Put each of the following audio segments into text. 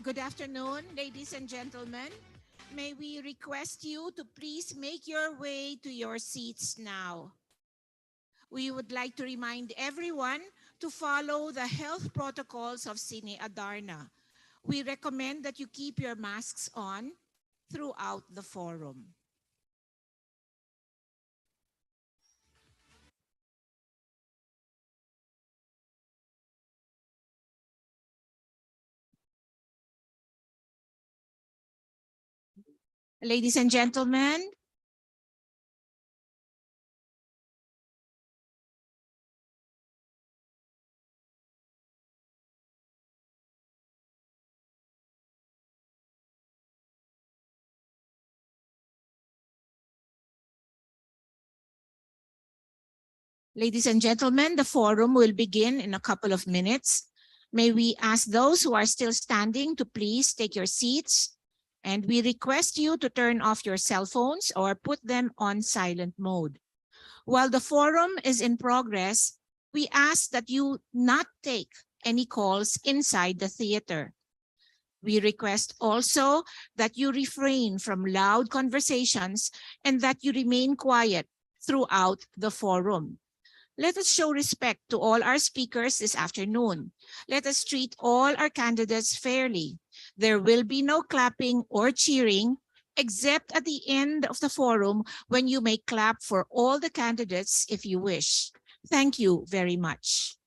Good afternoon, ladies and gentlemen. May we request you to please make your way to your seats now. We would like to remind everyone to follow the health protocols of Cine Adarna. We recommend that you keep your masks on throughout the forum. Ladies and gentlemen, the forum will begin in a couple of minutes. May we ask those who are still standing to please take your seats, and we request you to turn off your cell phones or put them on silent mode. While the forum is in progress, we ask that you not take any calls inside the theater. We request also that you refrain from loud conversations and that you remain quiet throughout the forum. Let us show respect to all our speakers this afternoon. Let us treat all our candidates fairly. There will be no clapping or cheering, except at the end of the forum when you may clap for all the candidates if you wish. Thank you very much.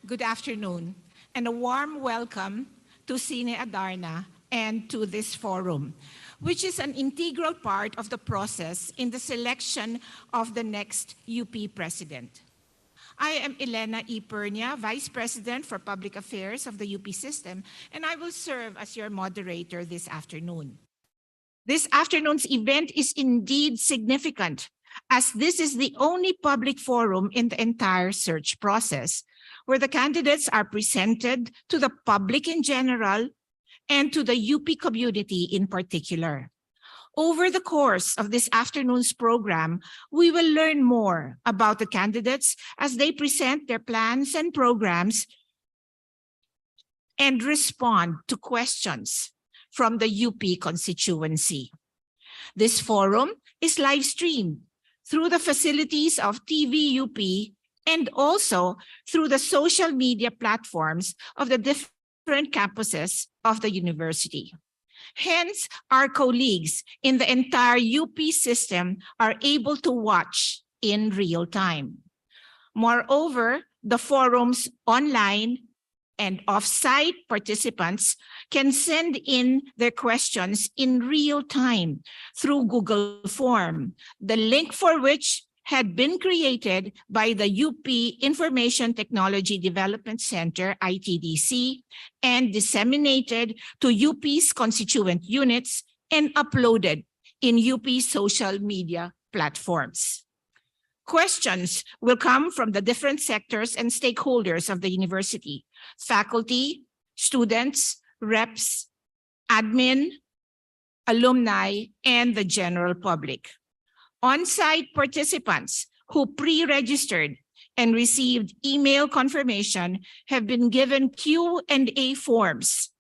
Good afternoon, and a warm welcome to Cine Adarna and to this forum, which is an integral part of the process in the selection of the next UP president. I am Elena E. Pernia, Vice President for Public Affairs of the UP system, and I will serve as your moderator this afternoon. This afternoon's event is indeed significant, as this is the only public forum in the entire search process, where the candidates are presented to the public in general and to the UP community in particular. Over the course of this afternoon's program, we will learn more about the candidates as they present their plans and programs and respond to questions from the UP constituency. This forum is live streamed through the facilities of TV UP and also through the social media platforms of the different campuses of the university. Hence, our colleagues in the entire UP system are able to watch in real time. Moreover, the forum's online and off-site participants can send in their questions in real time through Google Form, the link for which had been created by the UP Information Technology Development Center, ITDC, and disseminated to UP's constituent units and uploaded in UP social media platforms. Questions will come from the different sectors and stakeholders of the university: faculty, students, reps, admin, alumni, and the general public. On-site participants who pre-registered and received email confirmation have been given Q&A forms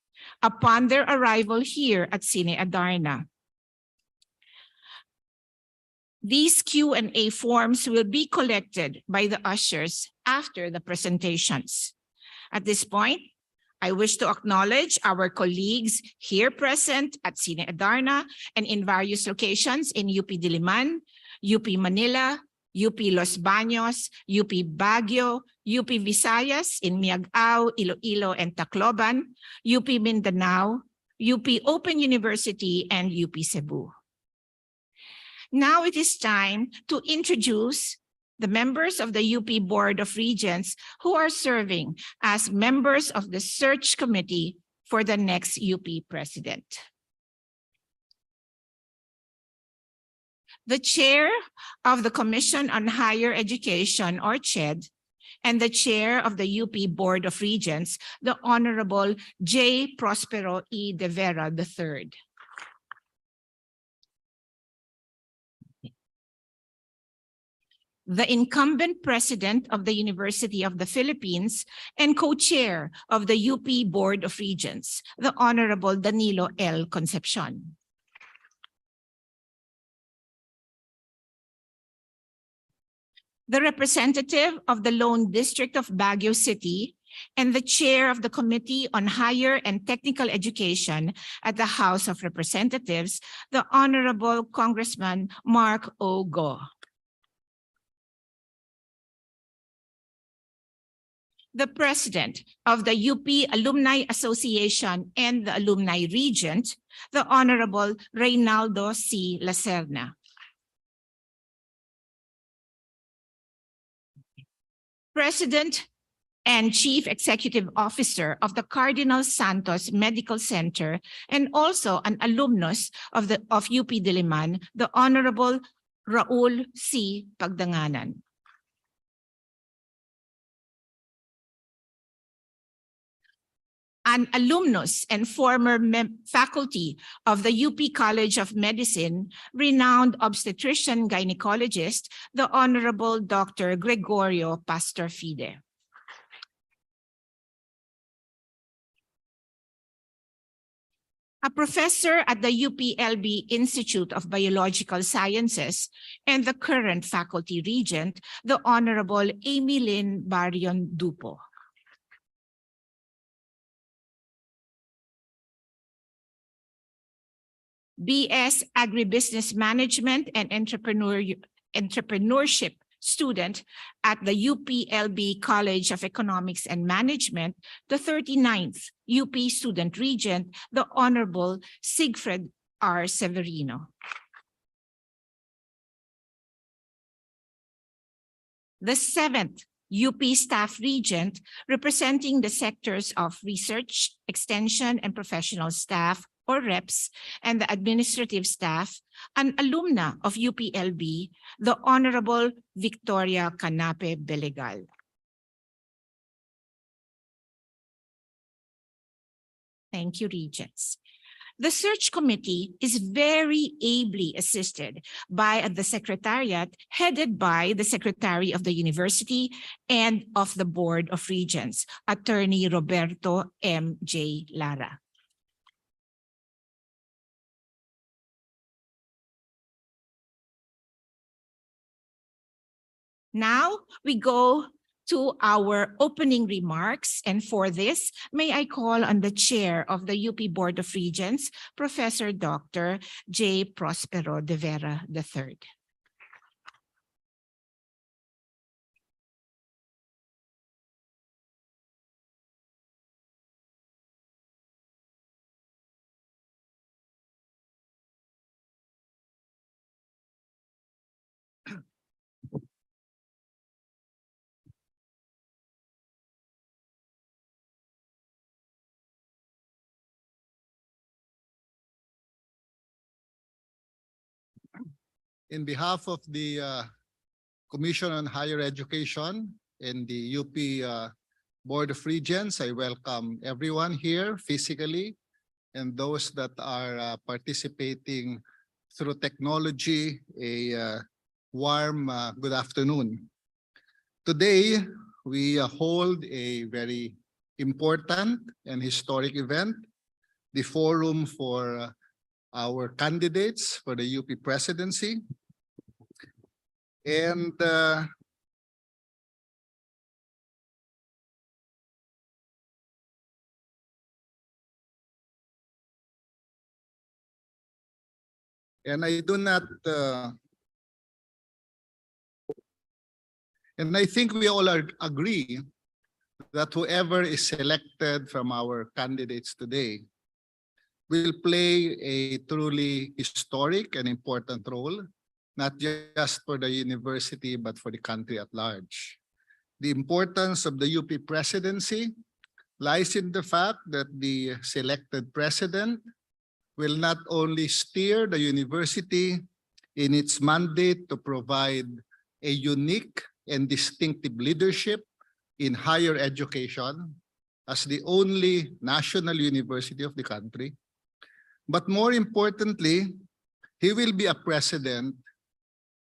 upon their arrival here at Cine Adarna. These Q&A forms will be collected by the ushers after the presentations. At this point, I wish to acknowledge our colleagues here present at Cine Adarna and in various locations in UP Diliman, UP Manila, UP Los Baños, UP Baguio, UP Visayas in Miagao, Iloilo, and Tacloban, UP Mindanao, UP Open University, and UP Cebu. Now it is time to introduce the members of the UP Board of Regents who are serving as members of the search committee for the next UP president. The chair of the Commission on Higher Education, or CHED, and the chair of the UP Board of Regents, the Honorable J. Prospero E. De Vera III. The incumbent president of the University of the Philippines and co-chair of the UP Board of Regents, the Honorable Danilo L. Concepcion. The representative of the Lone District of Baguio City and the chair of the Committee on Higher and Technical Education at the House of Representatives, the Honorable Congressman Mark O. Go. The president of the UP Alumni Association and the Alumni Regent, the Honorable Reynaldo C. Lacerna. President and Chief Executive Officer of the Cardinal Santos Medical Center and also an alumnus of UP Diliman, the Honorable Raul C. Pagdanganan. An alumnus and former faculty of the UP College of Medicine, renowned obstetrician gynecologist, the Honorable Dr. Gregorio Pastor Fide. A professor at the UPLB Institute of Biological Sciences and the current faculty regent, the Honorable Amy Lynn Barrion Dupo. BS Agribusiness Management and Entrepreneurship student at the UPLB College of Economics and Management, the 39th UP Student Regent, the Honorable Sigfred R. Severino. The 7th UP Staff Regent, representing the sectors of research, extension, and professional staff, or reps, and the administrative staff, an alumna of UPLB, the Honorable Victoria Canape Belegal. Thank you, Regents. The search committee is very ably assisted by the Secretariat, headed by the Secretary of the University and of the Board of Regents, Attorney Roberto M. J. Lara. Now we go to our opening remarks, and for this, may I call on the chair of the UP Board of Regents, Professor Dr. J. Prospero De Vera III. In behalf of the Commission on Higher Education and the UP Board of Regents. I welcome everyone here physically and those that are participating through technology. A warm good afternoon. Today, we hold a very important and historic event, the forum for our candidates for the UP presidency. And I do not, and I think we all agree that whoever is selected from our candidates today will play a truly historic and important role, not just for the university, but for the country at large. The importance of the UP presidency lies in the fact that the selected president will not only steer the university in its mandate to provide a unique and distinctive leadership in higher education as the only national university of the country, but more importantly, he will be a president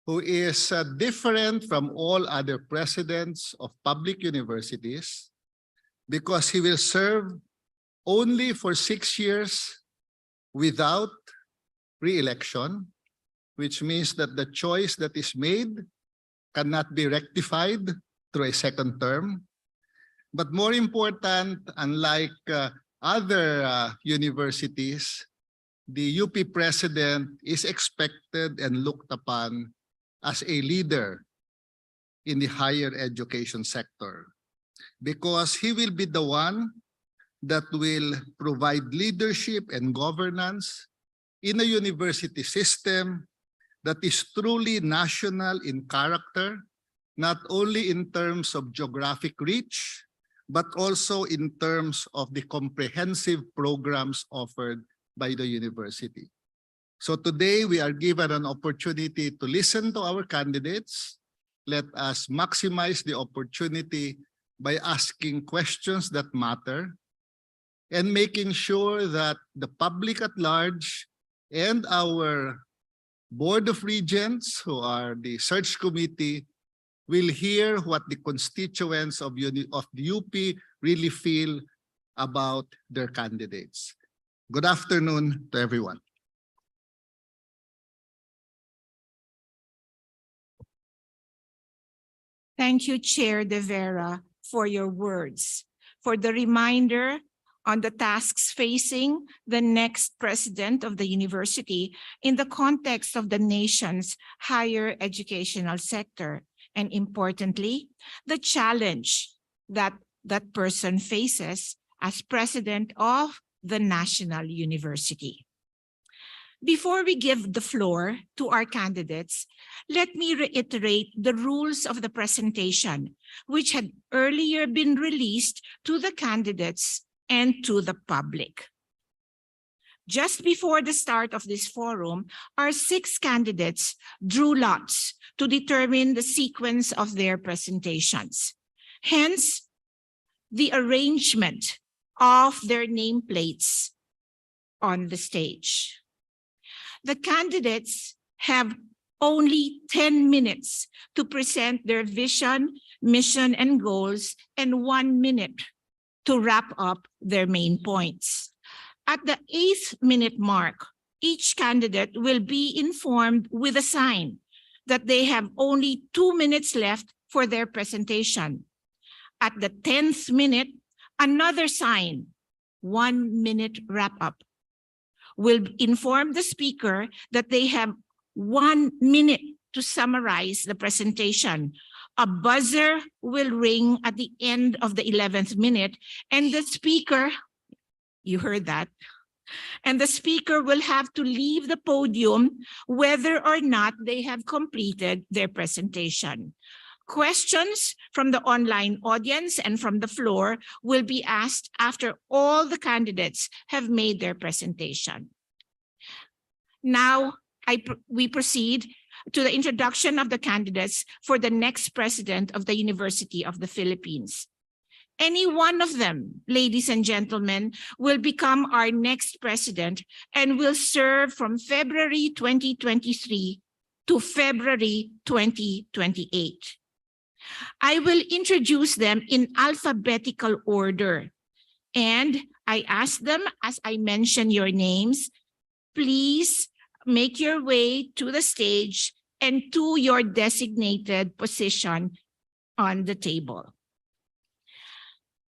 who is different from all other presidents of public universities because he will serve only for 6 years without re-election, which means that the choice that is made cannot be rectified through a second term. But more important, unlike other universities, the UP president is expected and looked upon as a leader in the higher education sector because he will be the one that will provide leadership and governance in a university system that is truly national in character, not only in terms of geographic reach, but also in terms of the comprehensive programs offered by the university. So today we are given an opportunity to listen to our candidates. Let us maximize the opportunity by asking questions that matter and making sure that the public at large and our Board of Regents, who are the search committee, will hear what the constituents of the UP really feel about their candidates. Good afternoon to everyone. Thank you, Chair De Vera, for your words, for the reminder on the tasks facing the next president of the university in the context of the nation's higher educational sector, and importantly, the challenge that that person faces as president of the national university. Before we give the floor to our candidates, let me reiterate the rules of the presentation, which had earlier been released to the candidates and to the public. Just before the start of this forum, our 6 candidates drew lots to determine the sequence of their presentations. Hence, the arrangement of their nameplates on the stage. The candidates have only 10 minutes to present their vision, mission, and goals, and 1 minute to wrap up their main points. At the 8th minute mark, each candidate will be informed with a sign that they have only 2 minutes left for their presentation. At the 10th minute, another sign, 1 minute wrap up, will inform the speaker that they have 1 minute to summarize the presentation. A buzzer will ring at the end of the 11th minute, and the speaker, you heard that, and the speaker will have to leave the podium whether or not they have completed their presentation. Questions from the online audience and from the floor will be asked after all the candidates have made their presentation. Now, we proceed to the introduction of the candidates for the next president of the University of the Philippines. Any one of them, ladies and gentlemen, will become our next president and will serve from February 2023 to February 2028. I will introduce them in alphabetical order, and I ask them, as I mention your names, please make your way to the stage and to your designated position on the table.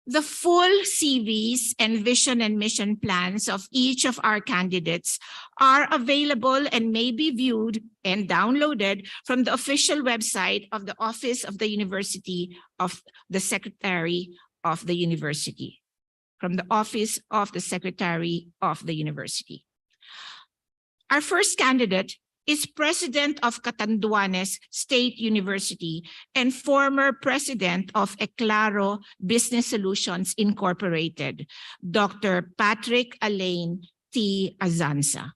The full CVs and vision and mission plans of each of our candidates are available and may be viewed and downloaded from the official website of the Office of the University of the Secretary of the University, from the Office of the Secretary of the University. Our first candidate is President of Catanduanes State University and former President of Eclaro Business Solutions Incorporated, Dr. Patrick Alain T. Azanza.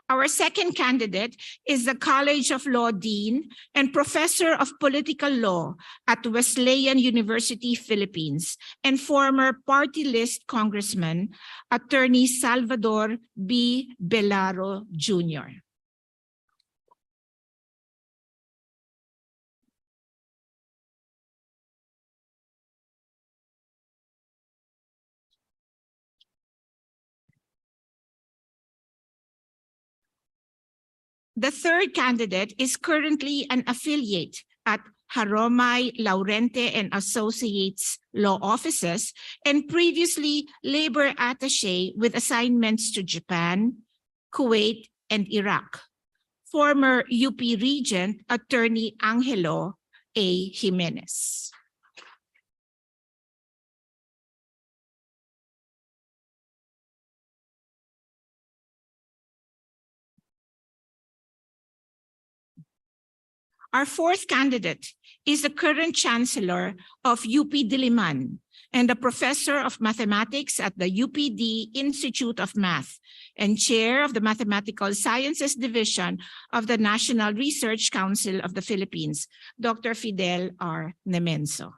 Our second candidate is the College of Law Dean and Professor of Political Law at Wesleyan University, Philippines, and former party list Congressman, Attorney Salvador B. Belaro, Jr. The third candidate is currently an affiliate at Haromay, Laurente and Associates Law Offices and previously labor attaché with assignments to Japan, Kuwait, and Iraq. Former UP Regent, Attorney Angelo A. Jimenez. Our fourth candidate is the current Chancellor of UP Diliman and a Professor of Mathematics at the UPD Institute of Math and Chair of the Mathematical Sciences Division of the National Research Council of the Philippines, Dr. Fidel R. Nemenso.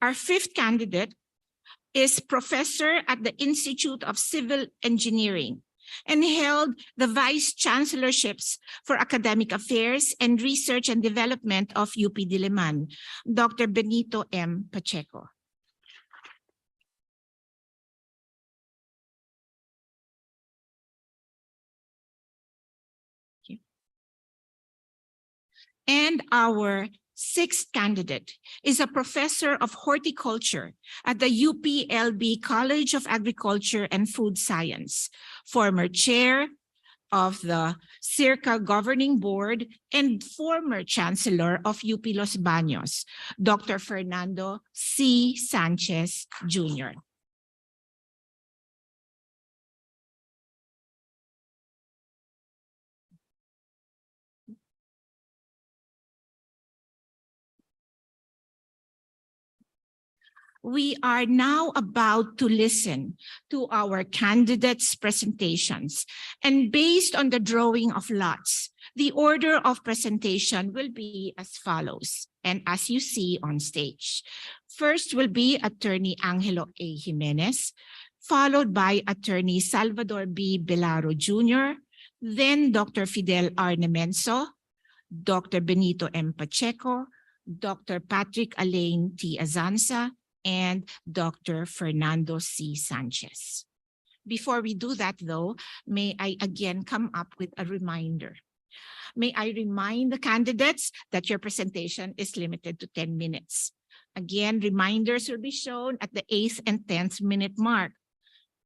Our fifth candidate is professor at the Institute of Civil Engineering and held the vice chancellorships for academic affairs and research and development of UP Diliman, Dr. Benito M. Pacheco. And our sixth candidate is a professor of horticulture at the UPLB College of Agriculture and Food Science, former chair of the CIRCA Governing Board and former chancellor of UP Los Baños, Dr. Fernando C. Sanchez, Jr. We are now about to listen to our candidates' presentations. And based on the drawing of lots, the order of presentation will be as follows. And as you see on stage, first will be Attorney Angelo A. Jimenez, followed by Attorney Salvador B. Belaro Jr., then Dr. Fidel R. Nemenso, Dr. Benito M. Pacheco, Dr. Patrick Alain T. Azanza, and Dr. Fernando C. Sanchez. Before we do that though, may I again come up with a reminder. May I remind the candidates that your presentation is limited to 10 minutes. Again, reminders will be shown at the 8th and 10th minute mark.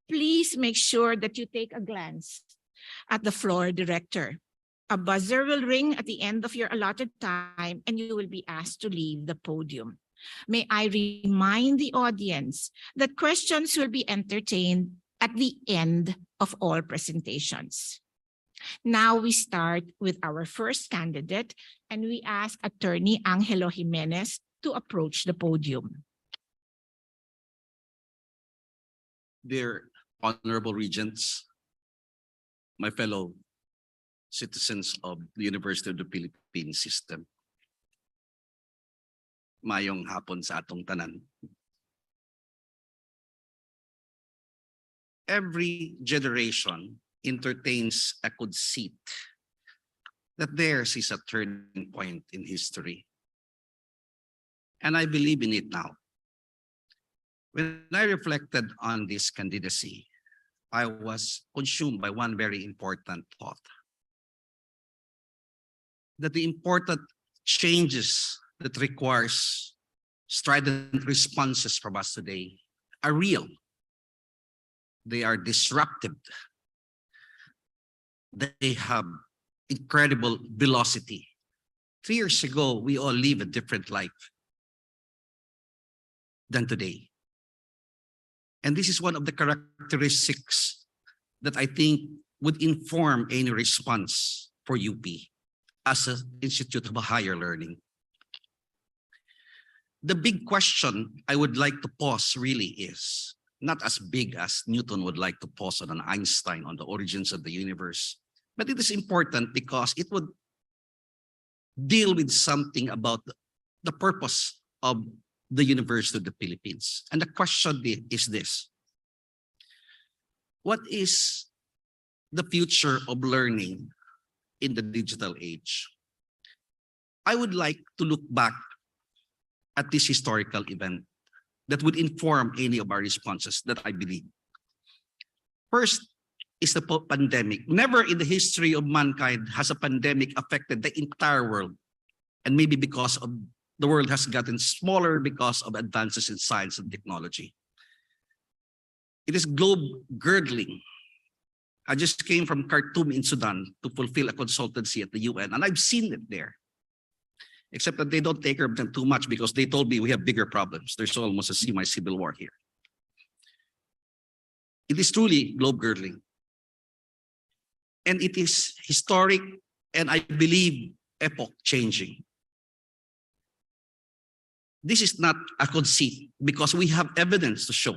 Please make sure that you take a glance at the floor director. A buzzer will ring at the end of your allotted time and you will be asked to leave the podium. May I remind the audience that questions will be entertained at the end of all presentations. Now we start with our first candidate and we ask Attorney Angelo Jimenez to approach the podium. Dear honorable regents, my fellow citizens of the University of the Philippines system, mayong hapon sa atong tanan. Every generation entertains a conceit that theirs is a turning point in history. And I believe in it now. When I reflected on this candidacy, I was consumed by one very important thought. That the important changes that requires strident responses from us today are real. They are disruptive. They have incredible velocity. 3 years ago, we all live a different life than today. And this is one of the characteristics that I think would inform any response for UP as an institute of higher learning. The big question I would like to pose really is not as big as Newton would like to pose on an Einstein on the origins of the universe, but it is important because it would deal with something about the purpose of the University of the Philippines. And the question is this: what is the future of learning in the digital age? I would like to look back at this historical event that would inform any of our responses that I believe. First is the pandemic. Never in the history of mankind has a pandemic affected the entire world. And maybe because of the world has gotten smaller because of advances in science and technology. It is globe-girdling. I just came from Khartoum in Sudan to fulfill a consultancy at the UN, and I've seen it there. Except that they don't take care of them too much because they told me we have bigger problems. There's almost a semi-civil war here. It is truly globe-girdling. And it is historic and I believe epoch-changing. This is not a conceit because we have evidence to show.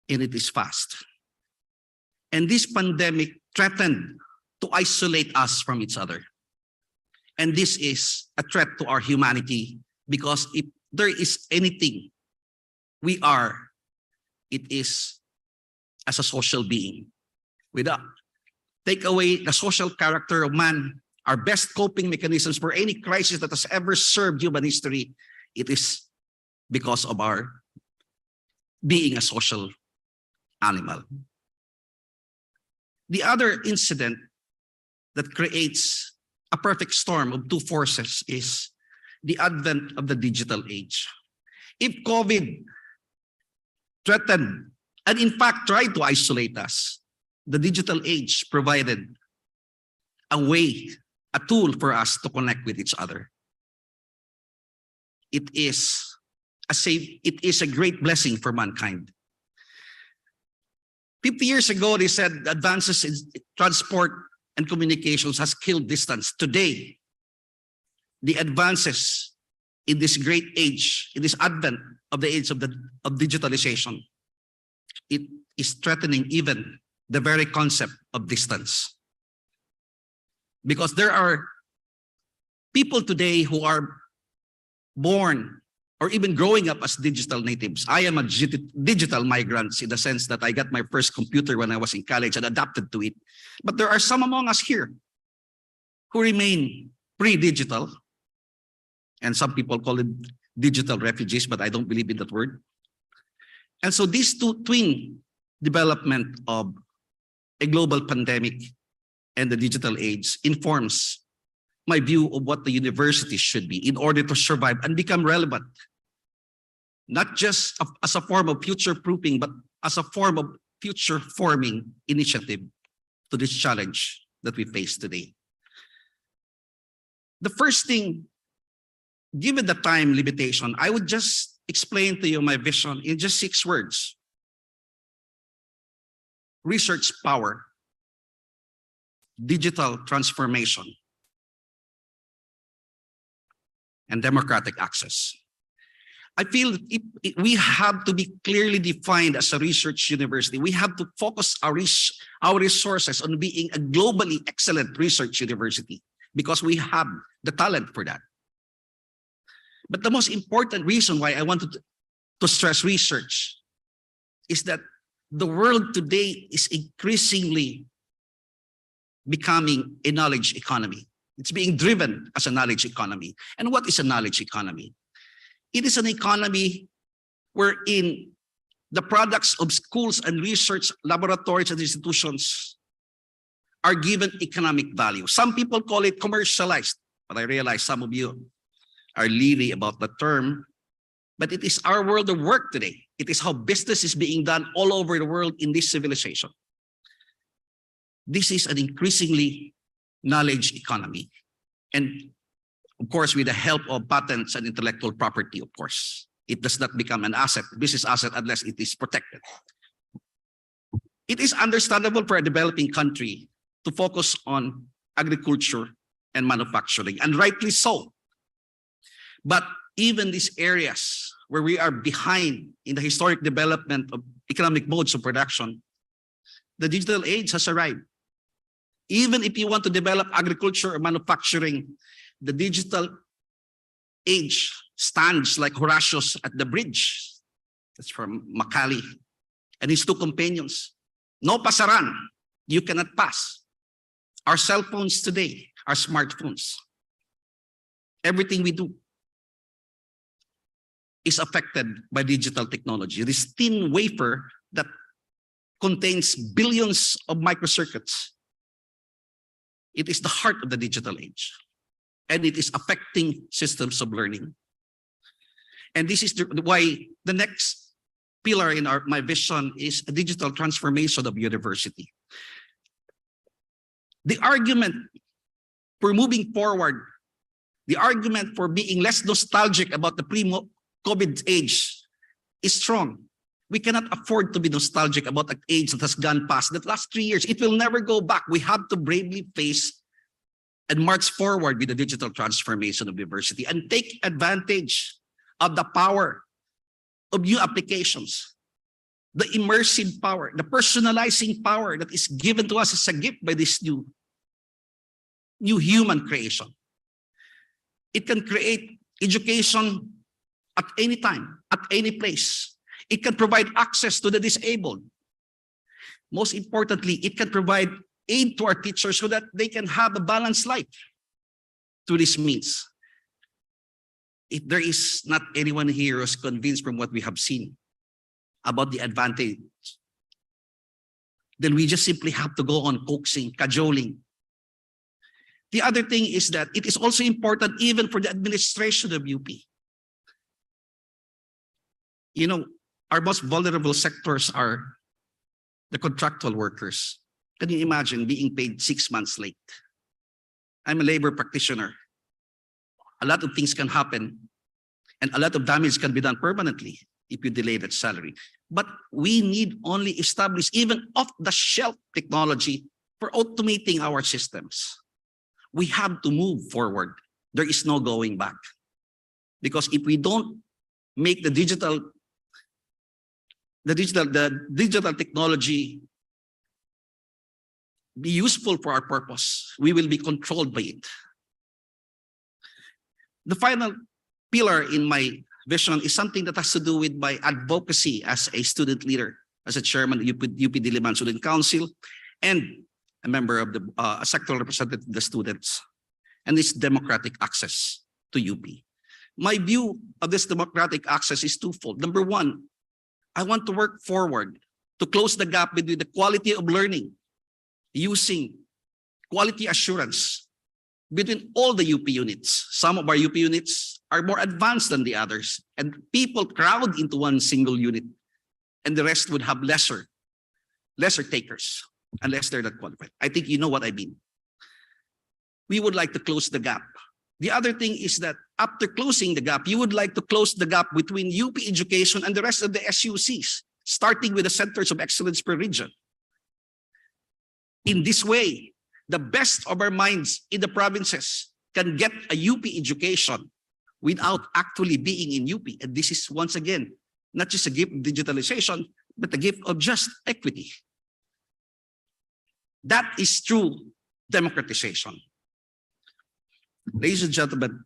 And it is fast. And this pandemic threatened to isolate us from each other. And this is a threat to our humanity because if there is anything we are, it is as a social being. Without take away the social character of man, our best coping mechanisms for any crisis that has ever served human history, it is because of our being a social animal. The other incident that creates a perfect storm of two forces is the advent of the digital age. If COVID threatened and in fact tried to isolate us, the digital age provided a way, a tool for us to connect with each other. It is a great blessing for mankind. 50 years ago, they said advances in transport and communications has killed distance. Today, the advances in this great age, in this advent of the age of digitalization, it is threatening even the very concept of distance. Because there are people today who are born or even growing up as digital natives. I am a digital migrant in the sense that I got my first computer when I was in college and adapted to it. But there are some among us here who remain pre-digital. And some people call it digital refugees, but I don't believe in that word. And so these two twin development of a global pandemic and the digital age informs my view of what the university should be in order to survive and become relevant, not just as a form of future proofing, but as a form of future forming initiative to this challenge that we face today. The first thing, given the time limitation, I would just explain to you my vision in just 6 words. Research power, digital transformation, and democratic access. I feel we have to be clearly defined as a research university. We have to focus our resources on being a globally excellent research university because we have the talent for that. But the most important reason why I wanted to stress research is that the world today is increasingly becoming a knowledge economy. It's being driven as a knowledge economy. And what is a knowledge economy? It is an economy wherein the products of schools and research laboratories and institutions are given economic value. Some people call it commercialized, but I realize some of you are leery about the term, but it is our world of work today. It is how business is being done all over the world in this civilization. This is an increasingly knowledge economy. And of course, with the help of patents and intellectual property, of course, it does not become an asset, business asset, unless it is protected. It is understandable for a developing country to focus on agriculture and manufacturing, and rightly so. But even these areas where we are behind in the historic development of economic modes of production, the digital age has arrived. Even if you want to develop agriculture or manufacturing, the digital age stands like Horatius at the bridge. That's from Macaulay and his 2 companions. No pasaran, you cannot pass. Our cell phones today are smartphones. Everything we do is affected by digital technology. This thin wafer that contains billions of microcircuits. It is the heart of the digital age, and it is affecting systems of learning. And this is why the next pillar in my vision is a digital transformation of university. The argument for moving forward, the argument for being less nostalgic about the pre-COVID age is strong. We cannot afford to be nostalgic about an age that has gone past. The last 3 years, it will never go back. We have to bravely face and march forward with the digital transformation of university and take advantage of the power of new applications, the immersive power, the personalizing power that is given to us as a gift by this new human creation. It can create education at any time, at any place. It can provide access to the disabled. Most importantly, it can provide aid to our teachers so that they can have a balanced life through this means. If there is not anyone here who is convinced from what we have seen about the advantage, then we just simply have to go on coaxing, cajoling. The other thing is that it is also important even for the administration of UP. You know, our most vulnerable sectors are the contractual workers. Can you imagine being paid 6 months late? I'm a labor practitioner. A lot of things can happen and a lot of damage can be done permanently if you delay that salary. But we need only establish even off-the-shelf technology for automating our systems. We have to move forward. There is no going back. Because if we don't make the digital technology be useful for our purpose, we will be controlled by it. The final pillar in my vision is something that has to do with my advocacy as a student leader, as a chairman of UP Diliman Student Council, and a member of the a sectoral representative of the students, and this democratic access to UP. My view of this democratic access is twofold. Number one, I want to work forward to close the gap between the quality of learning using quality assurance between all the UP units. Some of our UP units are more advanced than the others, and people crowd into one single unit, and the rest would have lesser takers, unless they're not qualified. I think you know what I mean. We would like to close the gap. The other thing is that after closing the gap, you would like to close the gap between UP education and the rest of the SUCs, starting with the centers of excellence per region. In this way, the best of our minds in the provinces can get a UP education without actually being in UP. And this is, once again, not just a gift of digitalization, but a gift of just equity. That is true democratization. Ladies and gentlemen,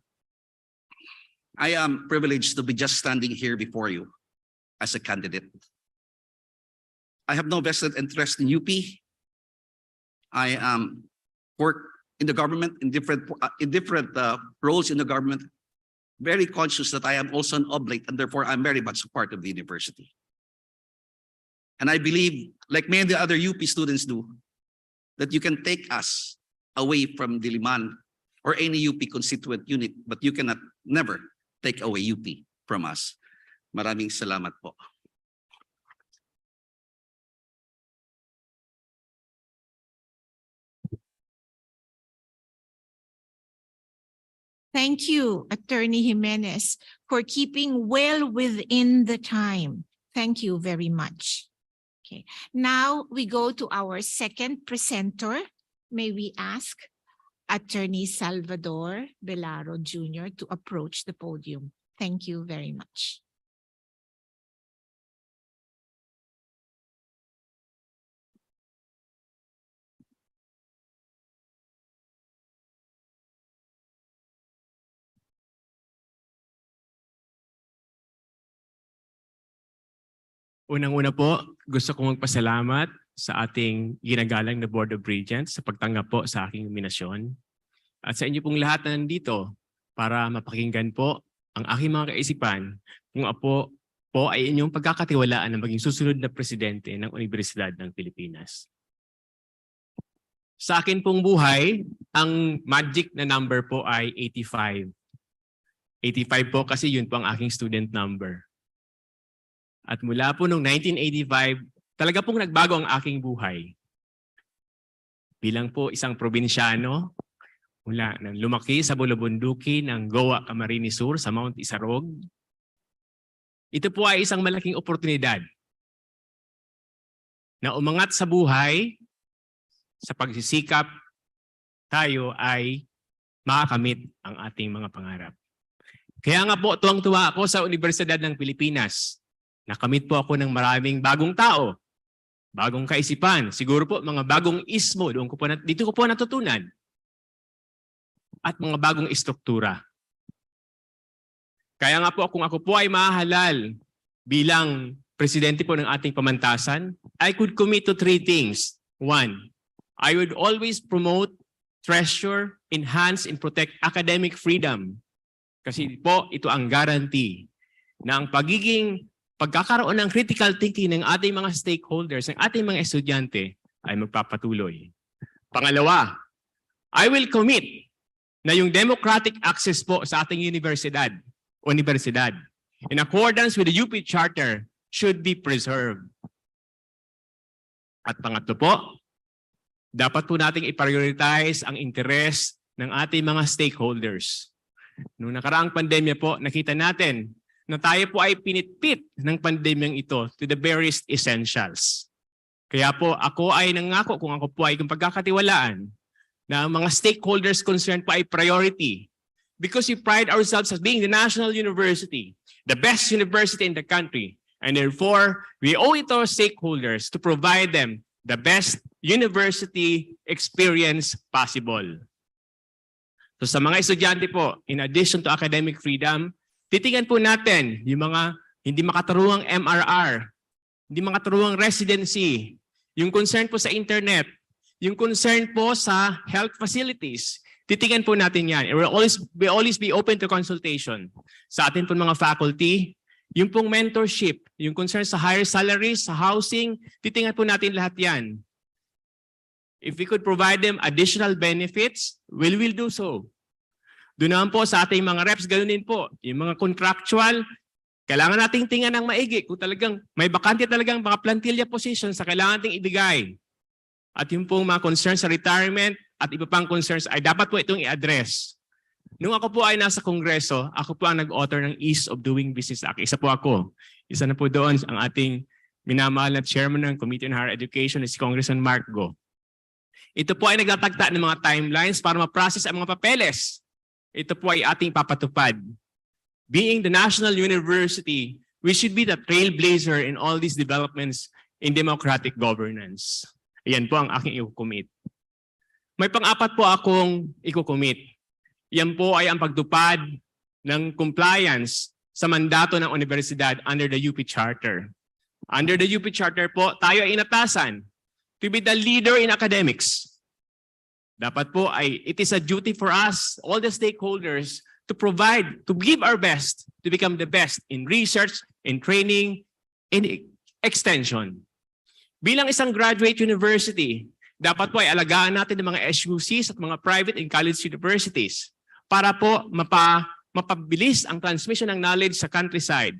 I am privileged to be just standing here before you as a candidate. I have no vested interest in UP. I work in the government in different roles in the government. Very conscious that I am also an oblate, and therefore I'm very much a part of the university. And I believe, like many other UP students do, that you can take us away from Diliman or any UP constituent unit, but you cannot never take away UP from us. Maraming salamat po. Thank you, Attorney Jimenez, for keeping well within the time. Thank you very much. Okay, now we go to our second presenter. May we ask Attorney Salvador Belaro Jr. to approach the podium. Thank you very much. Unang-una po, gusto kong magpasalamat sa ating ginagalang na Board of Regents sa pagtanggap po sa aking nominasyon. At sa inyo pong lahat na nandito para mapakinggan po ang aking mga kaisipan kung ako po ay inyong pagkakatiwalaan na maging susunod na presidente ng Universidad ng Pilipinas. Sa akin pong buhay, ang magic na number po ay 85. 85 po kasi yun po ang aking student number. At mula po noong 1985, talaga pong nagbago ang aking buhay. Bilang po isang probinsyano, mula nang lumaki sa bulubunduki ng Goa, Camarines Sur sa Mount Isarog, ito po ay isang malaking oportunidad na umangat sa buhay, sa pagsisikap, tayo ay makakamit ang ating mga pangarap. Kaya nga po, tuwang-tuwa ako sa Universidad ng Pilipinas. Nakamit po ako ng maraming bagong tao, bagong kaisipan, siguro po mga bagong ismo, dito ko po natutunan, at mga bagong istruktura. Kaya nga po kung ako po ay mahalal bilang presidente po ng ating pamantasan, I could commit to 3 things. 1, I would always promote, treasure, enhance, and protect academic freedom. Kasi po ito ang guarantee na ang pagkakaroon ng critical thinking ng ating mga stakeholders, ng ating mga estudyante ay magpapatuloy. Pangalawa, I will commit na yung democratic access po sa ating universidad in accordance with the UP Charter should be preserved. At pangatlo po, dapat po nating i-prioritize ang interest ng ating mga stakeholders. Noong nakaraang pandemya po, nakita natin na tayo po ay pinitpit ng pandemyang ito to the barest essentials. Kaya po ako ay nangako kung ako po ay kung pagkakatiwalaan na ang mga stakeholders concerned po ay priority because we pride ourselves as being the national university, the best university in the country, and therefore we owe it to our stakeholders to provide them the best university experience possible. So sa mga estudyante po, in addition to academic freedom, titingnan po natin yung mga hindi makaturuang MRR, hindi makaturuang residency, yung concern po sa internet, yung concern po sa health facilities. Titingnan po natin yan. It will always be open to consultation. Sa atin po mga faculty, yung pong mentorship, yung concern sa higher salaries, sa housing, titingnan po natin lahat yan. If we could provide them additional benefits, we'll do so. Doon naman po sa ating mga reps, ganoon din po. Yung mga contractual, kailangan nating tingnan ng maigi kung talagang may bakante talagang mga plantilla positions sa kailangan nating ibigay. At yung pong mga concerns sa retirement at iba pang concerns ay dapat po itong i-address. Nung ako po ay nasa Kongreso, ako po ang nag-author ng Ease of Doing Business Act. Isa po ako. Isa na po doon ang ating minamahal na chairman ng Committee on Higher Education, si Congressman Mark Go. Ito po ay nagtatagda ng mga timelines para ma-process ang mga papeles. Ito po ay ating papatupad. Being the national university, we should be the trailblazer in all these developments in democratic governance. Ayan po ang aking i-commit. May pang-apat po akong i-commit. Yan po ay ang pagtupad ng compliance sa mandato ng universidad under the UP Charter. Under the UP Charter po, tayo ay inatasan to be the leader in academics. Dapat po ay it is a duty for us, all the stakeholders, to provide, to give our best to become the best in research, in training, in extension. Bilang isang graduate university, dapat po ay alagaan natin ng mga SUCs at mga private and college universities para po mapabilis ang transmission ng knowledge sa countryside.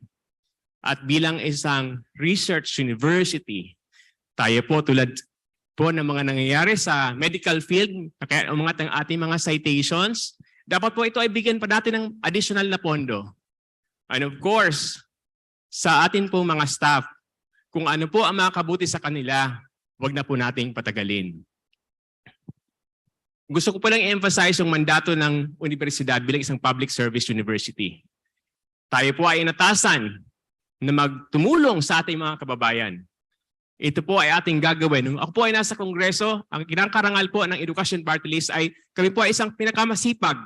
At bilang isang research university, tayo po tulad po ng mga nangyayari sa medical field, kaya umangat ang ating mga citations, dapat po ito ay bigyan pa natin ng additional na pondo. And of course, sa atin po mga staff, kung ano po ang makakabuti sa kanila, wag na po nating patagalin. Gusto ko po lang i-emphasize yung mandato ng universidad bilang isang public service university. Tayo po ay inatasan na magtumulong sa ating mga kababayan. Ito po ay ating gagawin. Nung ako po ay nasa Kongreso, ang kinakarangal po ng Education Party List ay kami po ay isang pinakamasipag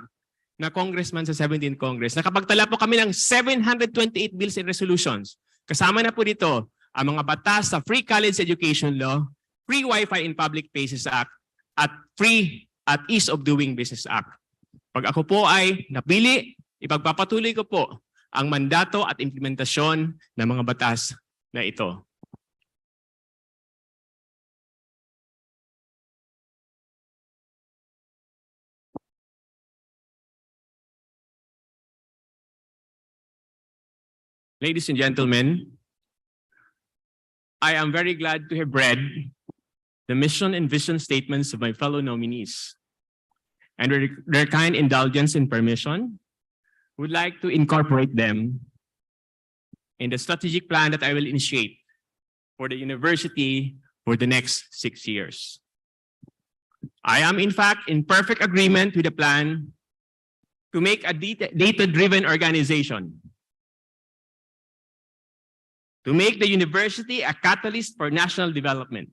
na congressman sa 17th Congress. Nakapagtala po kami ng 728 bills and resolutions. Kasama na po dito ang mga batas sa Free College Education Law, Free Wi-Fi in Public Places Act, at Free at Ease of Doing Business Act. Pag ako po ay napili, ipagpapatuloy ko po ang mandato at implementasyon ng mga batas na ito. Ladies and gentlemen, I am very glad to have read the mission and vision statements of my fellow nominees. And with their kind indulgence and permission, would like to incorporate them in the strategic plan that I will initiate for the university for the next 6 years. I am in fact in perfect agreement with the plan to make a data-driven organization, to make the university a catalyst for national development.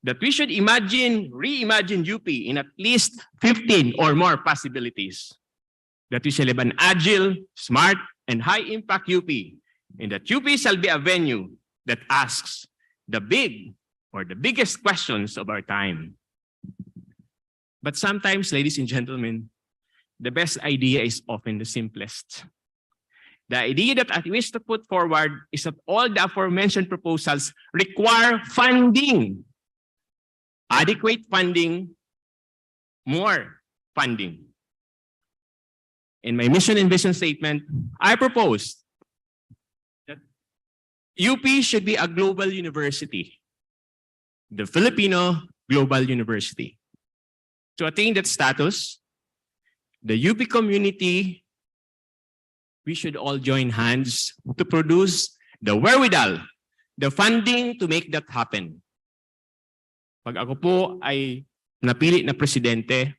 That we should reimagine UP in at least 15 or more possibilities. That we shall have an agile, smart, and high-impact UP. And that UP shall be a venue that asks the big or the biggest questions of our time. But sometimes, ladies and gentlemen, the best idea is often the simplest. The idea that I wish to put forward is that all the aforementioned proposals require funding. Adequate funding, more funding. In my mission and vision statement, I propose that UP should be a global university, the Filipino Global University. To attain that status, the UP community, we should all join hands to produce the wherewithal, the funding to make that happen. Pag ako po ay napili na presidente,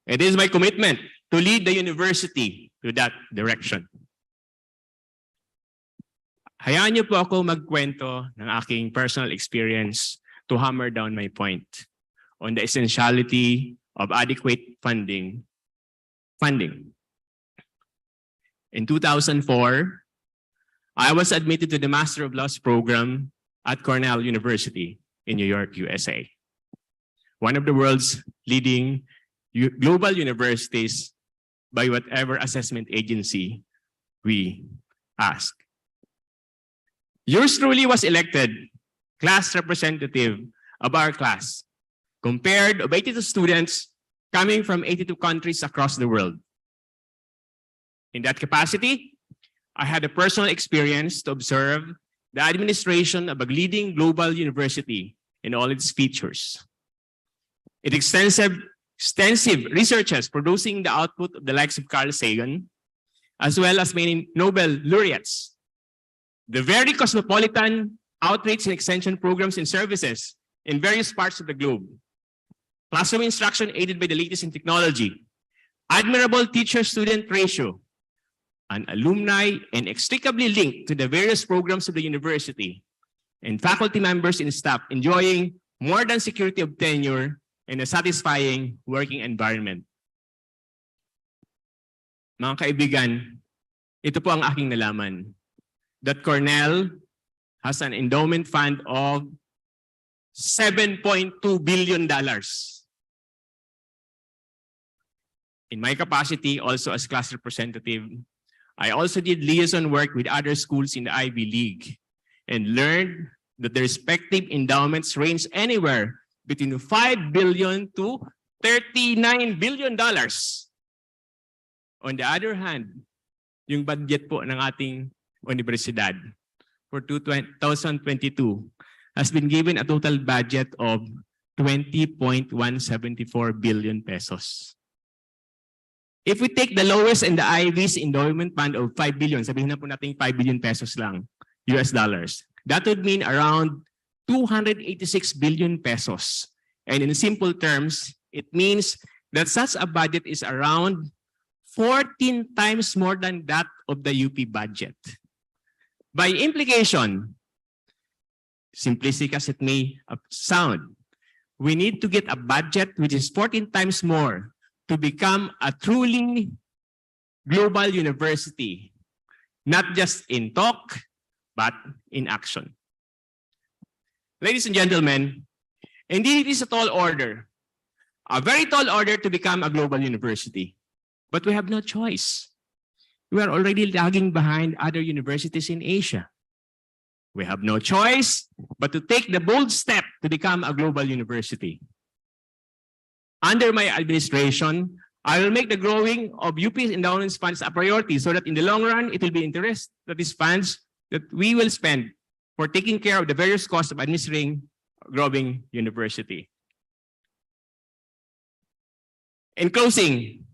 it is my commitment to lead the university to that direction. Hayaan niyo po ako magkwento ng aking personal experience to hammer down my point on the essentiality of adequate funding. In 2004, I was admitted to the Master of Laws program at Cornell University in New York, USA. One of the world's leading global universities by whatever assessment agency we ask. Yours truly was elected class representative of our class compared of 82 students coming from 82 countries across the world. In that capacity, I had a personal experience to observe the administration of a leading global university in all its features. Its extensive researches producing the output of the likes of Carl Sagan, as well as many Nobel laureates. The very cosmopolitan outreach and extension programs and services in various parts of the globe. Classroom instruction aided by the latest in technology. Admirable teacher-student ratio. An alumni and inextricably linked to the various programs of the university. And faculty members and staff enjoying more than security of tenure and a satisfying working environment. Mga kaibigan, ito po ang aking nalaman. That Cornell has an endowment fund of $7.2 billion. In my capacity, also as class representative, I also did liaison work with other schools in the Ivy League and learned that the respective endowments range anywhere between $5 billion to $39 billion. On the other hand, yung budget po ng ating universidad for 2022 has been given a total budget of 20.174 billion pesos. If we take the lowest in the Ivy's endowment fund of 5 billion, sabihin na po natin 5 billion pesos lang, US dollars, that would mean around 286 billion pesos. And in simple terms, it means that such a budget is around 14 times more than that of the UP budget. By implication, simplistic as it may sound, we need to get a budget which is 14 times more to become a truly global university, not just in talk, but in action. Ladies and gentlemen, indeed it is a tall order, a very tall order to become a global university. But we have no choice. We are already lagging behind other universities in Asia. We have no choice but to take the bold step to become a global university. Under my administration, I will make the growing of UP's endowment funds a priority so that in the long run, it will be interest that these funds that we will spend for taking care of the various costs of administering a growing university. In closing,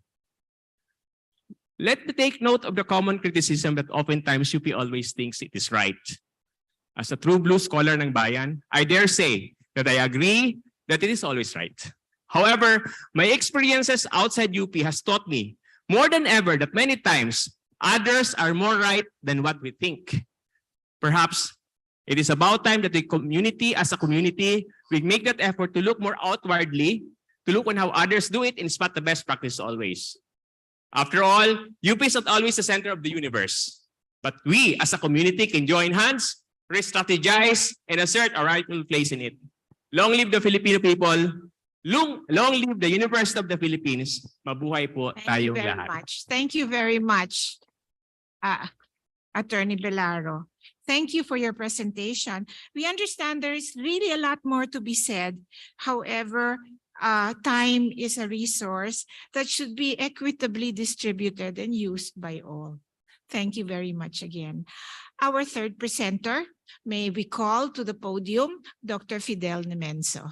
let me take note of the common criticism that oftentimes UP always thinks it is right. As a true blue scholar ng bayan, I dare say that I agree that it is always right. However, my experiences outside UP has taught me more than ever that many times others are more right than what we think. Perhaps it is about time that the community, as a community, we make that effort to look more outwardly, to look on how others do it and spot the best practice always. After all, UP is not always the center of the universe. But we, as a community, can join hands, re-strategize, and assert our rightful place in it. Long live the Filipino people. Long live the University of the Philippines. Mabuhay po tayong lahat. Thank you very much, Attorney Belaro. Thank you for your presentation. We understand there is really a lot more to be said. However, time is a resource that should be equitably distributed and used by all. Thank you very much again. Our third presenter, may we call to the podium Dr. Fidel Nemenzo.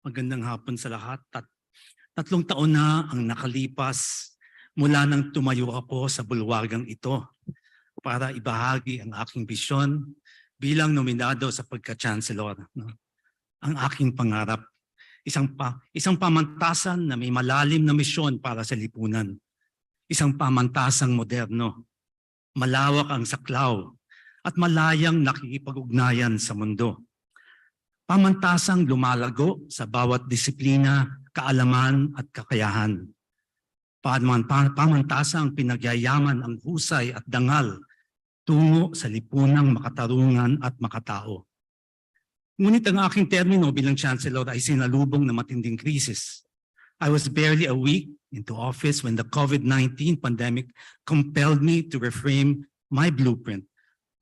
Magandang hapon sa lahat. Tatlong taon na ang nakalipas mula nang tumayo ako sa bulwagang ito para ibahagi ang aking bisyon bilang nominado sa pagka-chancellor. Ang aking pangarap, isang pamantasan na may malalim na misyon para sa lipunan. Isang pamantasang moderno, malawak ang saklaw at malayang nakikipag-ugnayan sa mundo. Pamantasang lumalago sa bawat disiplina, kaalaman at kakayahan. Pamantasang pinagyayaman ang husay at dangal tungo sa lipunang makatarungan at makatao. Ngunit ang aking termino bilang Chancellor ay sinalubong ng matinding krisis. I was barely a week into office when the COVID-19 pandemic compelled me to reframe my blueprint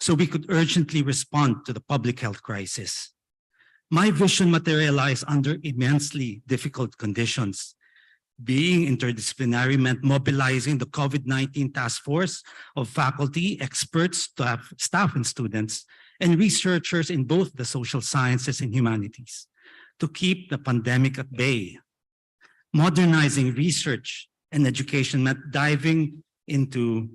so we could urgently respond to the public health crisis. My vision materialized under immensely difficult conditions. Being interdisciplinary meant mobilizing the COVID-19 task force of faculty, experts, staff and students, and researchers in both the social sciences and humanities to keep the pandemic at bay. Modernizing research and education meant diving into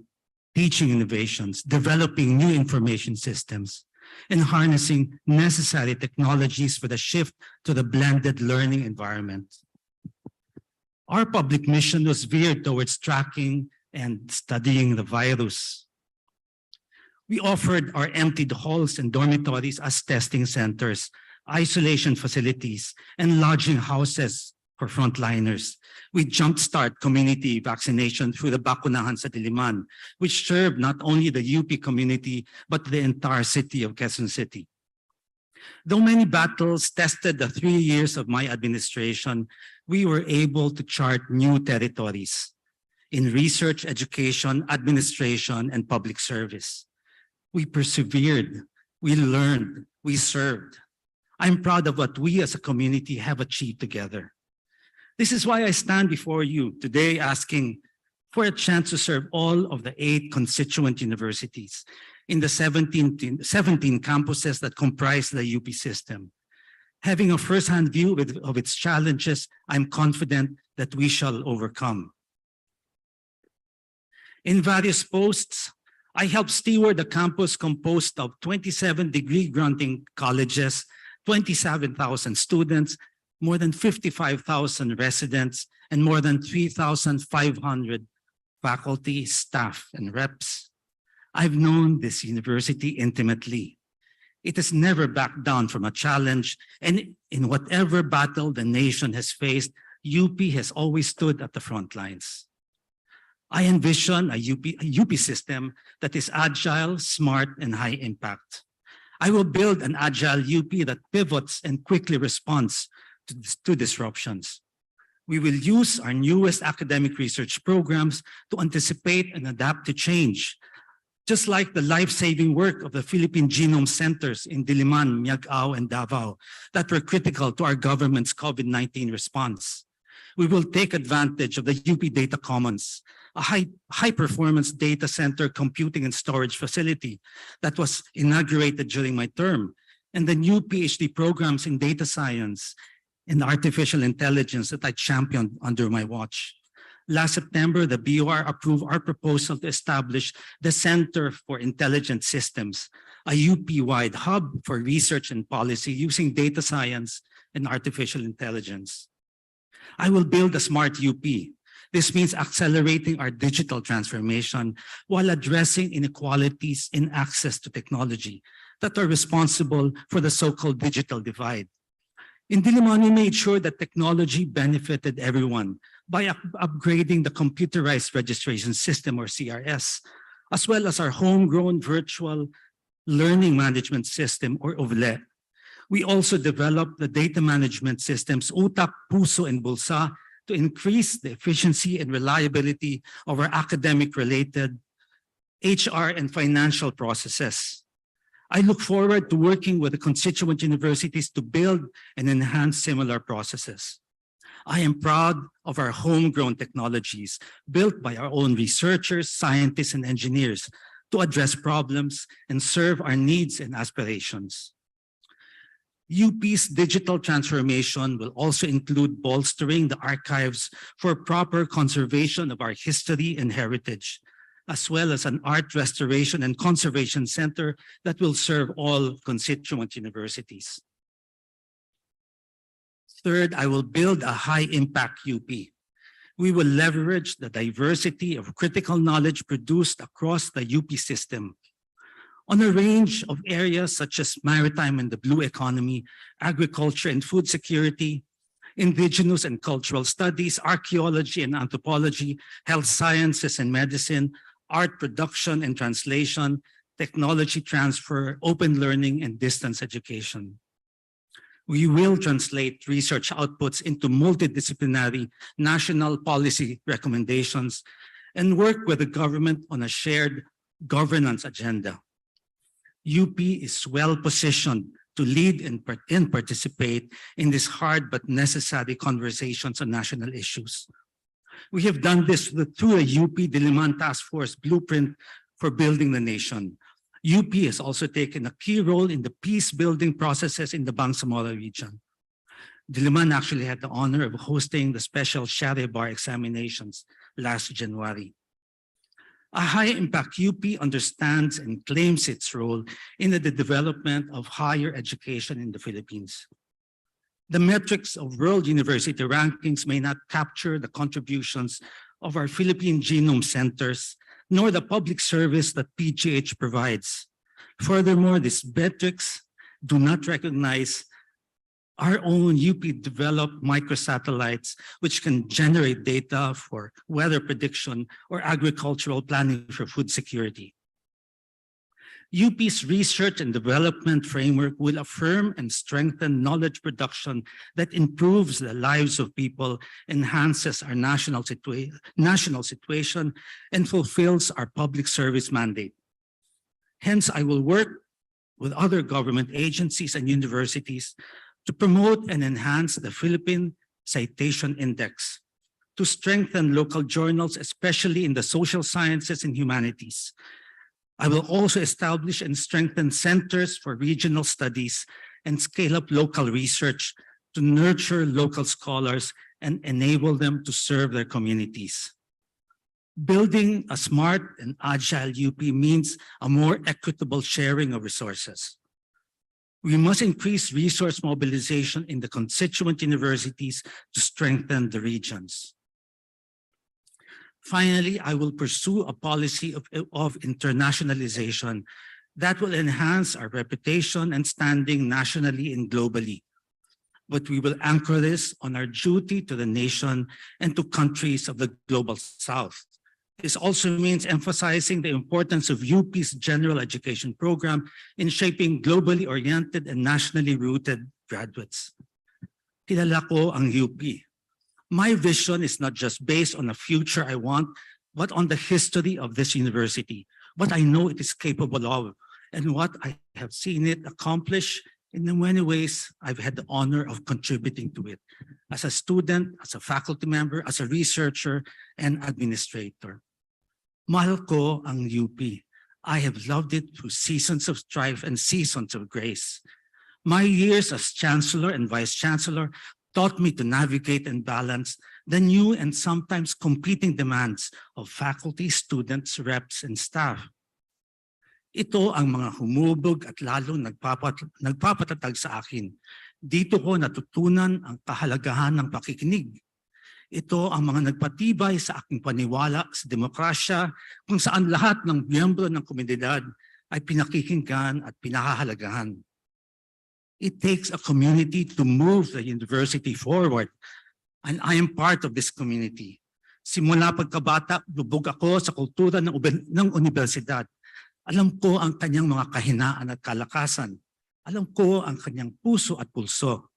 teaching innovations, developing new information systems, and harnessing necessary technologies for the shift to the blended learning environment. Our public mission was veered towards tracking and studying the virus. We offered our emptied halls and dormitories as testing centers, isolation facilities, and lodging houses for frontliners. We jumpstart community vaccination through the Bakunahan sa Diliman, which served not only the UP community, but the entire city of Quezon City. Though many battles tested the 3 years of my administration, we were able to chart new territories in research, education, administration, and public service. We persevered, we learned, we served. I'm proud of what we as a community have achieved together. This is why I stand before you today asking for a chance to serve all of the 8 constituent universities in the 17 campuses that comprise the UP system. Having a first-hand view of its challenges, I'm confident that we shall overcome. In various posts, I helped steward a campus composed of 27 degree-granting colleges, 27,000 students, more than 55,000 residents, and more than 3,500 faculty, staff, and reps. I've known this university intimately. It has never backed down from a challenge, and in whatever battle the nation has faced, UP has always stood at the front lines. I envision a UP system that is agile, smart, and high impact. I will build an agile UP that pivots and quickly responds to disruptions. We will use our newest academic research programs to anticipate and adapt to change, just like the life-saving work of the Philippine Genome Centers in Diliman, Miagao, and Davao that were critical to our government's COVID-19 response. We will take advantage of the UP Data Commons, a high-performance data center computing and storage facility that was inaugurated during my term, and the new PhD programs in data science and artificial intelligence that I championed under my watch. Last September, the BOR approved our proposal to establish the Center for Intelligent Systems, a UP-wide hub for research and policy using data science and artificial intelligence. I will build a smart UP. This means accelerating our digital transformation while addressing inequalities in access to technology that are responsible for the so-called digital divide. In Diliman, we made sure that technology benefited everyone by upgrading the computerized registration system, or CRS, as well as our homegrown virtual learning management system, or OVLE. We also developed the data management systems Utak, Puso, and Bulsa to increase the efficiency and reliability of our academic-related HR and financial processes. I look forward to working with the constituent universities to build and enhance similar processes. I am proud of our homegrown technologies built by our own researchers, scientists, and engineers to address problems and serve our needs and aspirations. UP's digital transformation will also include bolstering the archives for proper conservation of our history and heritage, as well as an art restoration and conservation center that will serve all constituent universities. Third, I will build a high-impact UP. We will leverage the diversity of critical knowledge produced across the UP system on a range of areas such as maritime and the blue economy, agriculture and food security, indigenous and cultural studies, archaeology and anthropology, health sciences and medicine, art production and translation, technology transfer, open learning, and distance education. We will translate research outputs into multidisciplinary national policy recommendations and work with the government on a shared governance agenda. UP is well positioned to lead and participate in these hard but necessary conversations on national issues. We have done this through a UP Diliman Task Force blueprint for building the nation. UP has also taken a key role in the peace-building processes in the Bangsamoro region. Diliman actually had the honor of hosting the special Sharia Bar examinations last January. A high-impact UP understands and claims its role in the development of higher education in the Philippines. The metrics of world university rankings may not capture the contributions of our Philippine Genome Centers, nor the public service that PGH provides. Furthermore, these metrics do not recognize our own UP-developed microsatellites, which can generate data for weather prediction or agricultural planning for food security. UP's research and development framework will affirm and strengthen knowledge production that improves the lives of people, enhances our national situation, and fulfills our public service mandate. Hence, I will work with other government agencies and universities to promote and enhance the Philippine Citation Index, to strengthen local journals, especially in the social sciences and humanities. I will also establish and strengthen centers for regional studies and scale up local research to nurture local scholars and enable them to serve their communities. Building a smart and agile UP means a more equitable sharing of resources. We must increase resource mobilization in the constituent universities to strengthen the regions. Finally, I will pursue a policy of internationalization that will enhance our reputation and standing nationally and globally. But we will anchor this on our duty to the nation and to countries of the Global South. This also means emphasizing the importance of UP's general education program in shaping globally oriented and nationally rooted graduates. Kilala ko ang UP. My vision is not just based on a future I want, but on the history of this university, what I know it is capable of, and what I have seen it accomplish in the many ways I've had the honor of contributing to it, as a student, as a faculty member, as a researcher, and administrator. Mahal ko ang UP. I have loved it through seasons of strife and seasons of grace. My years as Chancellor and Vice Chancellor taught me to navigate and balance the new and sometimes competing demands of faculty, students, reps, and staff. Ito ang mga humubog at lalong nagpapatatag sa akin. Dito ko natutunan ang kahalagahan ng pakikinig. Ito ang mga nagpatibay sa aking paniwala sa demokrasya kung saan lahat ng miyembro ng komunidad ay pinakikinggan at pinahahalagahan. It takes a community to move the university forward, and I am part of this community. Simula pagkabata, lubog ako sa kultura ng universidad. Alam ko ang kanyang mga kahinaan at kalakasan. Alam ko ang kanyang puso at pulso.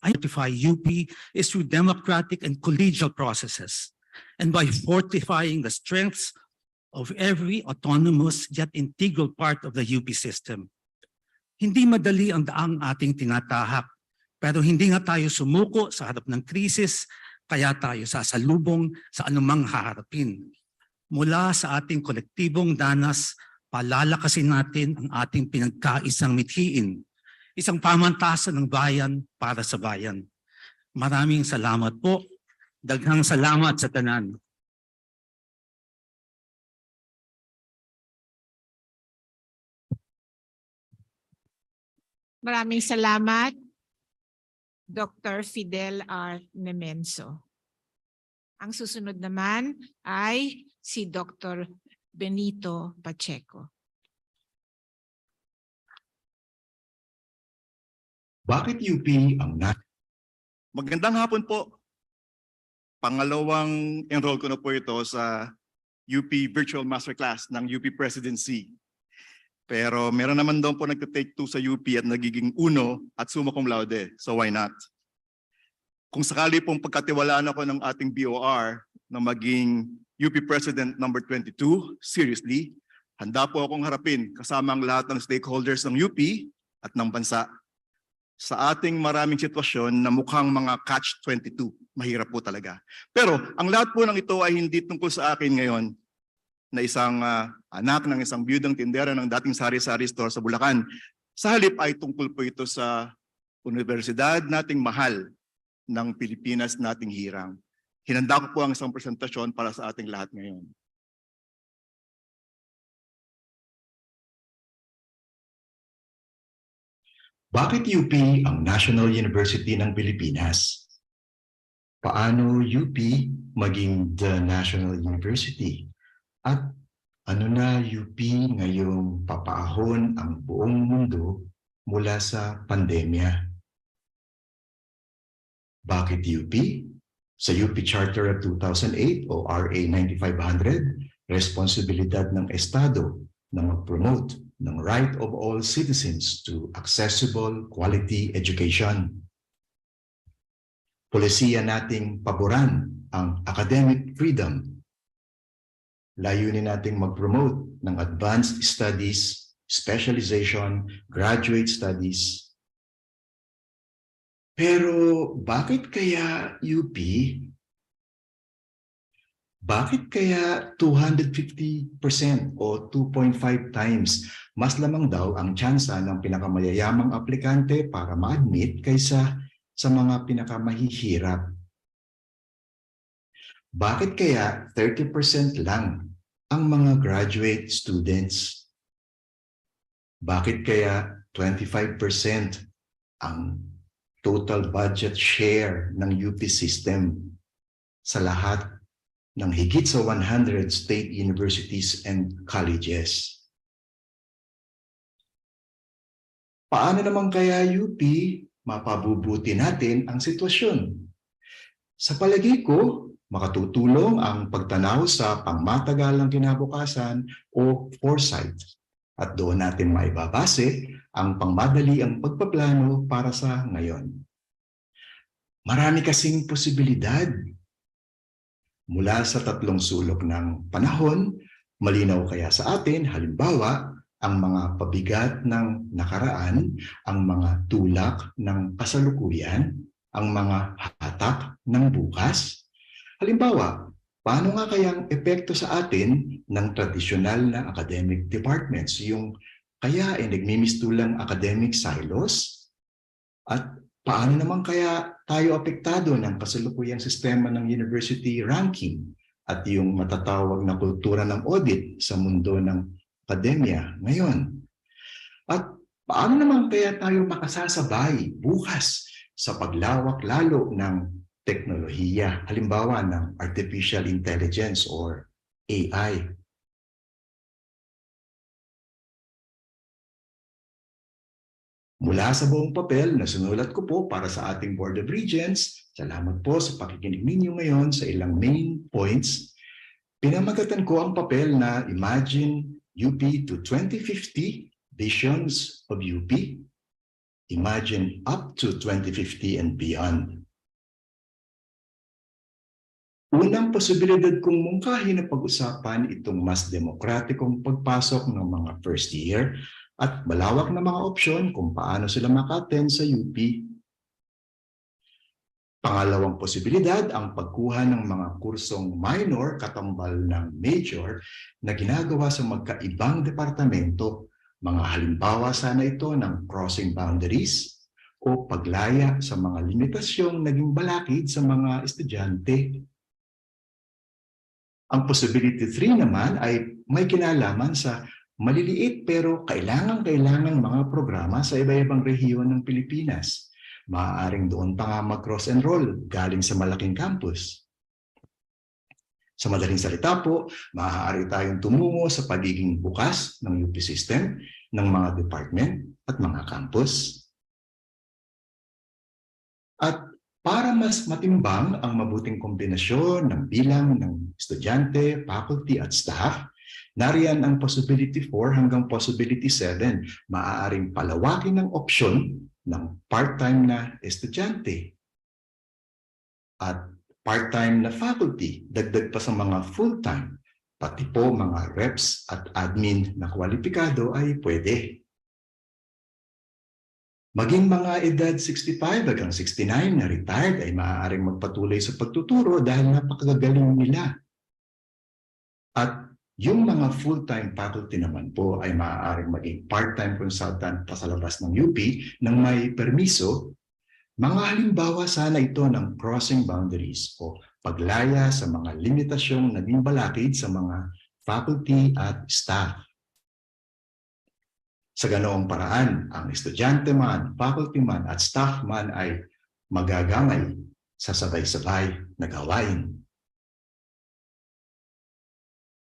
I fortify UP is through democratic and collegial processes, and by fortifying the strengths of every autonomous yet integral part of the UP system. Hindi madali ang daang ating tinatahak, pero hindi nga tayo sumuko sa harap ng krisis, kaya tayo sasalubong sa anumang haharapin. Mula sa ating kolektibong danas, palalakasin natin ang ating pinagkaisang mithiin, isang pamantasan ng bayan para sa bayan. Maraming salamat po. Daghang salamat sa tanan. Maraming salamat, Dr. Fidel R. Nemenso. Ang susunod naman ay si Dr. Benito Pacheco. Bakit UP ang Magandang hapon po. Pangalawang enroll ko na po ito sa UP Virtual Masterclass ng UP Presidency. Pero meron naman daw po nagta-take 2 sa UP at nagiging 1 at summa cum laude. So why not? Kung sakali pong pagkatiwalaan ako ng ating BOR na maging UP President number 22, seriously, handa po akong harapin kasama ang lahat ng stakeholders ng UP at ng bansa. Sa ating maraming sitwasyon na mukhang mga catch-22, mahirap po talaga. Pero ang lahat po ng ito ay hindi tungkol sa akin ngayon na isang anak ng isang biyudang tindera ng dating sari-sari store sa Bulacan. Sa halip ay tungkol po ito sa universidad nating mahal ng Pilipinas nating hirang. Hinanda ko po ang isang presentasyon para sa ating lahat ngayon. Bakit UP ang National University ng Pilipinas? Paano UP maging the National University? At ano na UP ngayong papaahon ang buong mundo mula sa pandemya? Bakit UP? Sa UP Charter of 2008 o RA 9500, responsibilidad ng Estado na mag-promote ng right of all citizens to accessible quality education. Polisiya nating paboran ang academic freedom. Layunin nating mag-promote ng advanced studies, specialization, graduate studies. Pero bakit kaya UP? Bakit kaya 250% o 2.5 times mas lamang daw ang tsansa ng pinakamayayamang aplikante para ma-admit kaysa sa mga pinakamahihirap? Bakit kaya 30% lang ang mga graduate students? Bakit kaya 25% ang total budget share ng UP system sa lahat ng higit sa 100 state universities and colleges? Paano naman kaya UP mapabubuti natin ang sitwasyon? Sa palagay ko, makatutulong ang pagtanaw sa pangmatagalang kinabukasan o foresight. At doon natin maibabase ang pangmadaliang pagpaplano para sa ngayon. Marami kasing posibilidad. Mula sa tatlong sulok ng panahon, malinaw kaya sa atin, halimbawa, ang mga pabigat ng nakaraan, ang mga tulak ng kasalukuyan, ang mga hatak ng bukas. Halimbawa, paano nga kayang epekto sa atin ng tradisyonal na academic departments, yung kaya ay nagmimistulang academic silos? At paano naman kaya tayo apektado ng kasalukuyang sistema ng university ranking at yung matatawag na kultura ng audit sa mundo ng akademya ngayon? At paano naman kaya tayo makasasabay bukas sa paglawak lalo ng teknolohiya, halimbawa ng artificial intelligence or AI? Mula sa buong papel na sinulat ko po para sa ating Board of Regents, salamat po sa pakikinig ninyo ngayon sa ilang main points. Pinamagatan ko ang papel na Imagine UP to 2050, Visions of UP. Imagine up to 2050 and beyond. Unang posibilidad kong mungkahin na pag-usapan itong mas demokratikong pagpasok ng mga first year at malawak na mga opsyon kung paano sila maka-attend sa UP. Pangalawang posibilidad ang pagkuha ng mga kursong minor katambal ng major na ginagawa sa magkaibang departamento. Mga halimbawa sana ito ng crossing boundaries o paglaya sa mga limitasyong naging balakid sa mga estudyante. Ang possibility 3 naman ay may kinalaman sa maliliit pero kailangang mga programa sa iba-ibang rehiyon ng Pilipinas. Maaaring doon pa nga mag-cross-enroll galing sa malaking campus. Sa madaling salita po, maaari tayong tumungo sa pagiging bukas ng UP system, ng mga department at mga campus. At para mas matimbang ang mabuting kombinasyon ng bilang ng estudyante, faculty at staff, nariyan ang possibility 4 hanggang possibility 7. Maaaring palawakin ng opsyon ng part-time na estudyante at part-time na faculty, dagdag pa sa mga full-time, pati po mga reps at admin na kwalipikado ay pwede. Maging mga edad 65 hanggang 69 na retired ay maaaring magpatuloy sa pagtuturo dahil napakagaling nila. At yung mga full-time faculty naman po ay maaaring maging part-time consultant pa sa labas ng UP nang may permiso. Mga halimbawa sana ito ng crossing boundaries o paglaya sa mga limitasyong naging balakid sa mga faculty at staff. Sa ganoong paraan, ang estudyante man, faculty man at staff man ay magagamay sa sabay-sabay na gawain.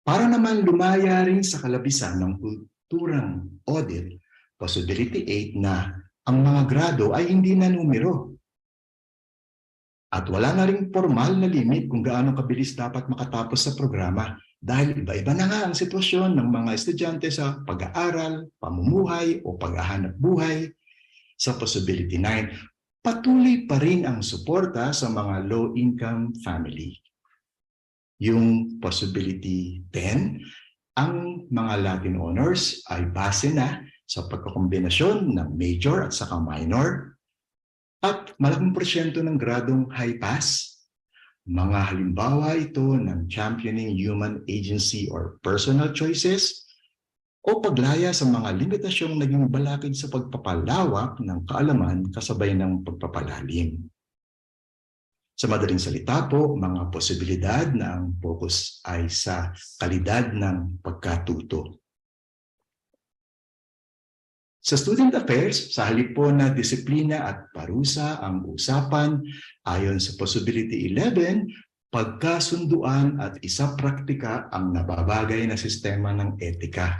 Para naman lumaya rin sa kalabisan ng kulturang audit, possibility 8 na ang mga grado ay hindi na numero. At wala na ring formal na limit kung gaano kabilis dapat makatapos sa programa dahil iba-iba na nga ang sitwasyon ng mga estudyante sa pag-aaral, pamumuhay o paghahanap buhay. Sa possibility 9, patuloy pa rin ang suporta sa mga low-income family. Yung possibility 10, ang mga Latin honors ay base na sa pagkakombinasyon ng major at saka minor at malaking porsyento ng gradong high pass. Mga halimbawa ito ng championing human agency or personal choices o paglaya sa mga limitasyong naging balakid sa pagpapalawak ng kaalaman kasabay ng pagpapalalim. Sa madaling salita po, mga posibilidad na ang focus ay sa kalidad ng pagkatuto. Sa student affairs, sa halip po na disiplina at parusa ang usapan, ayon sa possibility 11, pagkasunduan at isapraktika ang nababagay na sistema ng etika.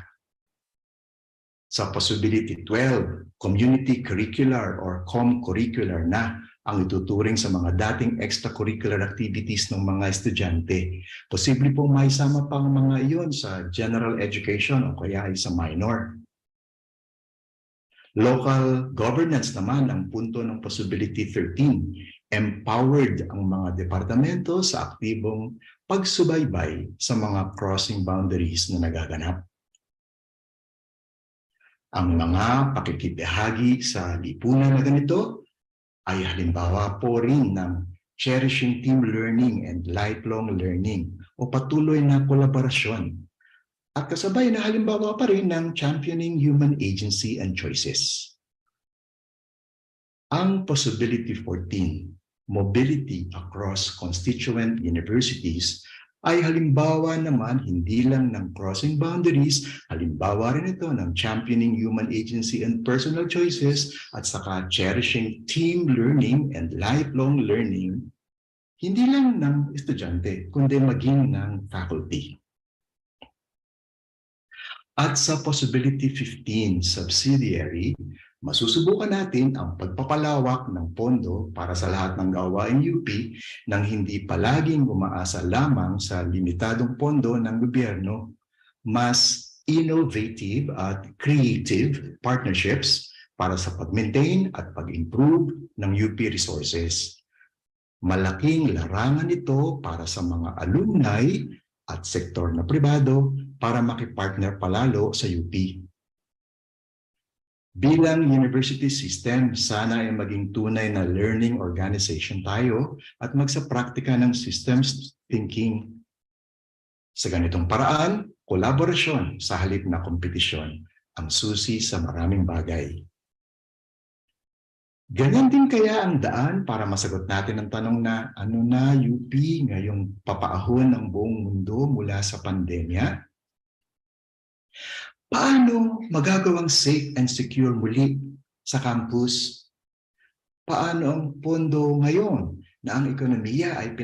Sa possibility 12, community curricular or com-curricular na ang ituturing sa mga dating extracurricular activities ng mga estudyante. Posible pong maisama pang mga iyon sa general education o kaya ay sa minor. Local governance naman ang punto ng possibility 13. Empowered ang mga departamento sa aktibong pagsubaybay sa mga crossing boundaries na nagaganap. Ang mga pakikibahagi sa lipunan na ganito ay halimbawa po rin ng cherishing team learning and lifelong learning o patuloy na kolaborasyon. At kasabay na halimbawa pa rin ng championing human agency and choices. Ang possibility 14, mobility across constituent universities, ay halimbawa naman hindi lang ng crossing boundaries, halimbawa rin ito ng championing human agency and personal choices at saka cherishing team learning and lifelong learning, hindi lang ng estudyante, kundi maging ng faculty. At sa possibility 15, subsidiary, masusubukan natin ang pagpapalawak ng pondo para sa lahat ng gawaing UP nang hindi palaging umaasa lamang sa limitadong pondo ng gobyerno, mas innovative at creative partnerships para sa pag-maintain at pag-improve ng UP resources. Malaking larangan ito para sa mga alumni at sektor na pribado para makipartner palalo sa UP. Bilang university system, sana ay maging tunay na learning organization tayo at magsapraktika ng systems thinking. Sa ganitong paraan, kolaborasyon sa halip na kompetisyon ang susi sa maraming bagay. Ganyan din kaya ang daan para masagot natin ang tanong na ano na UP ngayong papaahon ng buong mundo mula sa pandemya? Paano magagawang safe and secure muli sa campus? Paano ang pondo ngayon na ang ekonomiya ay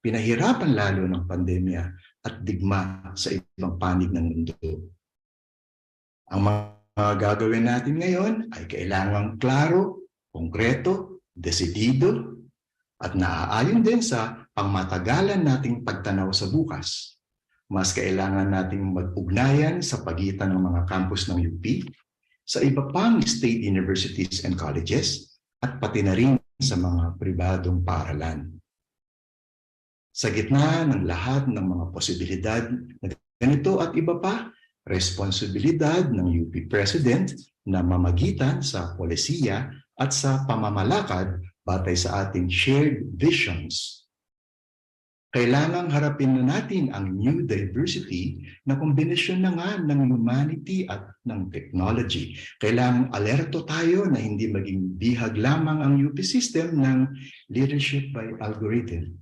pinahirapan lalo ng pandemya at digma sa ibang panig ng mundo? Ang mga gagawin natin ngayon ay kailangang klaro, konkreto, desidido, at naaayon din sa pangmatagalan nating pagtanaw sa bukas. Mas kailangan nating mag-ugnayan sa pagitan ng mga campus ng UP, sa iba pang state universities and colleges, at pati na rin sa mga pribadong paaralan. Sa gitna ng lahat ng mga posibilidad na ganito at iba pa, responsibilidad ng UP President na mamagitan sa polisiya at sa pamamalakad batay sa ating shared visions. Kailangang harapin na natin ang new diversity na kombinasyon na nga ng humanity at ng technology. Kailangang alerto tayo na hindi maging bihag lamang ang UP system ng leadership by algorithm.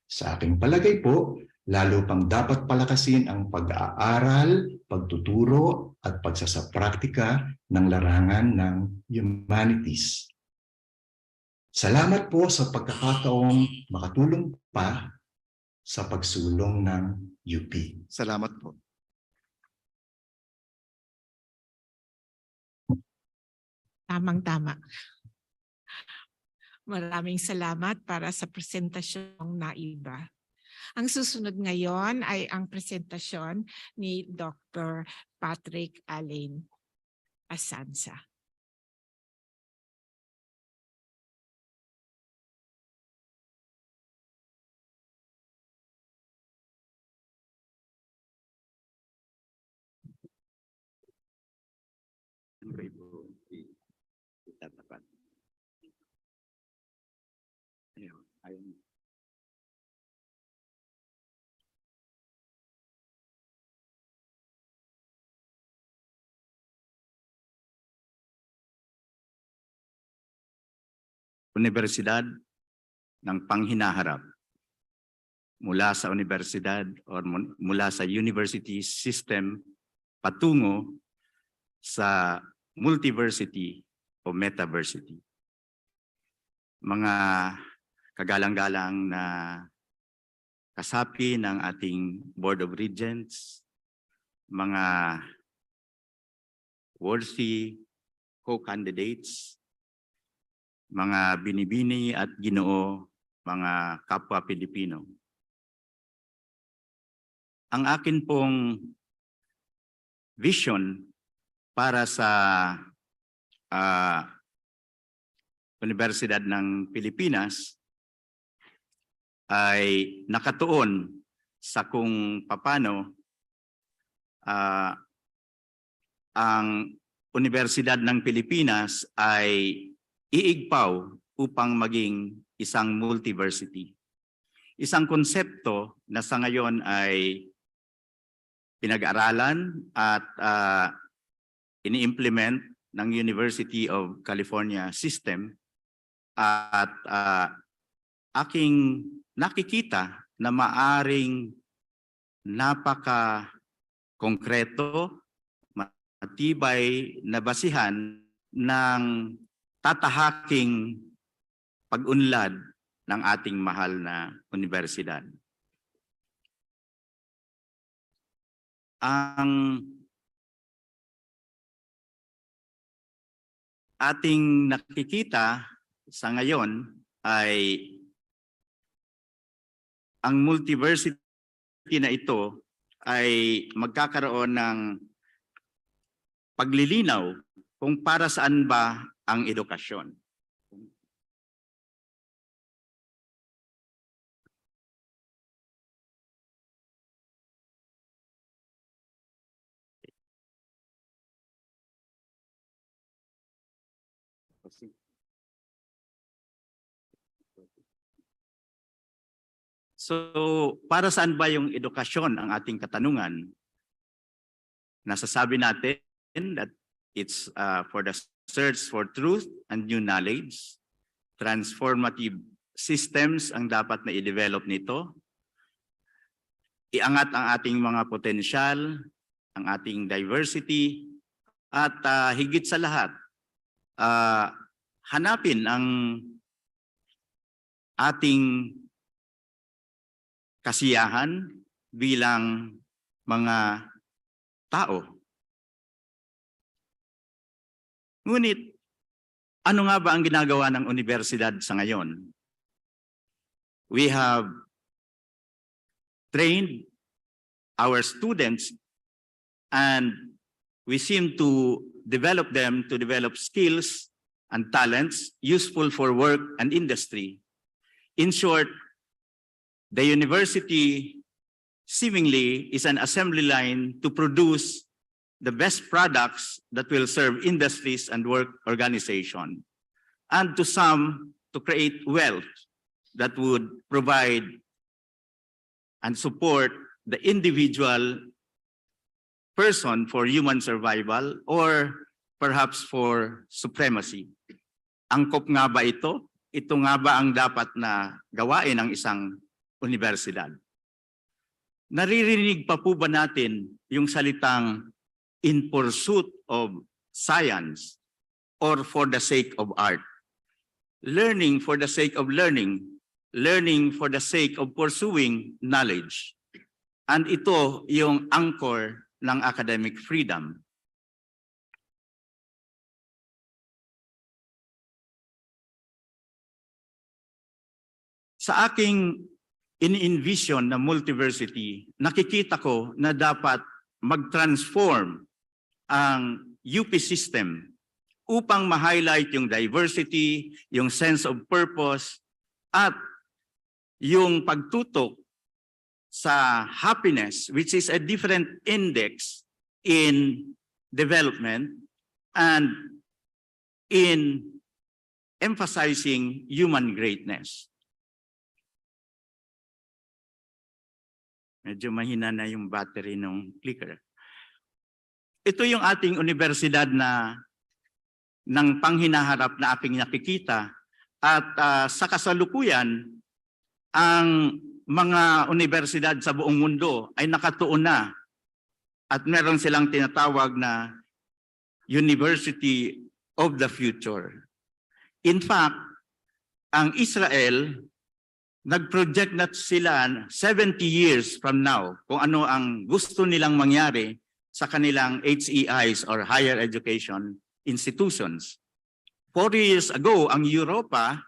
Sa aking palagay po, lalo pang dapat palakasin ang pag-aaral, pagtuturo at pagsasapraktika ng larangan ng humanities. Salamat po sa pagkakataong makatulong pa sa pagsulong ng UP. Salamat po. Tamang-tama. Maraming salamat para sa presentasyong naiba. Ang susunod ngayon ay ang presentasyon ni Dr. Patrick Alain Asanza. Universidad ng panghinaharap mula sa universidad o mula sa university system patungo sa multiversity o metaversity. Mga kagalang-galang na kasapi ng ating Board of Regents, mga worthy co-candidates, mga binibini at ginoo, mga kapwa Pilipino. Ang akin pong vision para sa Universidad ng Pilipinas ay nakatuon sa kung paano ang Universidad ng Pilipinas ay iigpaw upang maging isang multiversity. Isang konsepto na sa ngayon ay pinag-aralan at ini-implement ng University of California System at aking nakikita na maaring napaka-konkreto, matibay na basihan ng tatahaking pag-unlad ng ating mahal na universidad. Ang ating nakikita sa ngayon ay ang multiversity na ito ay magkakaroon ng paglilinaw kung para saan ba ang edukasyon. So, para saan ba yung edukasyon ang ating katanungan? Nasasabi natin that it's for the search for truth and new knowledge. Transformative systems ang dapat na i-develop nito. Iangat ang ating mga potensyal, ang ating diversity, at higit sa lahat, hanapin ang ating kasiyahan bilang mga tao. Ngunit, ano nga ba ang ginagawa ng universidad sa ngayon? We have trained our students and we seem to develop them to develop skills and talents useful for work and industry. In short, the university seemingly is an assembly line to produce the best products that will serve industries and work organization, and to some, to create wealth that would provide and support the individual person for human survival or perhaps for supremacy. Angkop nga ba ito? Ito nga ba ang dapat na gawain ng isang universidad? Naririnig pa po ba natin yung salitang in pursuit of science or for the sake of art? Learning for the sake of learning, learning for the sake of pursuing knowledge. And ito yung anchor ng academic freedom. Sa aking in-envision na multiversity, nakikita ko na dapat mag-transform ang UP system upang ma-highlight yung diversity, yung sense of purpose, at yung pagtutok sa happiness, which is a different index in development and in emphasizing human greatness. Medyo mahina na yung battery ng clicker. Ito yung ating universidad na ng panghinaharap na aking nakikita, at sa kasalukuyan, ang mga universidad sa buong mundo ay nakatuon na at meron silang tinatawag na University of the Future. In fact, ang Israel, nag-project na sila 70 years from now kung ano ang gusto nilang mangyari sa kanilang HEIs or higher education institutions. 4 years ago, ang Europa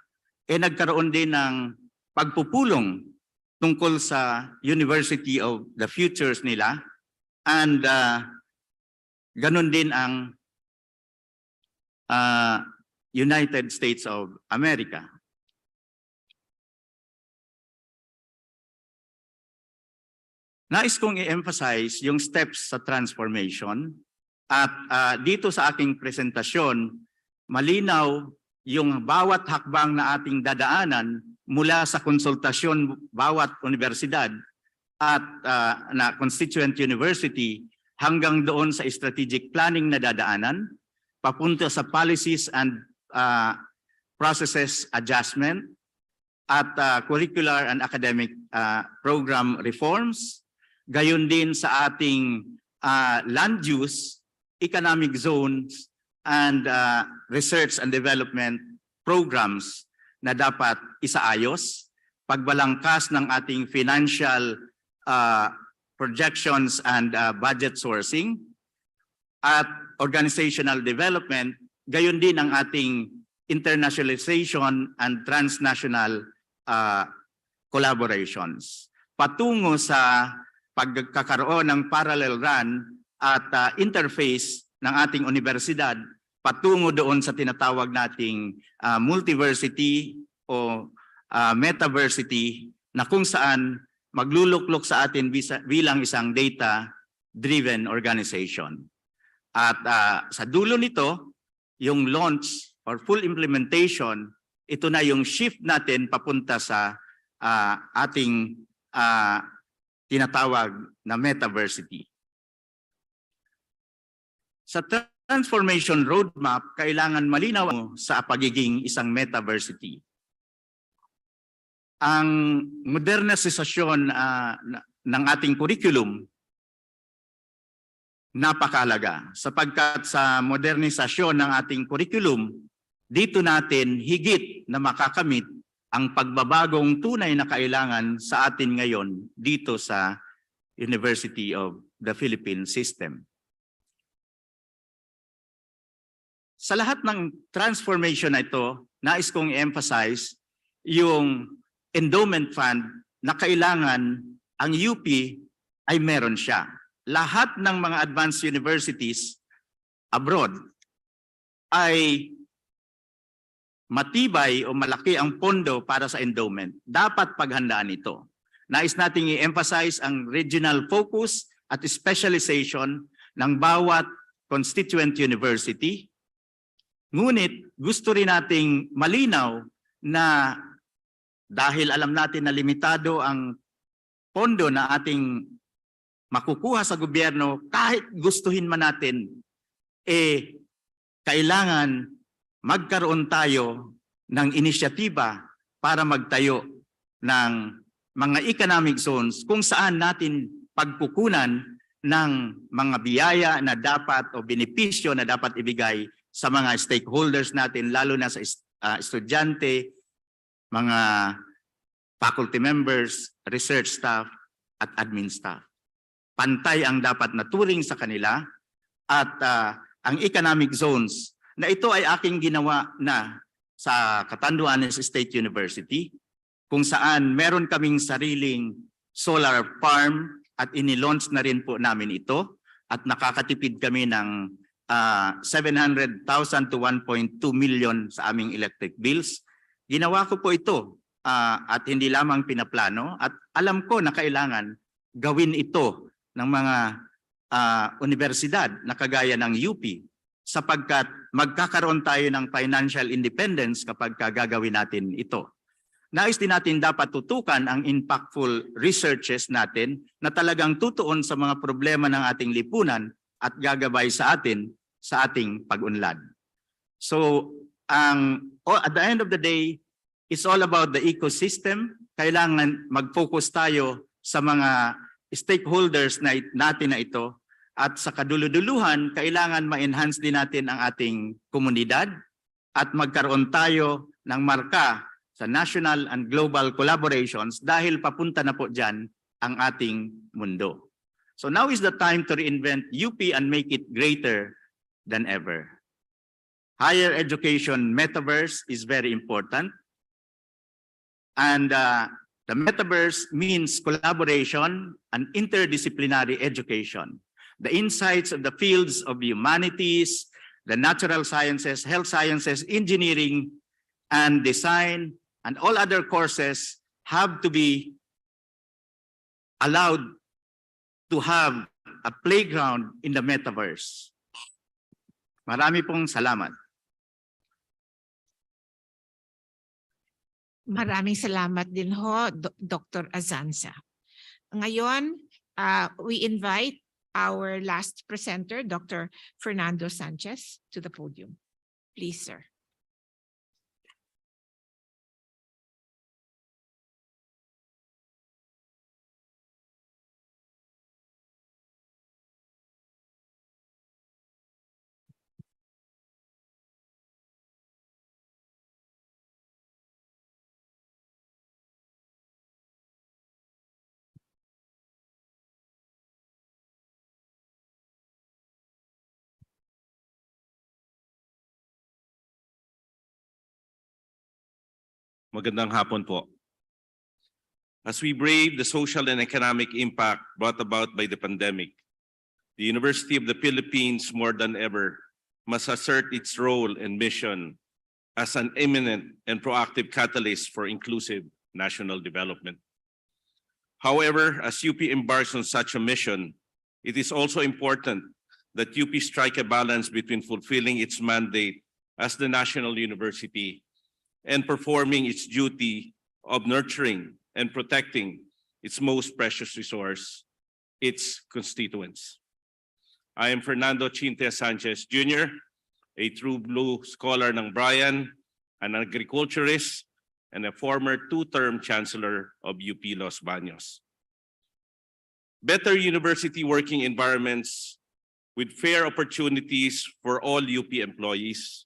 nagkaroon din ng pagpupulong tungkol sa University of the Futures nila, and ganun din ang United States of America. Nais kong i-emphasize yung steps sa transformation, at dito sa aking presentasyon, malinaw yung bawat hakbang na ating dadaanan mula sa konsultasyon bawat universidad at na constituent university hanggang doon sa strategic planning na dadaanan, papunta sa policies and processes adjustment at curricular and academic program reforms. Gayon din sa ating land use, economic zones, and research and development programs na dapat isaayos, pagbalangkas ng ating financial projections and budget sourcing, at organizational development, gayon din ang ating internationalization and transnational collaborations. Patungo sa pagkakaroon ng parallel run at interface ng ating universidad patungo doon sa tinatawag nating multiversity o metaversity, na kung saan magluluklok sa atin bilang isang data-driven organization. At sa dulo nito, yung launch or full implementation, ito na yung shift natin papunta sa ating tinatawag na metaversity. Sa transformation roadmap, kailangan malinaw sa pagiging isang metaversity. Ang modernisasyon ng ating curriculum, napakahalaga sapagkat sa modernisasyon ng ating curriculum, dito natin higit na makakamit ang pagbabagong tunay na kailangan sa atin ngayon dito sa University of the Philippines System. Sa lahat ng transformation na ito, nais kong i-emphasize yung endowment fund na kailangan ang UP ay meron siya. Lahat ng mga advanced universities abroad ay matibay o malaki ang pondo para sa endowment. Dapat paghandaan ito. Nais nating i-emphasize ang regional focus at specialization ng bawat constituent university. Ngunit gusto rin nating malinaw na dahil alam natin na limitado ang pondo na ating makukuha sa gobyerno, kahit gustuhin man natin, kailangan magkaroon tayo ng inisyatiba para magtayo ng mga economic zones kung saan natin pagkukunan ng mga biyaya na dapat o benepisyo na dapat ibigay sa mga stakeholders natin, lalo na sa estudyante, mga faculty members, research staff, at admin staff. Pantay ang dapat naturing sa kanila at ang economic zones na ito ay aking ginawa na sa Catanduanes State University kung saan meron kaming sariling solar farm at inilaunch na rin po namin ito at nakakatipid kami ng 700,000 to 1.2 million sa aming electric bills. Ginawa ko po ito at hindi lamang pinaplano at alam ko na kailangan gawin ito ng mga universidad na kagaya ng UP sapagkat magkakaroon tayo ng financial independence kapag gagawin natin ito. Nais din natin dapat tutukan ang impactful researches natin na talagang tutuon sa mga problema ng ating lipunan at gagabay sa atin sa ating pag-unlad. So, at the end of the day, it's all about the ecosystem. Kailangan mag-focus tayo sa mga stakeholders natin na ito. At sa kaduluduluhan, kailangan ma-enhance din natin ang ating komunidad at magkaroon tayo ng marka sa national and global collaborations dahil papunta na po dyan ang ating mundo. So now is the time to reinvent UP and make it greater than ever. Higher education metaverse is very important. And the metaverse means collaboration and interdisciplinary education. The insights of the fields of humanities, the natural sciences, health sciences, engineering, and design, and all other courses have to be allowed to have a playground in the metaverse. Marami pong salamat. Maraming salamat din ho, Dr. Azanza. Ngayon, we invite our last presenter, Dr. Fernando Sanchez, to the podium. Please, sir. Magandang hapon po. As we brave the social and economic impact brought about by the pandemic, the University of the Philippines more than ever must assert its role and mission as an eminent and proactive catalyst for inclusive national development. However, as UP embarks on such a mission, it is also important that UP strike a balance between fulfilling its mandate as the national university and performing its duty of nurturing and protecting its most precious resource, its constituents. I am Fernando Chintea Sanchez Jr., a true blue scholar ng Bryan, an agriculturist, and a former two-term chancellor of UP Los Baños. Better university working environments with fair opportunities for all UP employees,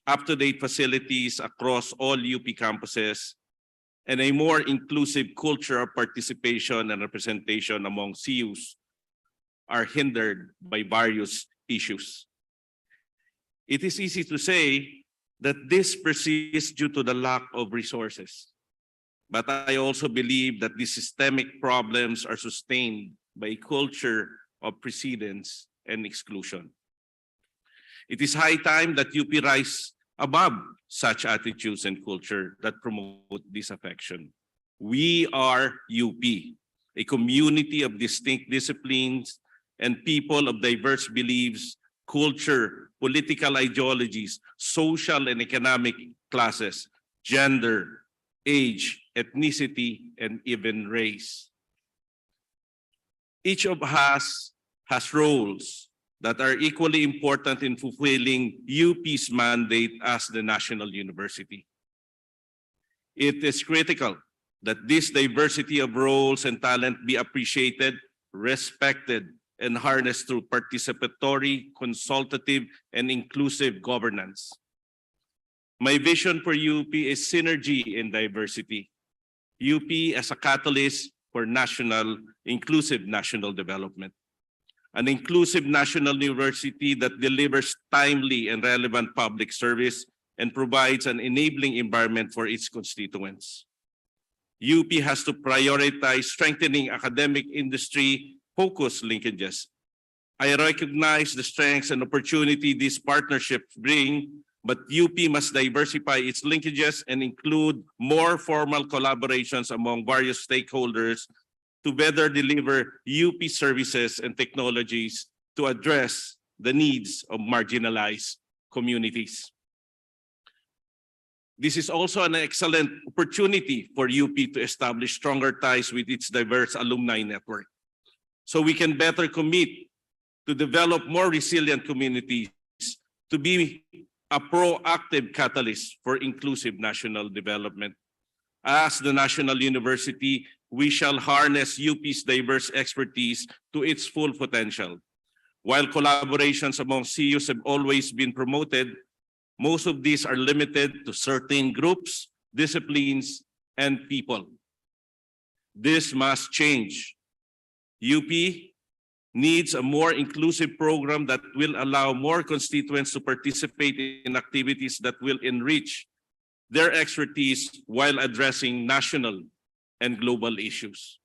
up-to-date facilities across all UP campuses, and a more inclusive culture of participation and representation among CUs are hindered by various issues. It is easy to say that this persists due to the lack of resources. but I also believe that these systemic problems are sustained by a culture of precedence and exclusion. It is high time that UP rise above such attitudes and culture that promote disaffection. We are UP, a community of distinct disciplines and people of diverse beliefs, culture, political ideologies, social and economic classes, gender, age, ethnicity, and even race. Each of us has roles that are equally important in fulfilling UP's mandate as the national university. It is critical that this diversity of roles and talent be appreciated, respected, and harnessed through participatory, consultative, and inclusive governance. My vision for UP is synergy in diversity. UP as a catalyst for inclusive national development. An inclusive national university that delivers timely and relevant public service and provides an enabling environment for its constituents. UP has to prioritize strengthening academic industry-focused linkages. I recognize the strengths and opportunity these partnerships bring, but UP must diversify its linkages and include more formal collaborations among various stakeholders to better deliver UP services and technologies to address the needs of marginalized communities. This is also an excellent opportunity for UP to establish stronger ties with its diverse alumni network, so we can better commit to develop more resilient communities, to be a proactive catalyst for inclusive national development. As the national university, we shall harness UP's diverse expertise to its full potential. While collaborations among CUs have always been promoted, most of these are limited to certain groups, disciplines, and people. This must change. UP needs a more inclusive program that will allow more constituents to participate in activities that will enrich their expertise while addressing national and global issues.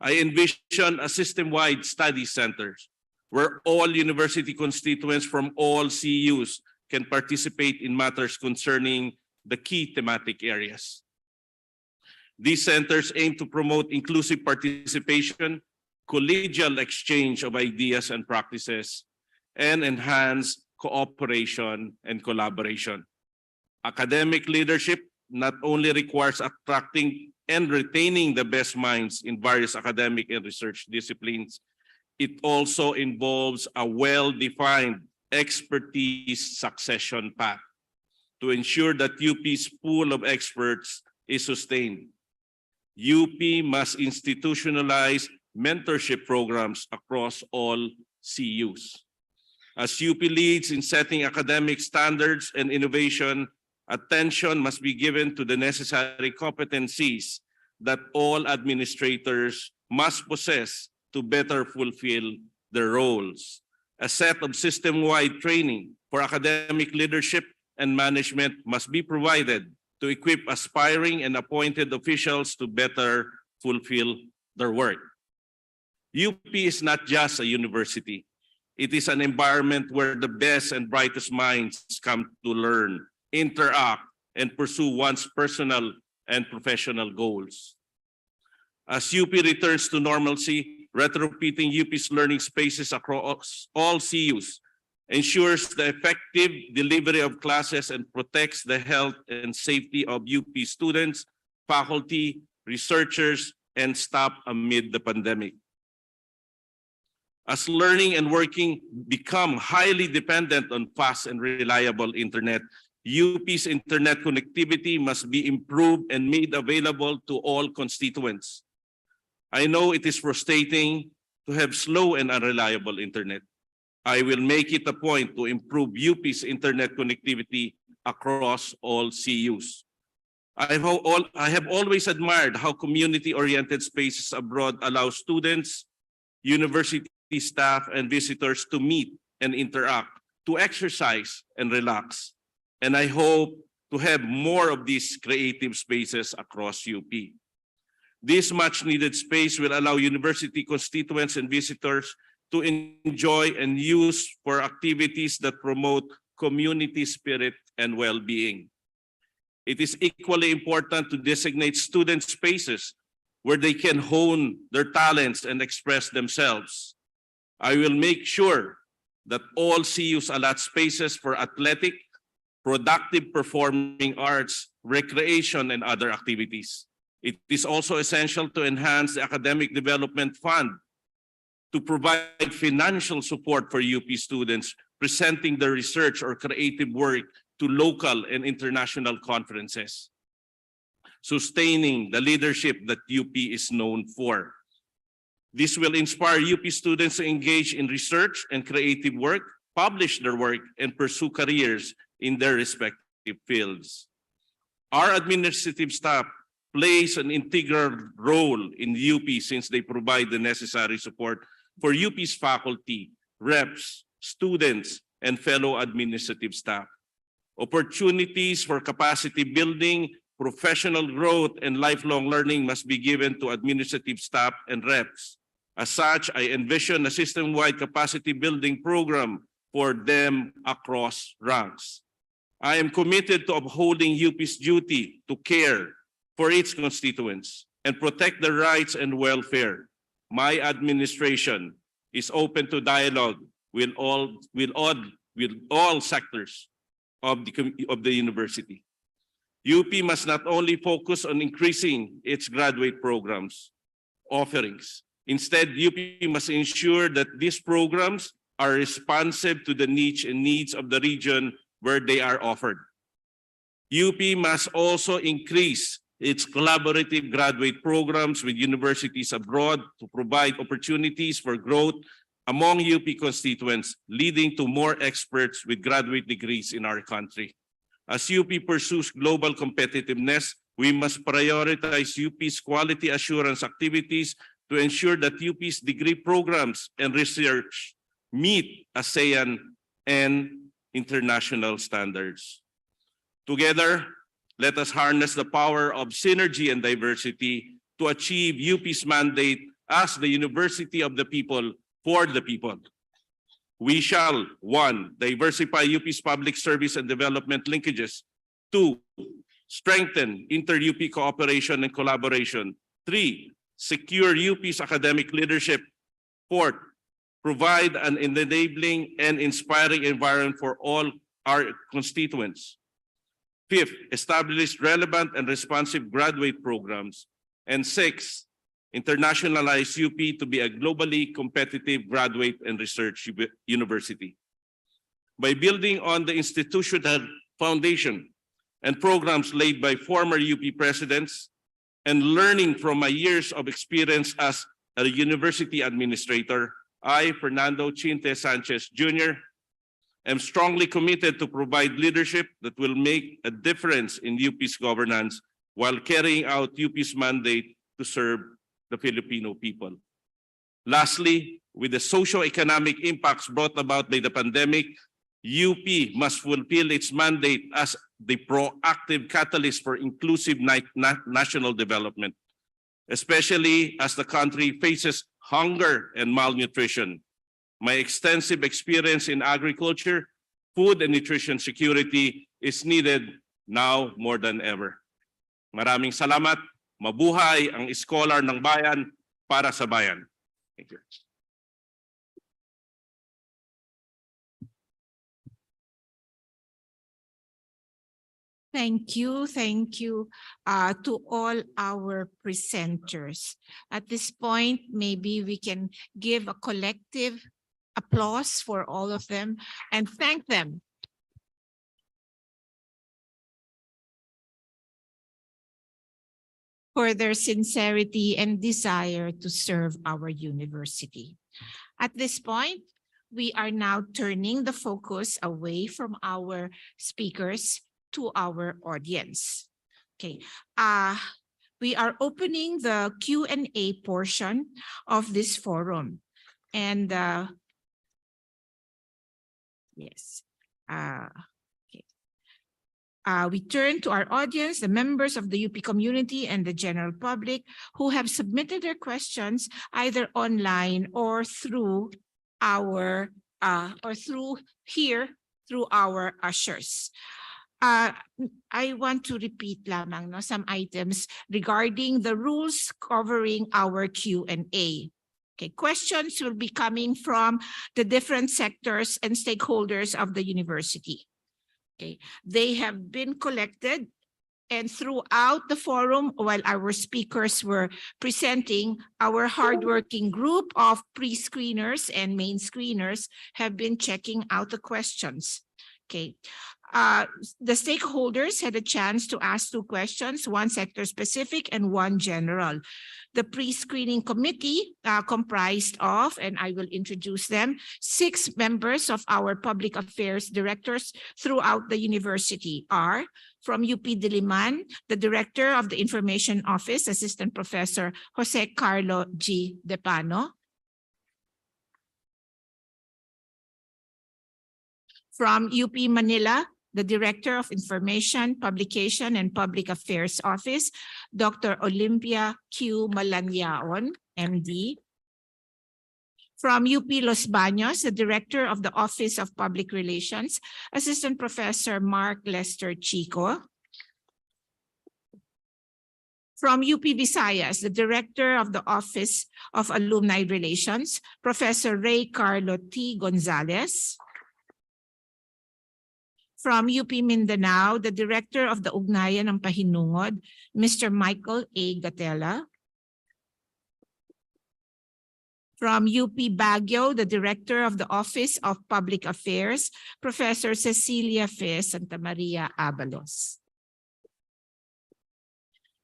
I envision a system-wide study center where all university constituents from all CUs can participate in matters concerning the key thematic areas. These centers aim to promote inclusive participation, collegial exchange of ideas and practices, and enhance cooperation and collaboration. Academic leadership not only requires attracting and retaining the best minds in various academic and research disciplines, it also involves a well-defined expertise succession path to ensure that UP's pool of experts is sustained. UP must institutionalize mentorship programs across all CUs. As UP leads in setting academic standards and innovation, attention must be given to the necessary competencies that all administrators must possess to better fulfill their roles. A set of system-wide training for academic leadership and management must be provided to equip aspiring and appointed officials to better fulfill their work. UP is not just a university. It is an environment where the best and brightest minds come to learn, interact, and pursue one's personal and professional goals. As UP returns to normalcy, retrofitting UP's learning spaces across all CUs ensures the effective delivery of classes and protects the health and safety of UP students, faculty, researchers, and staff amid the pandemic. As learning and working become highly dependent on fast and reliable internet, UP's internet connectivity must be improved and made available to all constituents. I know it is frustrating to have slow and unreliable internet. I will make it a point to improve UP's internet connectivity across all CUs. I have always admired how community-oriented spaces abroad allow students, university staff, and visitors to meet and interact, to exercise and relax. And I hope to have more of these creative spaces across UP. This much-needed space will allow university constituents and visitors to enjoy and use for activities that promote community spirit and well-being. It is equally important to designate student spaces where they can hone their talents and express themselves. I will make sure that all CUs allot spaces for athletic, productive performing arts, recreation, and other activities. It is also essential to enhance the Academic Development Fund to provide financial support for UP students presenting their research or creative work to local and international conferences, sustaining the leadership that UP is known for. This will inspire UP students to engage in research and creative work, publish their work, and pursue careers in their respective fields. Our administrative staff plays an integral role in UP since they provide the necessary support for UP's faculty, reps, students, and fellow administrative staff. Opportunities for capacity building, professional growth, and lifelong learning must be given to administrative staff and reps. As such, I envision a system-wide capacity building program for them across ranks. I am committed to upholding UP's duty to care for its constituents and protect their rights and welfare. My administration is open to dialogue with all sectors of the university. UP must not only focus on increasing its graduate programs offerings. Instead, UP must ensure that these programs are responsive to the niche and needs of the region where they are offered. UP must also increase its collaborative graduate programs with universities abroad to provide opportunities for growth among UP constituents, leading to more experts with graduate degrees in our country. As UP pursues global competitiveness, we must prioritize UP's quality assurance activities to ensure that UP's degree programs and research meet ASEAN and international standards. Together, let us harness the power of synergy and diversity to achieve UP's mandate as the University of the People for the people. We shall, 1, diversify UP's public service and development linkages. 2, strengthen inter-UP cooperation and collaboration. 3, secure UP's academic leadership. 4, provide an enabling and inspiring environment for all our constituents. 5th, establish relevant and responsive graduate programs. And 6, internationalize UP to be a globally competitive graduate and research university. By building on the institutional foundation and programs laid by former UP presidents and learning from my years of experience as a university administrator, I, Fernando Chinte Sanchez Jr., am strongly committed to provide leadership that will make a difference in UP's governance while carrying out UP's mandate to serve the Filipino people. Lastly, with the socio-economic impacts brought about by the pandemic, UP must fulfill its mandate as the proactive catalyst for inclusive national development, especially as the country faces hunger and malnutrition. My extensive experience in agriculture, food and nutrition security is needed now more than ever. Maraming salamat. Mabuhay ang scholar ng bayan para sa bayan. Thank you. Thank you to all our presenters. At this point, maybe we can give a collective applause for all of them and thank them for their sincerity and desire to serve our university. At this point, we are now turning the focus away from our speakers to our audience. Okay, we are opening the Q&A portion of this forum. And yes, okay. We turn to our audience, the members of the UP community and the general public who have submitted their questions either online or through our through our ushers. I want to repeat lamang some items regarding the rules covering our Q&A. Okay, questions will be coming from the different sectors and stakeholders of the university. Okay, they have been collected, and throughout the forum, while our speakers were presenting, our hardworking group of pre-screeners and main screeners have been checking out the questions. Okay. The stakeholders had a chance to ask 2 questions, one sector specific and one general. The pre-screening committee comprised of, and I will introduce them, 6 members of our public affairs directors throughout the university are from UP Diliman, the director of the Information Office, Assistant Professor Jose Carlo G. Depano. From UP Manila, the Director of Information, Publication, and Public Affairs Office, Dr. Olympia Q. Malanyaon, MD. From UP Los Baños, the Director of the Office of Public Relations, Assistant Professor Mark Lester Chico. From UP Visayas, the Director of the Office of Alumni Relations, Professor Ray Carlo T. Gonzalez. From UP Mindanao, the Director of the Ugnayan ng Pahinungod, Mr. Michael A. Gatella. From UP Baguio, the Director of the Office of Public Affairs, Professor Cecilia Fe Santa Maria Abalos.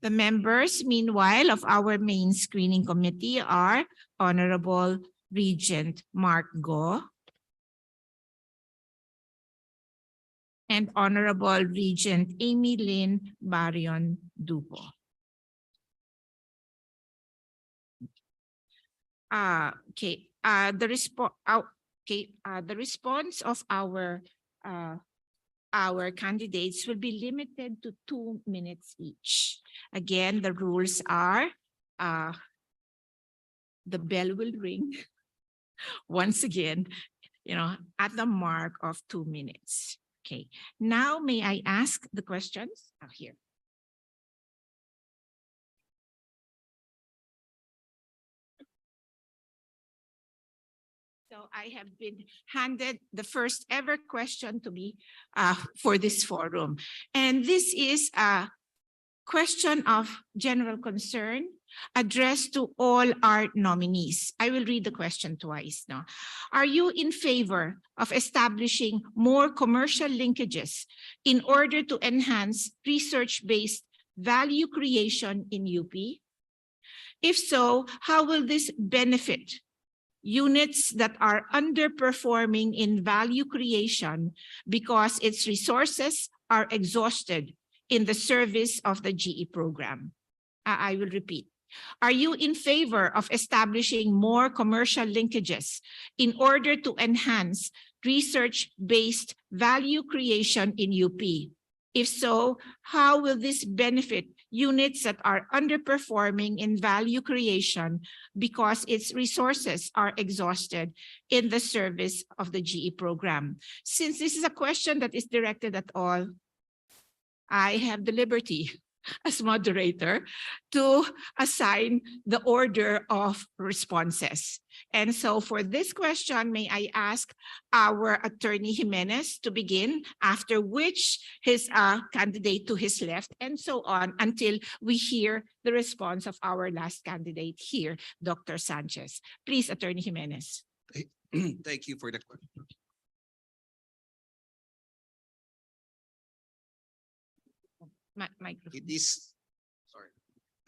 The members, meanwhile, of our main screening committee are Honorable Regent Mark Go and Honorable Regent Amy Lynn Barion Dupo. The response of our candidates will be limited to 2 minutes each. Again, the rules are the bell will ring once again, at the mark of 2 minutes. Okay, now may I ask the questions? Here. So I have been handed the first ever question to me for this forum. And this is a question of general concern addressed to all our nominees. I will read the question twice now. Are you in favor of establishing more commercial linkages in order to enhance research-based value creation in UP? If so, how will this benefit units that are underperforming in value creation because its resources are exhausted in the service of the GE program? I will repeat. Are you in favor of establishing more commercial linkages in order to enhance research-based value creation in UP? If so, how will this benefit units that are underperforming in value creation because its resources are exhausted in the service of the GE program? Since this is a question that is directed at all, I have the liberty as moderator to assign the order of responses. And so for this question, may I ask our Attorney Jimenez to begin, after which his candidate to his left, and so on until we hear the response of our last candidate here, Dr. Sanchez. Please, Attorney Jimenez. Thank you for the question. Microphone. It is, sorry,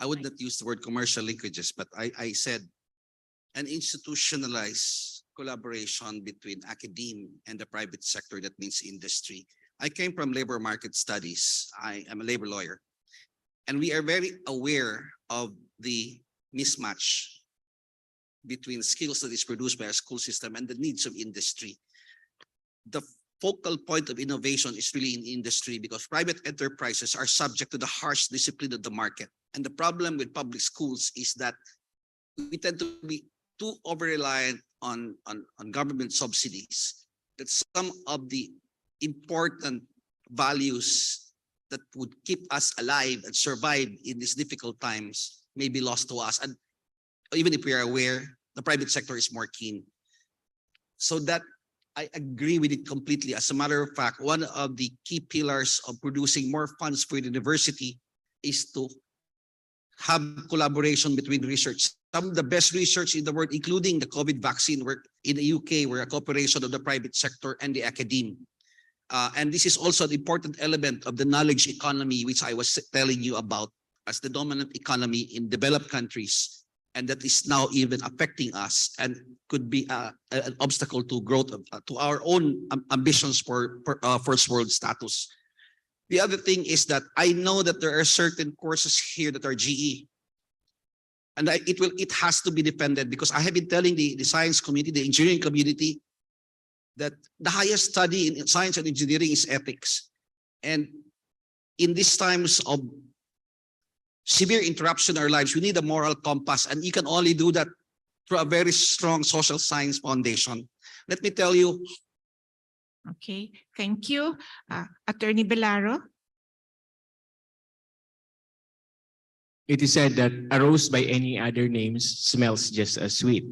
I would not use the word commercial linkages, but I said an institutionalized collaboration between academia and the private sector, that means industry. I came from labor market studies. I am a labor lawyer, and we are very aware of the mismatch between skills that is produced by our school system and the needs of industry. The focal point of innovation is really in industry, because private enterprises are subject to the harsh discipline of the market. And the problem with public schools is that we tend to be too over-reliant on government subsidies, that some of the important values that would keep us alive and survive in these difficult times may be lost to us. And even if we are aware, the private sector is more keen. So that I agree with it completely. As a matter of fact, one of the key pillars of producing more funds for the university is to have collaboration between research. Some of the best research in the world, including the COVID vaccine work in the UK, were a cooperation of the private sector and the academe. And this is also an important element of the knowledge economy, which I was telling you about as the dominant economy in developed countries. And that is now even affecting us and could be an obstacle to growth, to our own ambitions for first world status. The other thing is that I know that there are certain courses here that are GE. And it has to be defended, because I have been telling the science community, the engineering community, that the highest study in science and engineering is ethics. And in these times of severe interruption in our lives, we need a moral compass, and you can only do that through a very strong social science foundation. Let me tell you. Okay, thank you. Attorney Belaro. It is said that a rose by any other names smells just as sweet.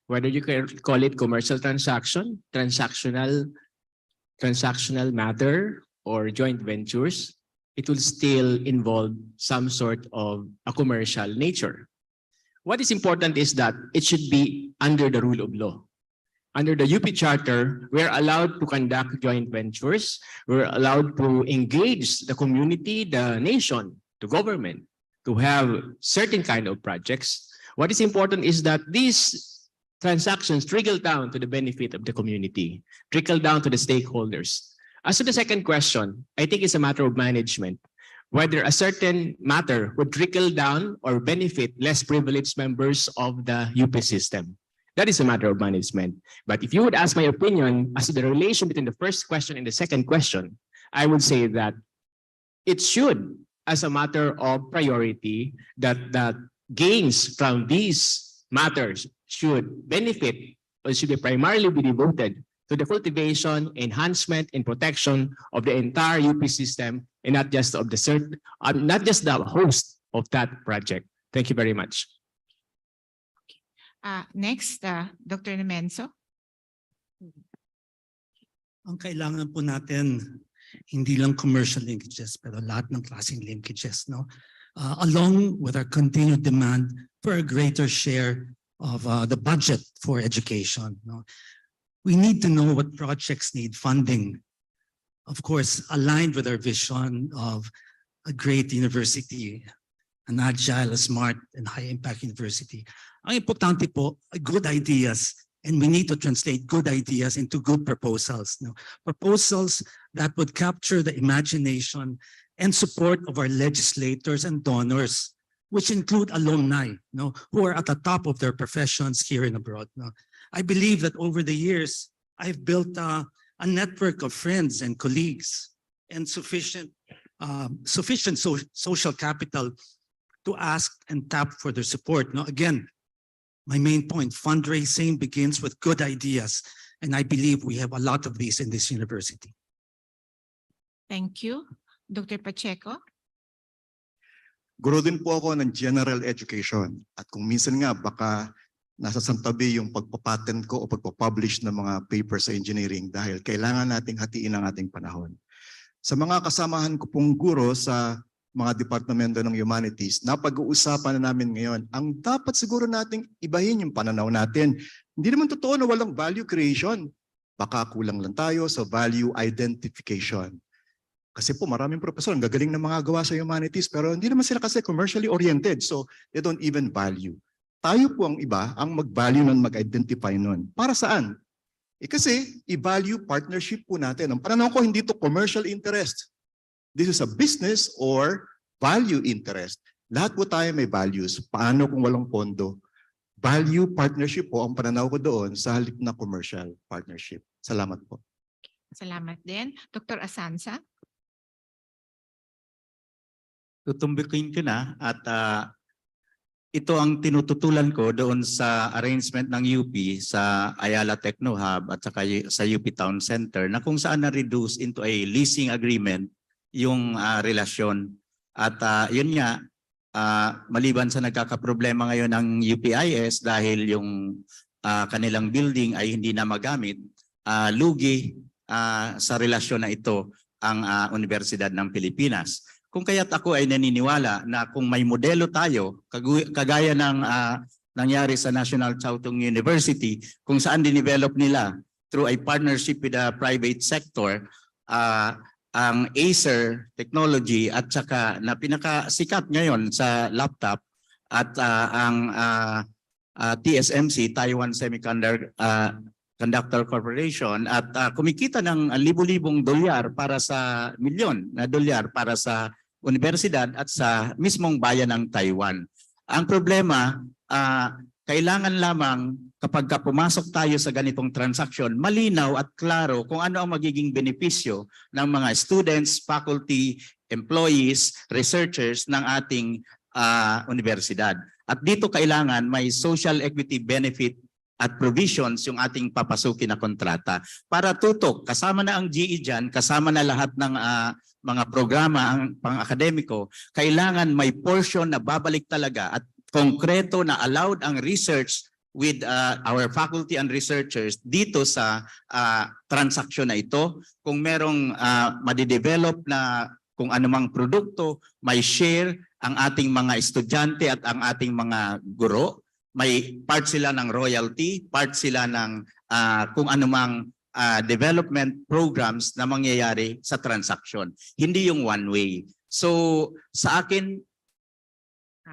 Whether you can call it commercial transaction, transactional matter, or joint ventures, it will still involve some sort of a commercial nature. What is important is that it should be under the rule of law. Under the UP Charter, we're allowed to conduct joint ventures. We're allowed to engage the community, the nation, the government, to have certain kind of projects. What is important is that these transactions trickle down to the benefit of the community, trickle down to the stakeholders. As to the second question, I think it's a matter of management. Whether a certain matter would trickle down or benefit less privileged members of the UP system. That is a matter of management. But if you would ask my opinion as to the relation between the first question and the second question, I would say that it should, as a matter of priority, that gains from these matters should benefit or should be primarily be devoted to the cultivation, enhancement, and protection of the entire UP system, and not just of not just the host of that project. Thank you very much. Next, Dr. Nemenso. Ang kailangan po natin, hindi lang commercial linkages, pero lahat ng klaseng linkages, no? Along with our continued demand for a greater share of the budget for education, no? We need to know what projects need funding. Of course, aligned with our vision of a great university, an agile, a smart, and high-impact university. Ang importante po, good ideas, and we need to translate good ideas into good proposals. No? Proposals that would capture the imagination and support of our legislators and donors, which include alumni, no, who are at the top of their professions here and abroad. No? I believe that over the years, I've built a network of friends and colleagues and sufficient social capital to ask and tap for their support. No, again, my main point, fundraising begins with good ideas. And I believe we have a lot of these in this university. Thank you. Dr. Pacheco. Guro din po ako ng general education. At kung minsan nga baka nasa santabi yung pagpapatent ko o pagpapublish ng mga papers sa engineering dahil kailangan nating hatiin ang ating panahon. Sa mga kasamahan ko pong guro sa mga departamento ng humanities, napag-uusapan na namin ngayon, ang dapat siguro nating ibahin yung pananaw natin. Hindi naman totoo na walang value creation. Baka kulang lang tayo sa value identification. Kasi po maraming profesor, ang gagaling na mga gawa sa humanities, pero hindi naman sila kasi commercially oriented, so they don't even value. Tayo po ang iba ang mag-value nun, mag-identify nun. Para saan? Kasi i-value partnership po natin. Ang pananaw ko, hindi to commercial interest. This is a business or value interest. Lahat po tayo may values. Paano kung walang pondo? Value partnership po ang pananaw ko doon sa halip na commercial partnership. Salamat po. Salamat din. Dr. Asansa? Tutumbukin ko na at ito ang tinututulan ko doon sa arrangement ng UP sa Ayala Techno Hub at saka sa UP Town Center na kung saan na-reduce into a leasing agreement yung relasyon. At yun nga, maliban sa nagkakaproblema ngayon ng UPIS dahil yung kanilang building ay hindi na magamit, lugi sa relasyon na ito ang Universidad ng Pilipinas. Kung kaya't ako ay naniniwala na kung may modelo tayo, kagaya ng nangyari sa National Chiao Tung University, kung saan dinevelop nila through a partnership with the private sector, ang Acer technology at saka na pinakasikat ngayon sa laptop at ang TSMC, Taiwan Semiconductor Corporation at kumikita ng libu-libong dolyar para sa milyon na dolyar para sa universidad at sa mismong bayan ng Taiwan. Ang problema, kailangan lamang kapag pumasok tayo sa ganitong transaksyon, malinaw at klaro kung ano ang magiging benepisyo ng mga students, faculty, employees, researchers ng ating universidad. At dito kailangan may social equity benefit at provisions yung ating papasukin na kontrata para tutok. Kasama na ang GE dyan, kasama na lahat ng mga programa ang pang-akademiko, kailangan may portion na babalik talaga at konkreto na allowed ang research with our faculty and researchers dito sa transaksyon na ito. Kung merong madidevelop na kung anumang produkto, may share ang ating mga estudyante at ang ating mga guro. May part sila ng royalty, part sila ng kung anumang development programs na mangyayari sa transaksyon. Hindi yung one way. So sa akin,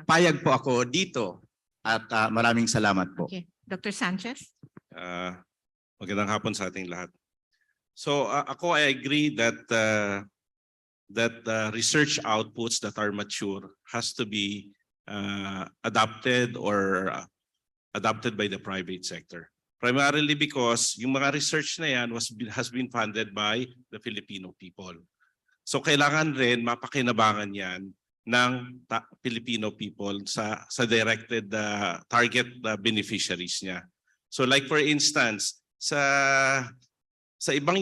payag po ako dito at maraming salamat po. Okay. Dr. Sanchez? Magandang hapon sa ating lahat. So ako, I agree that research outputs that are mature has to be adopted or adopted by the private sector. Primarily because yung mga research na yan has been funded by the Filipino people. So kailangan rin mapakinabangan yan ng Filipino people sa directed target beneficiaries niya. So like for instance, sa ibang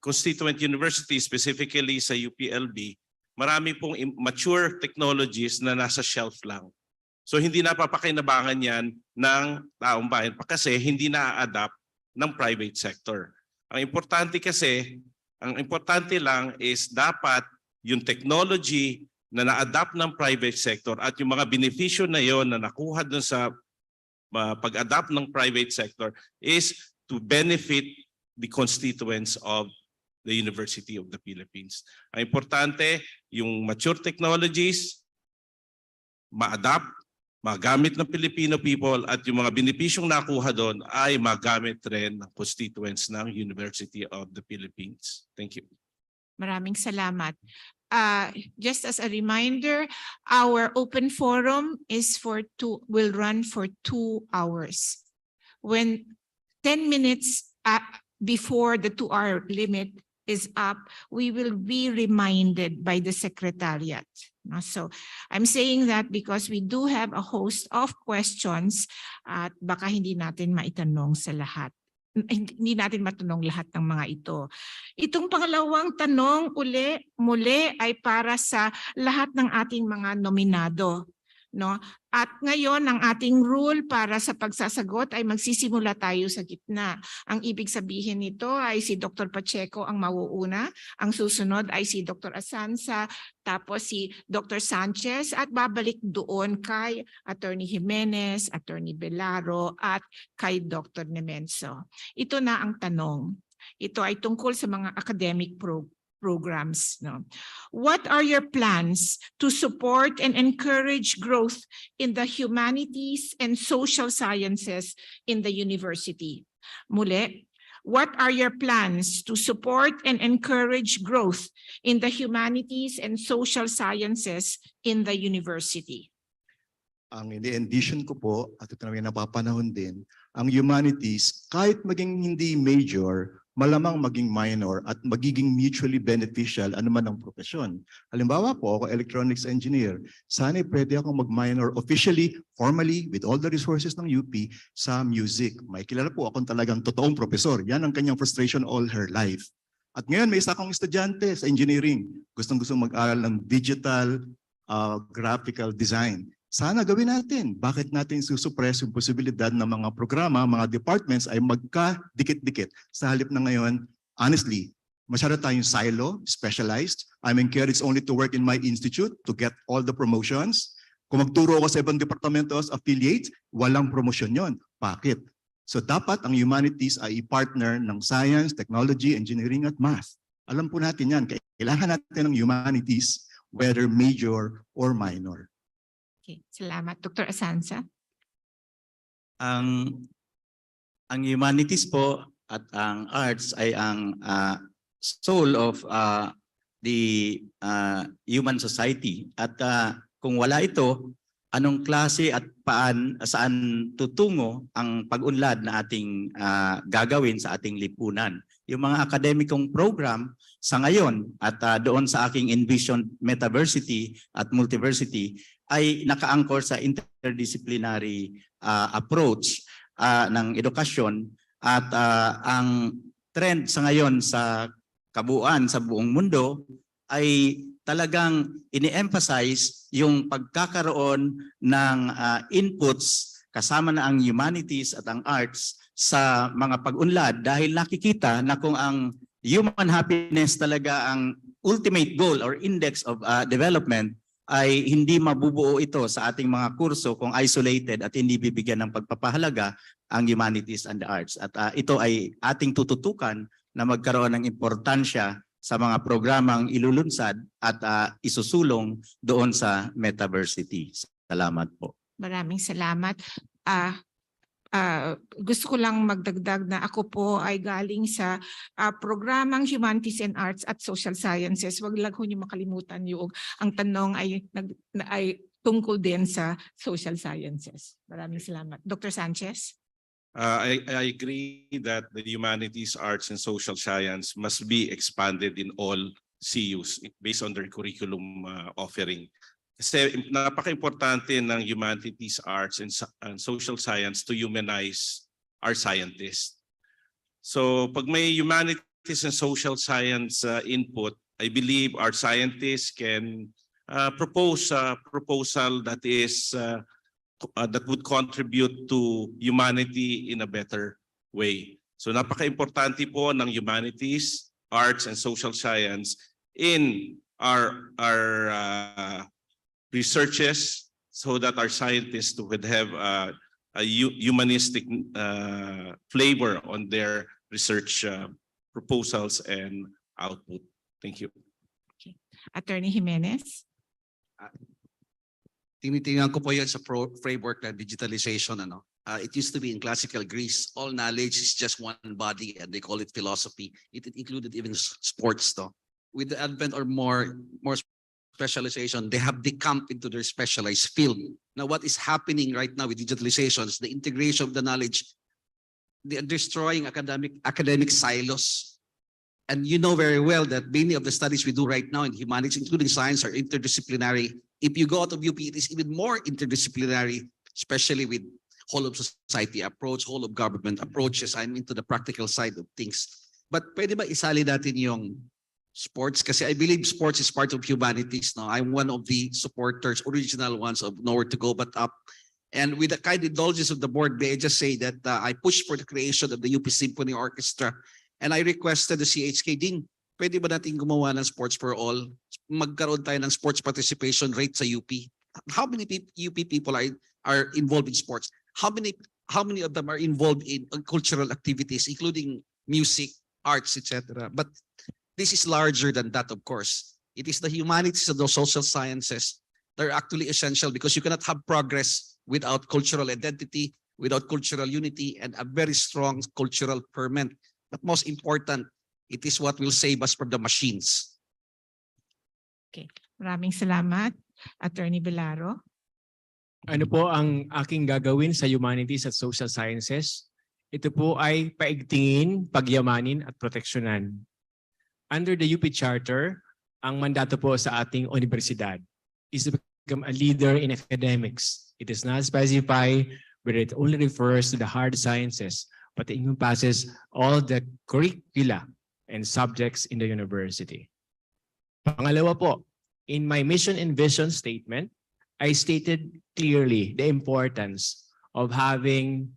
constituent university, specifically sa UPLB, marami pong mature technologies na nasa shelf lang. So hindi napapakinabangan yan ng taong bayan pa kasi hindi na-adapt ng private sector. Ang importante lang is dapat yung technology na na-adapt ng private sector at yung mga benepisyo na yon na nakuha dun sa pag-adapt ng private sector is to benefit the constituents of the University of the Philippines. Ang importante, yung mature technologies, ma-adapt, magamit ng Filipino people at yung mga benepisyong nakuha doon ay magamit rin ng constituents ng University of the Philippines. Thank you. Maraming salamat. Just as a reminder, our open forum is will run for 2 hours. When 10 minutes before the 2-hour limit is up, we will be reminded by the Secretariat. So I'm saying that because we do have a host of questions at baka hindi natin maitanong sa lahat. Hindi natin matanong lahat ng mga ito. Itong pangalawang tanong muli ay para sa lahat ng ating mga nominado. No? At ngayon, ang ating rule para sa pagsasagot ay magsisimula tayo sa gitna. Ang ibig sabihin nito ay si Dr. Pacheco ang mauuna, ang susunod ay si Dr. Asansa, tapos si Dr. Sanchez at babalik doon kay Attorney Jimenez, Attorney Belaro at kay Dr. Nemenso. Ito na ang tanong. Ito ay tungkol sa mga academic programs. No? What are your plans to support and encourage growth in the humanities and social sciences in the university? Muli, what are your plans to support and encourage growth in the humanities and social sciences in the university? Ang ini-envision ko po, at ito na napapanahon din, ang humanities, kahit maging hindi major, malamang maging minor at magiging mutually beneficial anuman ang profesyon. Halimbawa po, ako electronics engineer, sana pwede akong mag-minor officially, formally, with all the resources ng UP sa music. May kilala po akong talagang totoong profesor. Yan ang kanyang frustration all her life. At ngayon may isa akong estudyante sa engineering. Gustong-gustong mag-aral ng digital graphical design. Sana gawin natin. Bakit natin susupress yung posibilidad ng mga programa, mga departments ay magka-dikit-dikit sa halip na ngayon, honestly, masyado tayong silo, specialized. I'm encouraged only to work in my institute to get all the promotions. Kung magturo ako sa ibang departamentos, affiliate, walang promotion yon. Bakit? So dapat ang humanities ay i-partner ng science, technology, engineering at math. Alam po natin yan. Kailangan natin ng humanities, whether major or minor. Okay, salamat. Dr. Asanza? Ang humanities po at ang arts ay ang soul of the human society. At kung wala ito, anong klase at saan tutungo ang pag-unlad na ating gagawin sa ating lipunan? Yung mga akademikong program sa ngayon at doon sa aking envisioned metaversity at multiversity ay naka-anchor sa interdisciplinary approach ng edukasyon at ang trend sa ngayon sa kabuuan sa buong mundo ay talagang ini-emphasize yung pagkakaroon ng inputs kasama na ang humanities at ang arts sa mga pag-unlad dahil nakikita na kung ang human happiness talaga ang ultimate goal or index of development ay hindi mabubuo ito sa ating mga kurso kung isolated at hindi bibigyan ng pagpapahalaga ang humanities and the arts. At ito ay ating tututukan na magkaroon ng importansya sa mga programang ilulunsad at isusulong doon sa metaversity. Salamat po. Maraming salamat. Gusto ko lang magdagdag na ako po ay galing sa programang Humanities and Arts at Social Sciences. Wag lang ho niyo makalimutan yung ang tanong ay tungkol din sa Social Sciences. Maraming salamat. Dr. Sanchez? I agree that the humanities, arts, and social science must be expanded in all CUs based on their curriculum offering. Kasi napaka-importante ng humanities, arts, and social science to humanize our scientists. So pag may humanities and social science input, I believe our scientists can propose a proposal that is that would contribute to humanity in a better way. So napaka-importante po ng humanities, arts, and social science in our researches so that our scientists would have a humanistic flavor on their research proposals and output. Thank you. Okay. Attorney Jimenez? Tinitingnan ko po yan sa framework na digitalization. It used to be in classical Greece, all knowledge is just one body and they call it philosophy. It included even sports. With the advent or more specialization, they have decamped into their specialized field. Now, what is happening right now with digitalization is the integration of the knowledge. They are destroying academic silos. And you know very well that many of the studies we do right now in humanities, including science, are interdisciplinary. If you go out of UP, it is even more interdisciplinary, especially with whole of society approach, whole of government approaches. I'm into the practical side of things. But pwede ba isali natin yung sports? Kasi I believe sports is part of humanities. No? I'm one of the supporters, original ones of Nowhere to Go But Up. And with the kind indulgence of the board, may I just say that I pushed for the creation of the UP Symphony Orchestra. And I requested the CHK, Ding, pwede ba natin gumawa ng sports for all? Magkaroon tayo ng sports participation rate sa UP. How many UP people are involved in sports? How many of them are involved in cultural activities, including music, arts, etc.? But this is larger than that, of course. It is the humanities and the social sciences that are actually essential because you cannot have progress without cultural identity, without cultural unity, and a very strong cultural ferment. But most important, it is what will save us from the machines. Okay. Maraming salamat. Attorney Vilaro? Ano po ang aking gagawin sa humanities at social sciences? Ito po ay paigtingin, pagyamanin at proteksyonan. Under the UP Charter, ang mandato po sa ating universidad is to become a leader in academics. It does not specify whether it only refers to the hard sciences, but it encompasses all the curricula and subjects in the university. Pangalawa po, in my mission and vision statement, I stated clearly the importance of having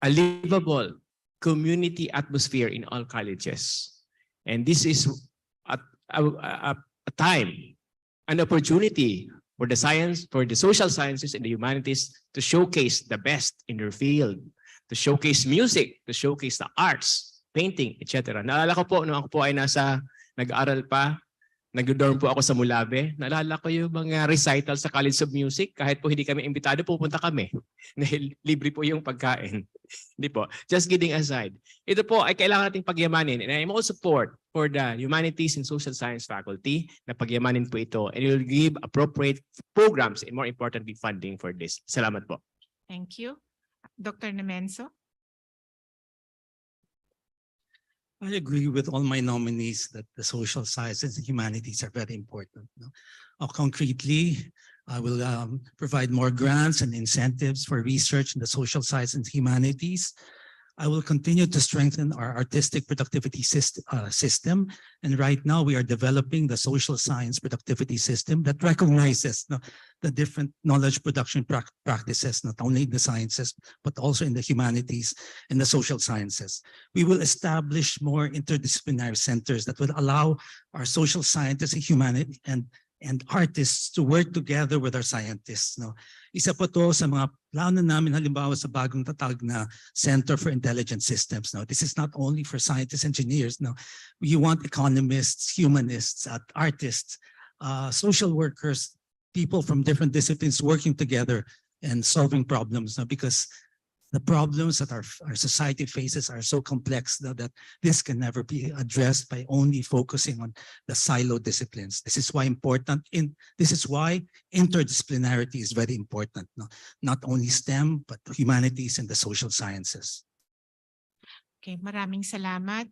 a livable community atmosphere in all colleges. And this is a time, an opportunity for the social sciences and the humanities to showcase the best in their field, to showcase music, to showcase the arts, painting, etc. Naalala ko po, nung ako po ay nag-aaral pa, nag-dorm po ako sa Mulabe, naalala ko yung mga recital sa College of Music, kahit po hindi kami imbitado, pupunta kami. Dahil libre po yung pagkain. Hindi po. Just kidding aside. Ito po ay kailangan nating pagyamanin, and I'm all support for the Humanities and Social Science faculty na pagyamanin po ito, and will give appropriate programs and more importantly, funding for this. Salamat po. Thank you. Dr. Nemenso? I agree with all my nominees that the social sciences and humanities are very important. Concretely, I will provide more grants and incentives for research in the social sciences and humanities. I will continue to strengthen our artistic productivity system. And right now we are developing the social science productivity system that recognizes the different knowledge production practices, not only in the sciences, but also in the humanities and the social sciences. We will establish more interdisciplinary centers that will allow our social scientists and humanity and artists to work together with our scientists. Isa po to sa mga plano namin halimbawa sa bagong tatag na Center for Intelligent Systems. This is not only for scientists, engineers. We want economists, humanists, artists, social workers, people from different disciplines working together and solving problems. Because the problems that our society faces are so complex that this can never be addressed by only focusing on the silo disciplines. This is why interdisciplinarity is very important. Not only STEM, but humanities and the social sciences. Okay, maraming salamat.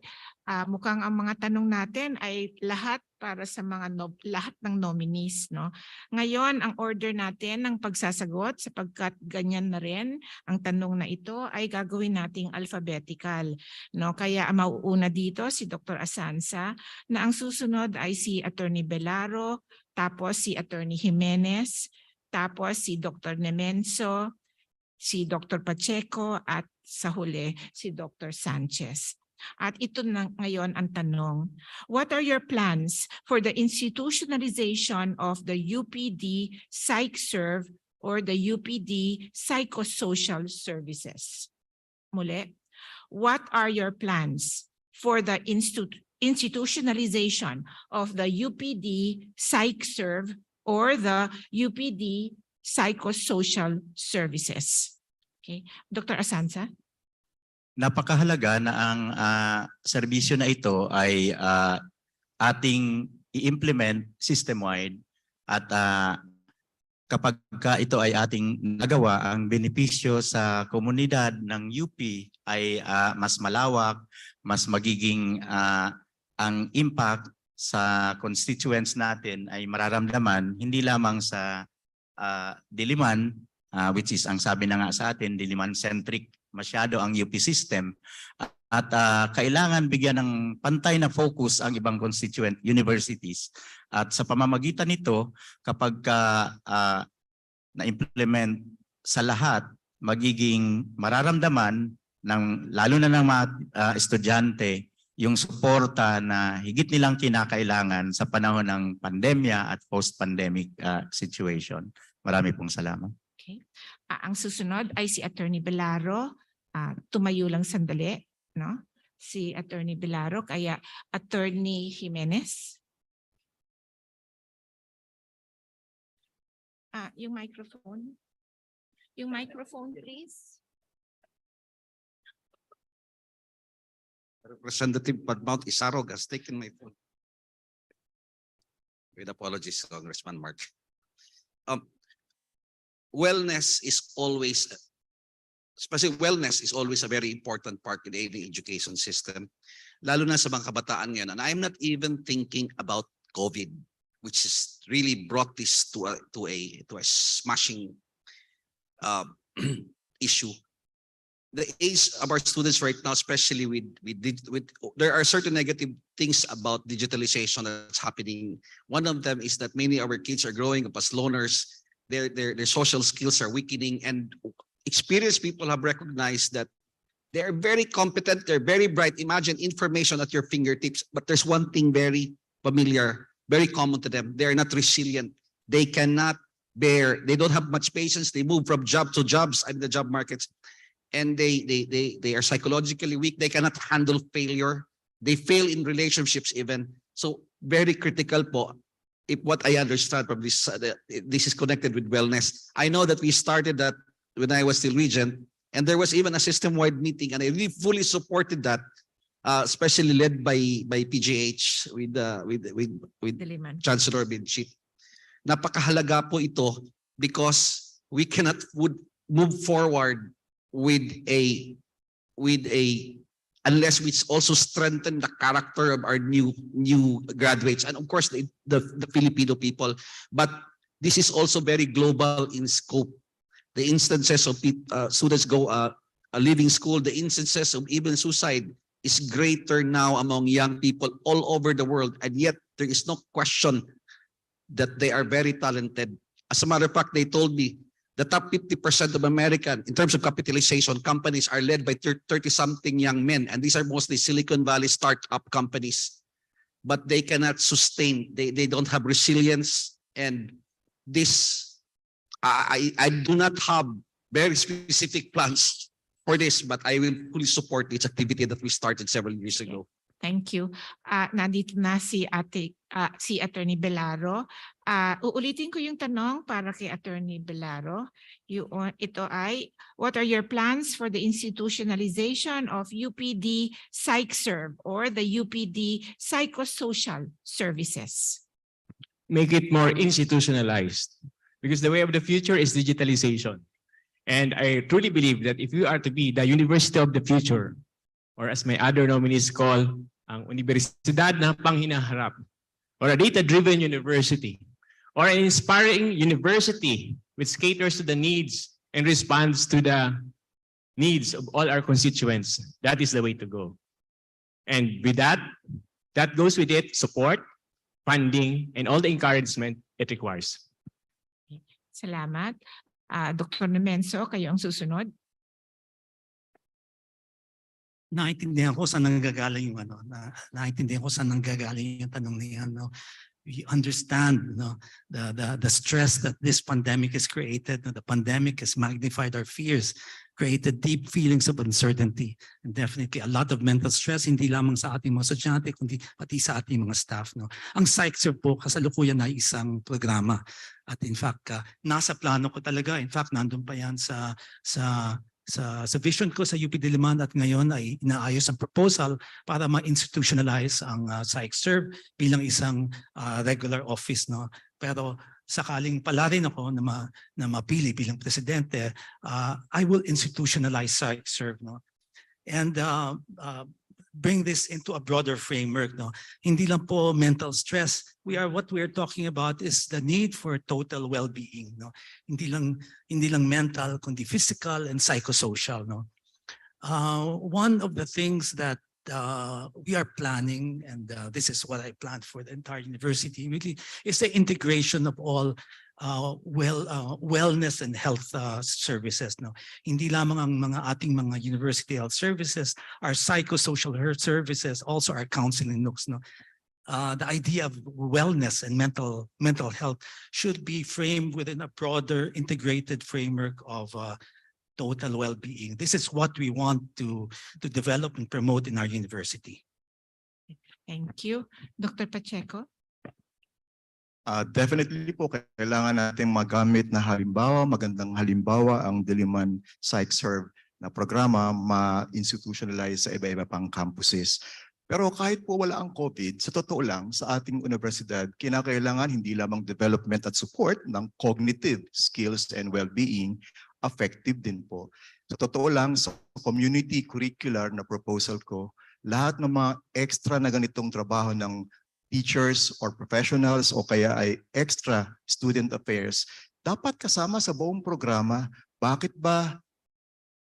Mukhang ang mga tanong natin ay lahat para sa lahat ng nominees, no? Ngayon, ang order natin ng pagsasagot, sapagkat ganyan na rin ang tanong na ito, ay gagawin nating alphabetical, no? Kaya ang mauuna dito si Dr. Asanza, na ang susunod ay si Attorney Belaro, tapos si Attorney Jimenez, tapos si Dr. Nemenso, si Dr. Pacheco, at sa huli si Dr. Sanchez. At ito na ngayon ang tanong. What are your plans for the institutionalization of the UPD PsychServe or the UPD Psychosocial Services? Muli, what are your plans for the institutionalization of the UPD PsychServe or the UPD Psychosocial Services? Okay. Dr. Asanza? Napakahalaga na ang serbisyo na ito ay ating i-implement system-wide at kapag ito ay ating nagawa, ang benepisyo sa komunidad ng UP ay mas malawak, mas magiging ang impact sa constituents natin ay mararamdaman hindi lamang sa Diliman, which is ang sabi na nga sa atin, Diliman-centric masyado ang UP system, at kailangan bigyan ng pantay na focus ang ibang constituent universities. At sa pamamagitan nito, kapag na-implement sa lahat, magiging mararamdaman ng lalo na ng mga estudyante yung suporta na higit nilang kinakailangan sa panahon ng pandemya at post-pandemic situation. Marami pong salamat. Okay. Ang susunod ay si Attorney Belaro. Tumayo lang sandali, no? Si Attorney Belaro, kaya Attorney Jimenez. Yung microphone. Yung microphone, please. Representative Padmount Isarog has taken my phone. With apologies, Congressman March. Wellness is always especially wellness is always a very important part in any education system, lalo na sa mga kabataan ngayon. And I'm not even thinking about COVID, which has really brought this to a smashing issue. The age of our students right now, especially with there are certain negative things about digitalization that's happening. One of them is that many of our kids are growing up as loners. Their social skills are weakening, and experienced people have recognized that they're very competent, they're very bright. Imagine information at your fingertips, but there's one thing very familiar, very common to them. They're not resilient. They cannot bear, they don't have much patience. They move from job to jobs in the job markets. And they are psychologically weak. They cannot handle failure. They fail in relationships even. So very critical po. If what I understand from this, this is connected with wellness. I know that we started that when I was still regent, and there was even a system-wide meeting, and I really fully supported that, especially led by PGH with Diliman. Chancellor Benchit. Napakahalaga po ito because we cannot move forward with a unless we also strengthen the character of our new graduates, and of course the Filipino people. But this is also very global in scope. The instances of students leaving school, the instances of even suicide is greater now among young people all over the world, and yet there is no question that they are very talented. As a matter of fact, they told me the top 50% of American, in terms of capitalization, companies are led by 30-something young men, and these are mostly Silicon Valley startup companies. But they cannot sustain, they don't have resilience, and this, I do not have very specific plans for this, but I will fully support this activity that we started several years ago. Thank you. Nandito na si Attorney Belaro. Uulitin ko yung tanong para kay Attorney Belaro. Ito ay, what are your plans for the institutionalization of UPD PsychServe or the UPD Psychosocial Services? Make it more institutionalized, because the way of the future is digitalization. And I truly believe that if you are to be the university of the future, or as my other nominees call, ang universidad na panghinaharap, or a data-driven university, or an inspiring university which caters to the needs and responds to the needs of all our constituents, that is the way to go. And with that goes with it support, funding, and all the encouragement it requires. Salamat. Dr. Nomenso, kayo ang susunod. Naintindihan ko saan nanggagaling yung naintindihan ko saan nanggagaling yung tanong niya, no. We understand, the stress that this pandemic has created. The pandemic has magnified our fears, created deep feelings of uncertainty, and definitely a lot of mental stress, hindi lamang sa ating mga estudyante, kundi pati sa ating mga staff, no. Ang PsychServe po kasalukuyan ay isang programa, at in fact nasa plano ko talaga. In fact, nandun pa yan sa vision ko sa UP Diliman, at ngayon ay inaayos ang proposal para ma-institutionalize ang PsychServe bilang isang regular office, no. Pero sakaling pala rin ako na mapili bilang presidente, I will institutionalize PsychServe, no, and bring this into a broader framework, no. Hindi lang po mental stress. What we are talking about is the need for total well-being, no. Hindi lang mental, kundi physical and psychosocial, no. One of the things that we are planning, and this is what I planned for the entire university, really, is the integration of all wellness and health services, no. Hindi lamang ang ating mga university health services, our psychosocial health services, also our counseling nooks, no. The idea of wellness and mental health should be framed within a broader integrated framework of total well-being. This is what we want to develop and promote in our university. Thank you. Dr. Pacheco? Definitely po, kailangan natin magamit na halimbawa, magandang halimbawa ang Diliman PsychServe na programa ma-institutionalize sa iba-iba pang campuses. Pero kahit po wala ang COVID, sa totoo lang, sa ating universidad, kinakailangan hindi lamang development at support ng cognitive skills and well-being, affective din po. So Sa totoo lang, sa community curricular na proposal ko, lahat ng mga extra na ganitong trabaho ng teachers or professionals o kaya ay extra student affairs, dapat kasama sa buong programa. Bakit ba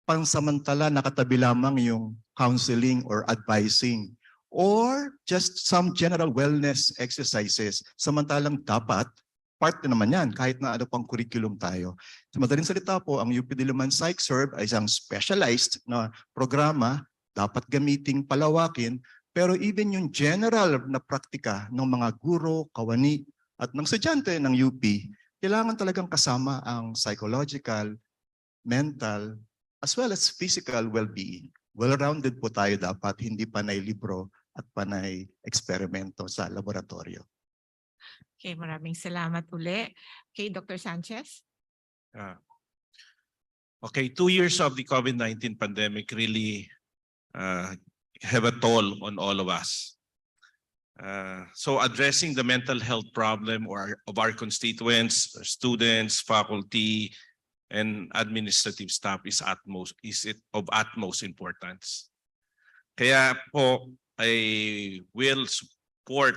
pansamantala nakatabi lamang yung counseling or advising or just some general wellness exercises, samantalang dapat part na naman yan kahit na ano pang curriculum tayo. Sa madaling salita po, ang UP Diliman PsycServe ay isang specialized na programa, dapat gamiting palawakin, pero even yung general na praktika ng mga guro, kawani at ng estudyante ng UP, kailangan talagang kasama ang psychological, mental, as well as physical well-being. Well-rounded po tayo dapat, hindi panay libro at panay eksperimento sa laboratorio. Okay, maraming salamat uli. Okay, Dr. Sanchez? Okay, 2 years of the COVID-19 pandemic really have a toll on all of us. So addressing the mental health problem of our constituents, students, faculty, and administrative staff is of utmost importance. Kaya po, I will support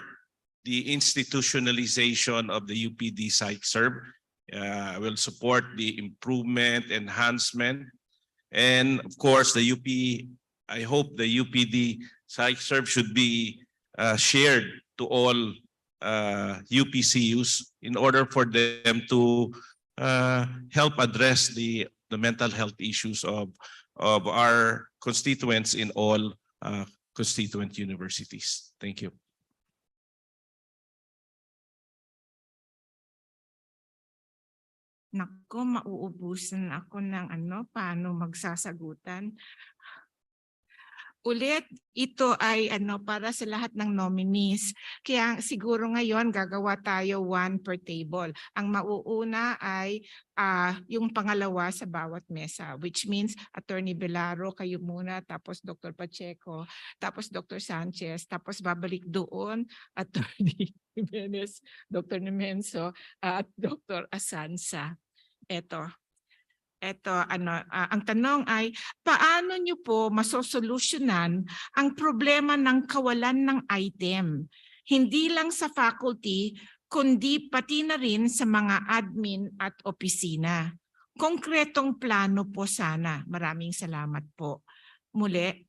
the institutionalization of the UPD PsycServe. I will support the improvement, enhancement, and of course, I hope the UPD PsycServe should be shared to all UPCUs in order for them to help address the mental health issues of our constituents in all constituent universities. Thank you. Naku, mauubusan ako ng paano magsasagutan. Ulit, ito ay para sa lahat ng nominees. Kaya siguro ngayon gagawa tayo 1 per table. Ang mauuna ay yung pangalawa sa bawat mesa, which means Attorney Belaro, kayo muna, tapos Dr. Pacheco, tapos Dr. Sanchez, tapos babalik doon, Attorney Jimenez, Dr. Nemenso, at Dr. Asansa. Ang tanong ay, paano niyo po masosolusyonan ang problema ng kawalan ng item? Hindi lang sa faculty, kundi pati na rin sa mga admin at opisina. Konkretong plano po sana. Maraming salamat po. Muli,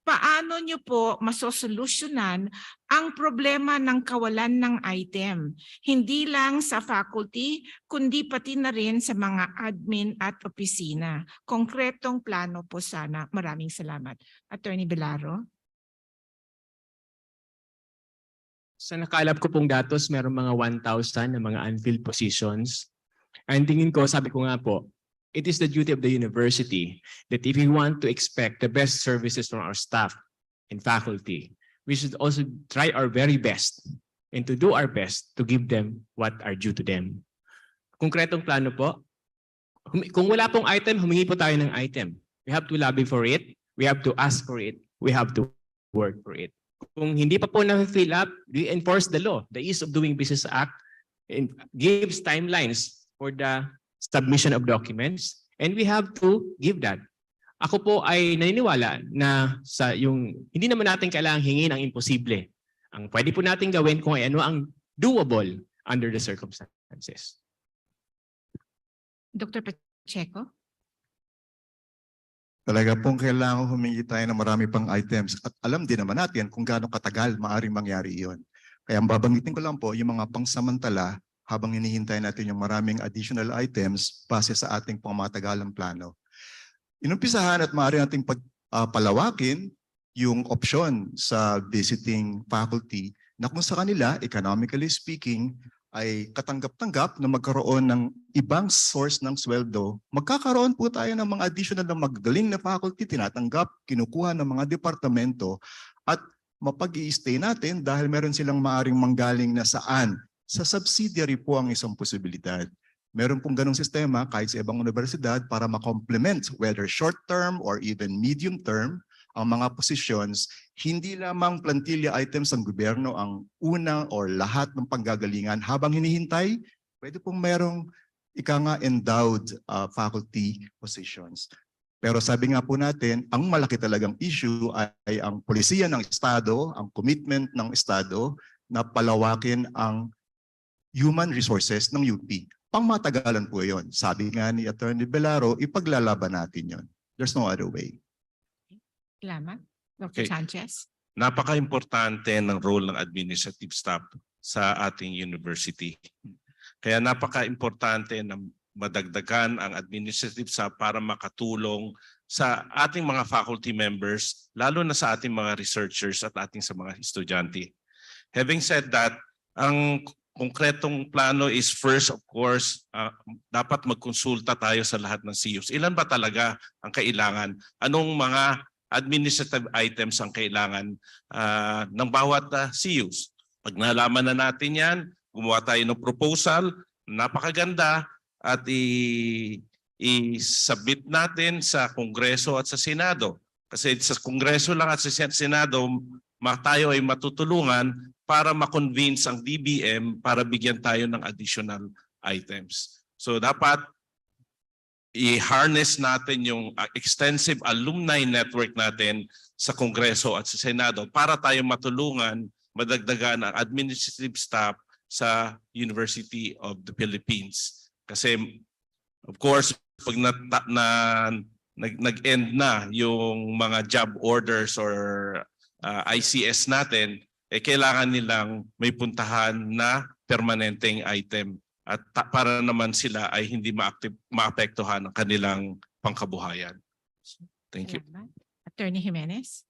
paano niyo po masosolusyonan ang problema ng kawalan ng item? Hindi lang sa faculty, kundi pati na rin sa mga admin at opisina. Konkretong plano po sana. Maraming salamat. Attorney Belaro. Sa nakalap ko pong datos, meron mga 1,000 na mga unfilled positions. Ang tingin ko, sabi ko nga po, it is the duty of the university that if we want to expect the best services from our staff and faculty, we should also try our very best and to do our best to give them what are due to them. Konkretong plano po, kung wala pong item, humingi po tayo ng item. We have to lobby for it, we have to ask for it, we have to work for it. Kung hindi pa po na-fill up, we enforce the law. The Ease of Doing Business Act gives timelines for the submission of documents, and we have to give that. Ako po ay naniniwala na sa hindi naman natin kailangang hingin ang imposible. Ang pwede po natin gawin kung ano ang doable under the circumstances. Dr. Pacheco? Talaga pong kailangan humingi tayo ng marami pang items at alam din naman natin kung gaano katagal maaaring mangyari iyon. Kaya ang babanggitin ko lang po yung mga pangsamantala habang hinihintay natin yung maraming additional items base sa ating pangmatagalang plano. Inumpisahan at maaari nating palawakin yung option sa visiting faculty na kung sa kanila, economically speaking, ay katanggap-tanggap na magkaroon ng ibang source ng sweldo. Magkakaroon po tayo ng mga additional na magagaling na faculty, tinatanggap, kinukuha ng mga departamento at mapag-i-stay natin dahil meron silang maaring manggaling na saan. Sa subsidiary po ang isang posibilidad. Meron pong ganong sistema kahit sa ibang universidad para ma-complement whether short-term or even medium-term ang mga posisyon. Hindi lamang plantilla items ng gobyerno ang una or lahat ng panggagalingan. Habang hinihintay, pwede pong merong endowed faculty positions. Pero sabi nga po natin, ang malaki talagang issue ay ang polisiya ng Estado, ang commitment ng Estado na palawakin ang human resources ng UP. Pangmatagalan po yon. Sabi nga ni Attorney Belaro, ipaglalaban natin yon. There's no other way. Salamat. Dr. Okay. Sanchez. Napaka-importante ng role ng administrative staff sa ating university. Kaya napaka-importante na madagdagan ang administrative staff para makatulong sa ating mga faculty members, lalo na sa ating mga researchers at ating sa mga estudyante. Having said that, ang konkretong plano is first, of course, dapat magkonsulta tayo sa lahat ng CUs. Ilan ba talaga ang kailangan? Anong mga administrative items ang kailangan ng bawat CUs? Pag nalaman na natin yan, gumawa tayo ng proposal, napakaganda, at i-submit natin sa Kongreso at sa Senado. Kasi sa Kongreso lang at sa Senado, tayo ay matutulungan para ma-convince ang DBM para bigyan tayo ng additional items. So dapat i-harness natin yung extensive alumni network natin sa Kongreso at sa Senado para tayo matulungan, madagdagan ang administrative staff sa University of the Philippines. Kasi of course, pag nag-end na yung mga job orders or ICS natin, kailangan nilang may puntahan na permanenteng item at para naman sila ay hindi maapektuhan ang kanilang pangkabuhayan. Thank you. Salamat. Attorney Jimenez.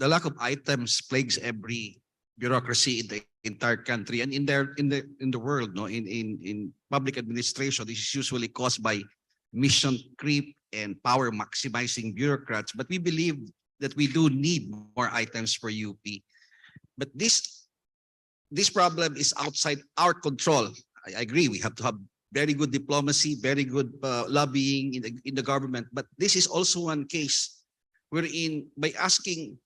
The lack of items plagues every bureaucracy in the entire country and in the world, no, in public administration. This is usually caused by mission creep and power maximizing bureaucrats, but we believe that we do need more items for UP. But this problem is outside our control. I agree, we have to have very good diplomacy, very good lobbying in the government, but this is also one case wherein by asking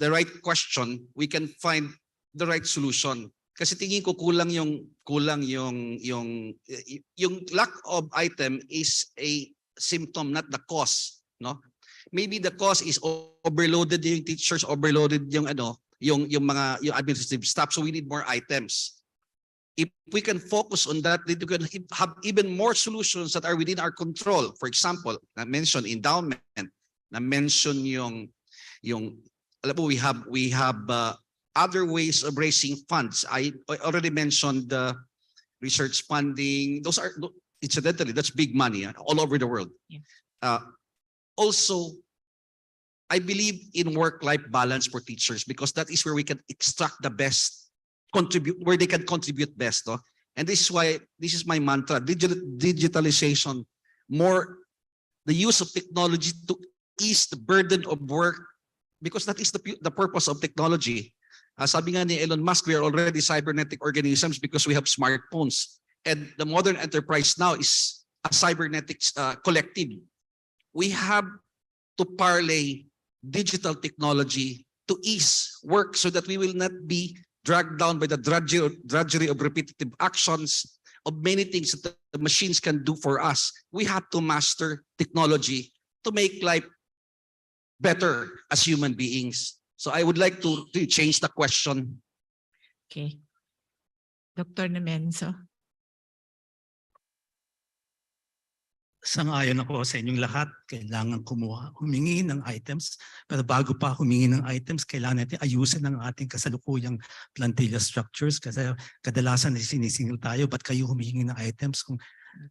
the right question, we can find the right solution. Kasi tingin ko kulang yung lack of item is a symptom, not the cause, no? Maybe the cause is overloaded yung teachers, overloaded yung mga administrative staff, so we need more items. If we can focus on that, then we can have even more solutions that are within our control. For example, I mentioned endowment, I mentioned yung alam mo, we have other ways of raising funds. I already mentioned the research funding. Those are, incidentally, that's big money all over the world. Yeah. Also, I believe in work-life balance for teachers because that is where we can extract the best, where they can contribute best. No? And this is why, this is my mantra, digitalization, more the use of technology to ease the burden of work, because that is the purpose of technology. Sabi nga ni Elon Musk, we are already cybernetic organisms because we have smartphones. And the modern enterprise now is a cybernetic collective. We have to parlay digital technology to ease work so that we will not be dragged down by the drudgery of repetitive actions, of many things that the machines can do for us. We have to master technology to make life better as human beings. So I would like to change the question. Okay. Dr. Nomenzo. Sang-ayon ako sa inyong lahat, kailangan humingi ng items. Pero bago pa humingi ng items, kailangan natin ayusin ang ating kasalukuyang plantilla structures. Kasi kadalasan sinisingil tayo, ba't kayo humingi ng items? Kung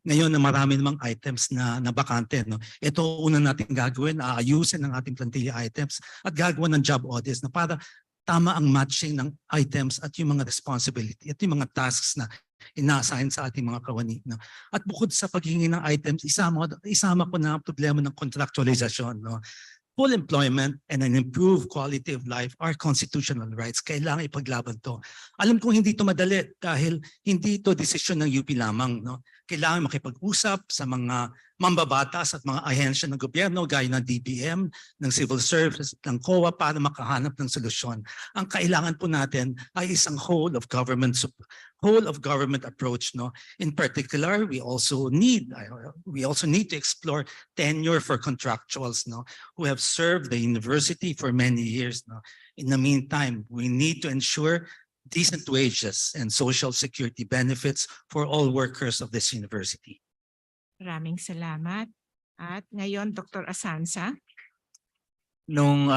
ngayon na marami namang items na bakante, no? Ito una natin gagawin, ayusin ang ating plantilla items at gagawa ng job audits na para tama ang matching ng items at yung mga responsibility at yung mga tasks na ina-assign sa ating mga kawani. No? At bukod sa paghingi ng items, isama ko na ang problema ng contractualization. No? Full employment and an improved quality of life are constitutional rights. Kailangan ipaglaban to. Alam kong hindi to madali dahil hindi to desisyon ng UP lamang. No? Kailangan makipag-usap sa mga mambabatas at mga ahensya ng gobyerno gaya ng DBM, ng civil service, ng COA para makahanap ng solusyon. Ang kailangan po natin ay isang whole of government whole of government approach. No, in particular, we also need to explore tenure for contractuals. No, who have served the university for many years. No, in the meantime, we need to ensure decent wages and social security benefits for all workers of this university. Maraming salamat. At ngayon, Dr. Asanza. Nung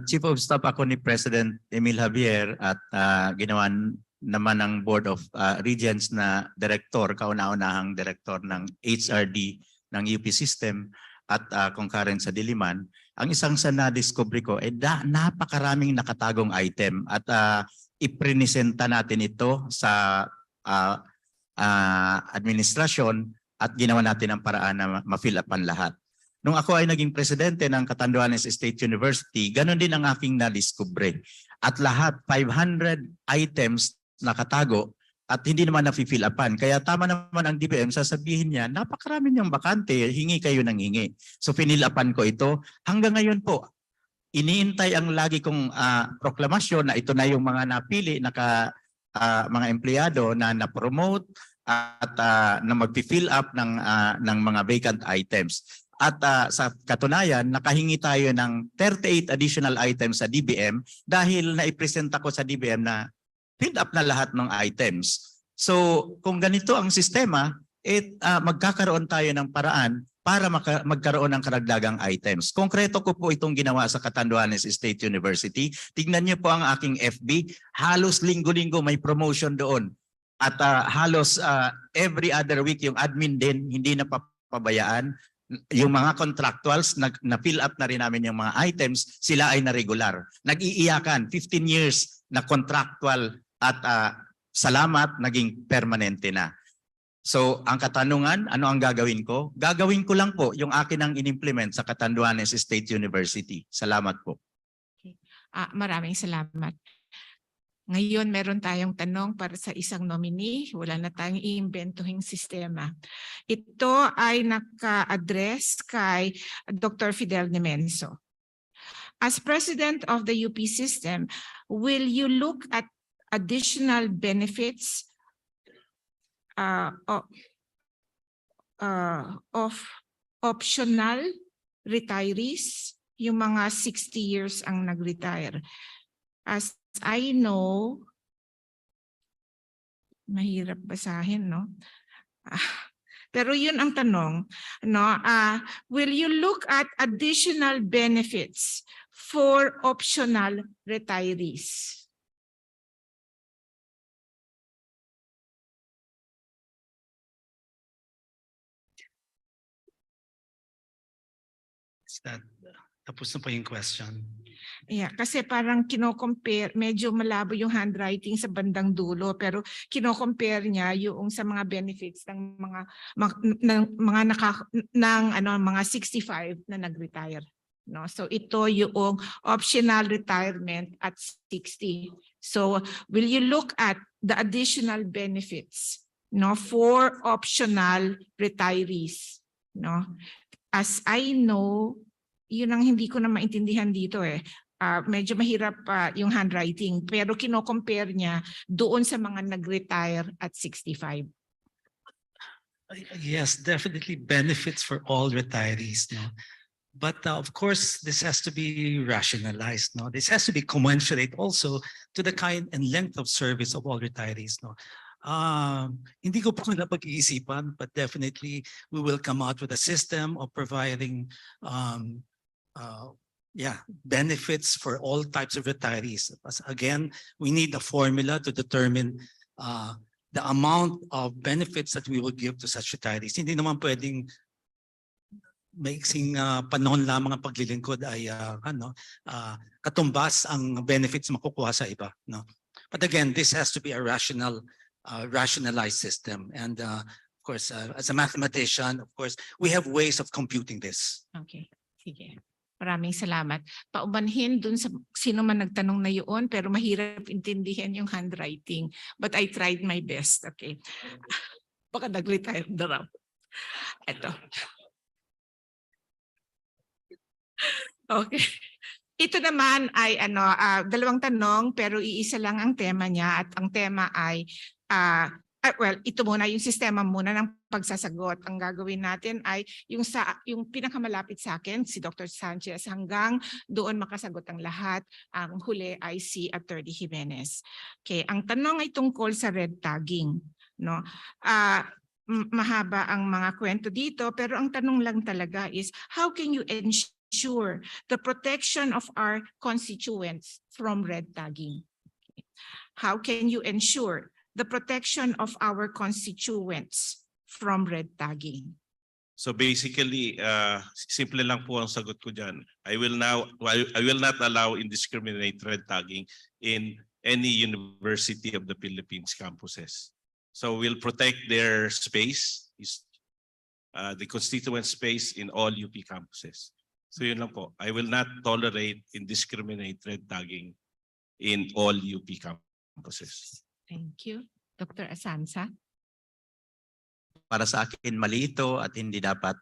Chief of Staff ako ni President Emil Javier at ginawa naman ng Board of Regents na director, kauna-unahang director ng HRD ng UP System at concurrent sa Diliman, ang isang sa na-discovery ko ay napakaraming nakatagong item at ipresenta natin ito sa administrasyon at ginawa natin ang paraan na ma-fill upan lahat. Nung ako ay naging presidente ng Catanduanes State University, ganun din ang aking na-discovery. At lahat, 500 items nakatago at hindi naman na-fill upan. Kaya tama naman ang DBM, sasabihin niya, napakarami niyang bakante, hingi kayo ng hingi. So finill upan ko ito. Hanggang ngayon po, iniintay ang lagi kong proklamasyon na ito na yung mga napili, mga empleyado na na-promote at na mag-fill up ng mga vacant items. At sa katunayan, nakahingi tayo ng 38 additional items sa DBM dahil naipresenta ko sa DBM na fill up na lahat ng items. So kung ganito ang sistema, magkakaroon tayo ng paraan para magkaroon ng karagdagang items. Konkreto ko po itong ginawa sa Catanduanes State University. Tignan niyo po ang aking FB. Halos linggo-linggo may promotion doon. At halos every other week yung admin din hindi napapabayaan. Yung mga contractuals, na-fill up na rin namin yung mga items, sila ay na-regular. Nag-iiyakan, 15 years na contractual at salamat, naging permanente na. So ang katanungan, ano ang gagawin ko? Gagawin ko lang po yung akin ang in-implement sa Catanduanes State University. Salamat po. Okay. Maraming salamat. Ngayon, meron tayong tanong para sa isang nominee. Wala na tayong iimbentuhing sistema. Ito ay naka-address kay Dr. Fidel Nemenso. As President of the UP System, will you look at additional benefits of optional retirees, yung mga 60 years ang nag-retire? As I know, mahirap basahin, no? Pero yun ang tanong, no? Will you look at additional benefits for optional retirees? Tapos na po yung question. Yeah, kasi parang kino-compare, medyo malabo yung handwriting sa bandang dulo, pero kino-compare niya yung sa mga benefits ng mga 65 na nag-retire, no? So ito yung optional retirement at 60. So will you look at the additional benefits, no, for optional retirees, no? As I know, yun ang hindi ko na maintindihan dito eh. Medyo mahirap yung handwriting, pero kino-compare niya doon sa mga nag-retire at 65. Yes, definitely benefits for all retirees, no? But of course, this has to be rationalized, no? This has to be commensurate also to the kind and length of service of all retirees, no? Hindi ko po napag-iisipan, but definitely we will come out with a system of providing benefits for all types of retirees. Again, we need a formula to determine the amount of benefits that we will give to such retirees. Hindi naman pwedeng maiksing panahon lamang ang paglilingkod ay katumbas ang benefits makukuha sa iba, no? But again, this has to be a rationalized system, and of course, as a mathematician, of course, we have ways of computing this. Okay, sige. Maraming salamat. Paumanhin dun sa sino man nagtanong na yun, pero mahirap intindihan yung handwriting. But I tried my best, okay? Baka nag-retire na raw. Ito. Okay. Ito naman ay dalawang tanong, pero iisa lang ang tema niya, at ang tema ay well, ito muna yung sistema muna ng pagsasagot. Ang gagawin natin ay yung pinakamalapit sa akin, si Dr. Sanchez, hanggang doon makasagot ang lahat. Ang huli ay si Attorney Jimenez. Okay, ang tanong ay tungkol sa red tagging, no? Mahaba ang mga kwento dito, pero ang tanong lang talaga is, how can you ensure the protection of our constituents from red tagging? How can you ensure the protection of our constituents from red tagging? So basically, simple lang po ang sagot ko dyan. I will not allow indiscriminate red tagging in any University of the Philippines campuses. So we'll protect their space, the constituent space in all UP campuses. So yun lang po. I will not tolerate indiscriminate red tagging in all UP campuses. Thank you. Dr. Asanza? Para sa akin mali ito at hindi dapat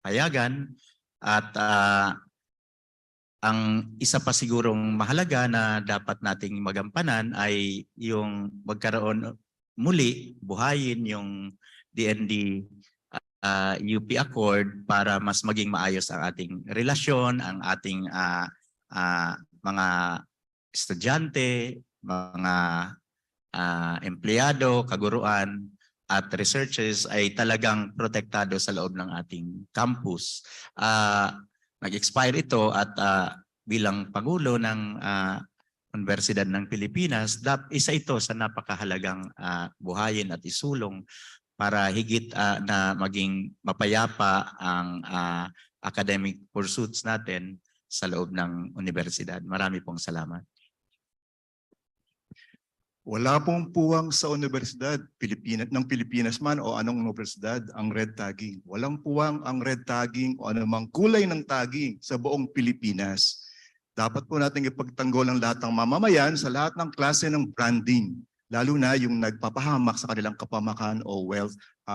payagan, at ang isa pa sigurong mahalaga na dapat nating magampanan ay yung magkaroon muli, buhayin yung DND UP Accord para mas maging maayos ang ating relasyon, ang ating mga estudyante, mga empleyado, kaguruan at researchers ay talagang protektado sa loob ng ating campus. Nag-expire ito at bilang Pangulo ng Universidad ng Pilipinas, isa ito sa napakahalagang buhayin at isulong para higit na maging mapayapa ang academic pursuits natin sa loob ng universidad. Marami pong salamat. Wala pong puwang sa universidad, ng Pilipinas man o anong universidad, ang red tagging. Walang puwang ang red tagging o anumang kulay ng tagging sa buong Pilipinas. Dapat po natin ipagtanggol ang lahat ng mamamayan sa lahat ng klase ng branding, lalo na yung nagpapahamak sa kanilang kapamakan o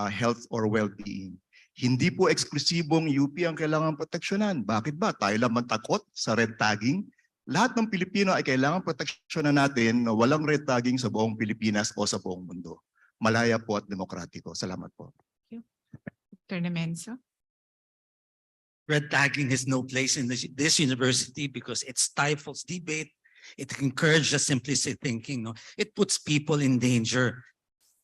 health or well-being. Hindi po eksklusibong UP ang kailangan proteksyonan. Bakit ba? Tayo lang takot sa red tagging? Lahat ng Pilipino ay kailangan proteksyonan natin na walang red tagging sa buong Pilipinas o sa buong mundo. Malaya po at demokratiko. Salamat po. Dr. Nemenzo? Red tagging has no place in this university because it stifles debate. It encourages simplistic thinking. No? It puts people in danger.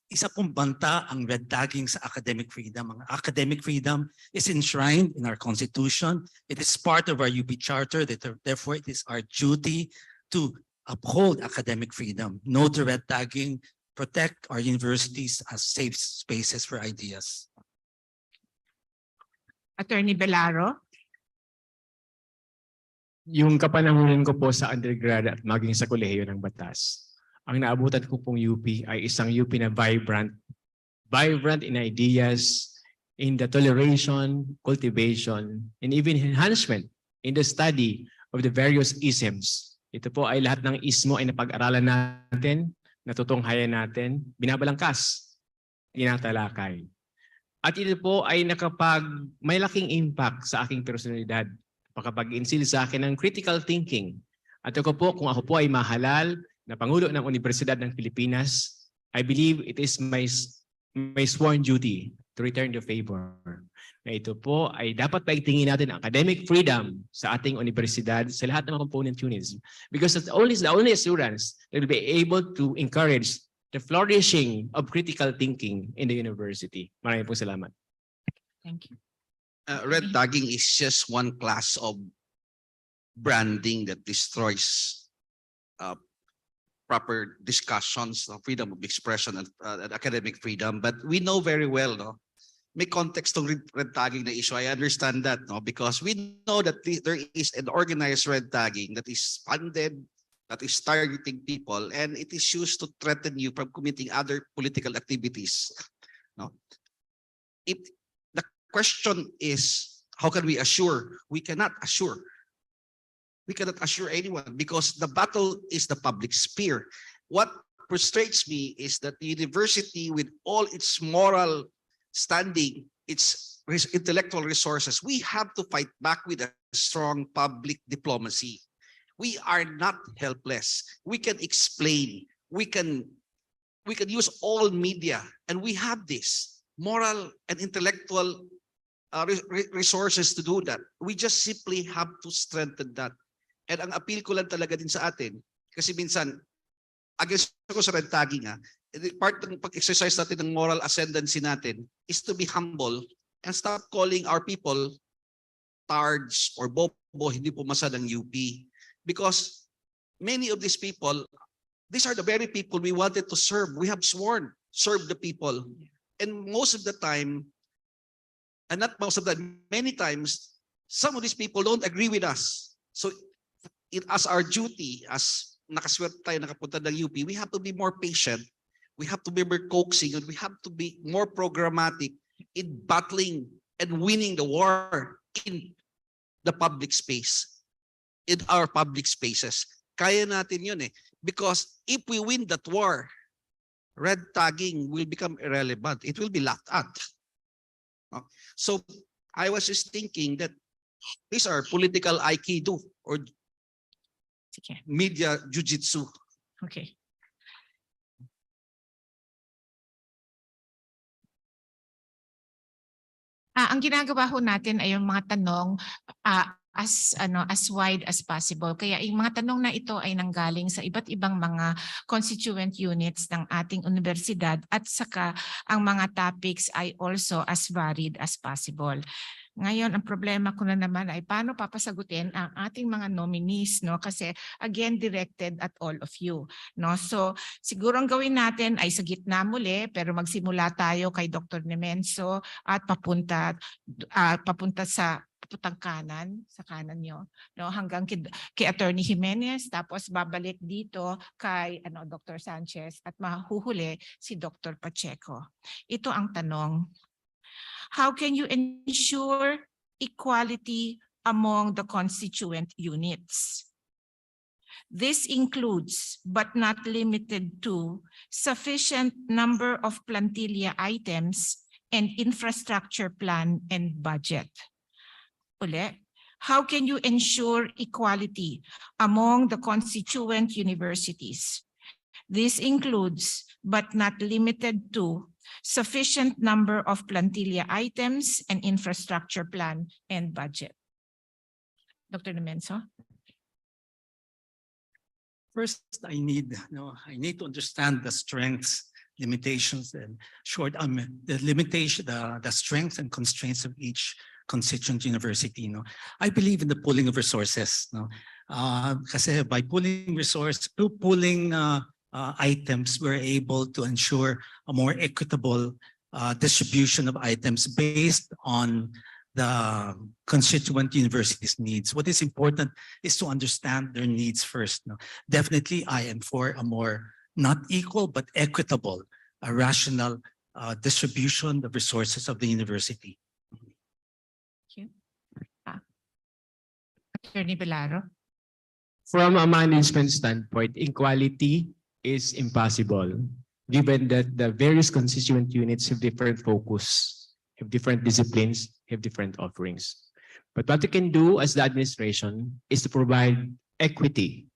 Isa pong banta ang red tagging sa academic freedom. Ang academic freedom is enshrined in our constitution. It is part of our UP charter. Therefore, it is our duty to uphold academic freedom. No to red tagging. Protect our universities as safe spaces for ideas. Attorney Belaro? Yung kapanahunan ko po sa undergrad at maging sa kolehiyo ng batas, ang naabutan ko pong UP ay isang UP na vibrant in ideas, in the toleration, cultivation, and even enhancement in the study of the various isms. Ito po ay lahat ng ismo ay napag-aralan natin, natutunghayan natin, binabalangkas, tinatalakay. At ito po ay may laking impact sa aking personalidad. Pakapag-instill sa akin ng critical thinking. At ako po, kung ako po ay mahalal na Pangulo ng Universidad ng Pilipinas, I believe it is my sworn duty to return the favor. Na ito po ay dapat paigtingin natin ang academic freedom sa ating universidad sa lahat ng mga component units. Because it's the only assurance that will be able to encourage the flourishing of critical thinking in the university. Maraming po salamat. Thank you. Red tagging is just one class of branding that destroys proper discussions of freedom of expression and academic freedom. But we know very well, no, may context of red tagging na issue. I understand that, no, because we know that there is an organized red tagging that is funded, that is targeting people, and it is used to threaten you from committing other political activities. No, the question is, how can we assure? We cannot assure. We cannot assure anyone because the battle is the public sphere. What frustrates me is that the university, with all its moral standing, its intellectual resources, we have to fight back with a strong public diplomacy. We are not helpless. We can explain. We can we can use all media, and we have this moral and intellectual resources to do that. We just simply have to strengthen that. And ang appeal ko lang talaga din sa atin, kasi minsan, against ako sa red tagging, part ng pag-exercise natin ng moral ascendancy natin is to be humble and stop calling our people tards or bobo, hindi pumasa ng UP. Because many of these people, these are the very people we wanted to serve. We have sworn, serve the people. And most of the time, and not most of the time, many times, some of these people don't agree with us. So as our duty, as nakaswerte tayo nakapunta ng UP, we have to be more patient. We have to be more coaxing, and we have to be more programmatic in battling and winning the war in the public space, in our public spaces. Kaya natin yun eh. Because if we win that war, red tagging will become irrelevant. It will be laughed at. So I was just thinking that these are political aikido or Sige. media jujitsu. Okay. Ang ginagawa ho natin ay yung mga tanong as wide as possible. Kaya yung mga tanong na ito ay nanggaling sa iba't ibang mga constituent units ng ating universidad at saka ang mga topics ay also as varied as possible. Ngayon, ang problema ko na naman ay paano papasagutin ang ating mga nominees, no? Kasi again, directed at all of you, no? So, siguro ang gawin natin ay sa gitna muli, pero magsimula tayo kay Dr. Nemenzo at papunta sa putang kanan, sa kanan nyo, no? Hanggang kay Attorney Jimenez, tapos babalik dito kay Dr. Sanchez at mahuhuli si Dr. Pacheco. Ito ang tanong. How can you ensure equality among the constituent units? This includes, but not limited to, sufficient number of plantilla items and infrastructure plan and budget. Uli, how can you ensure equality among the constituent universities? This includes, but not limited to, sufficient number of plantilla items and infrastructure plan and budget. Dr. Nemenzo? First, I need to understand the strengths, limitations, and the strengths and constraints of each constituent university. I believe in the pooling of resources. Kasi by pooling items, we're able to ensure a more equitable distribution of items based on the constituent universities' needs. What is important is to understand their needs first. Definitely, I am for a more not equal but equitable, a rational distribution of resources of the university. Thank you. Attorney Belaro? From a management standpoint, equality is impossible, given that the various constituent units have different focus, have different disciplines, have different offerings. But what we can do as the administration is to provide equity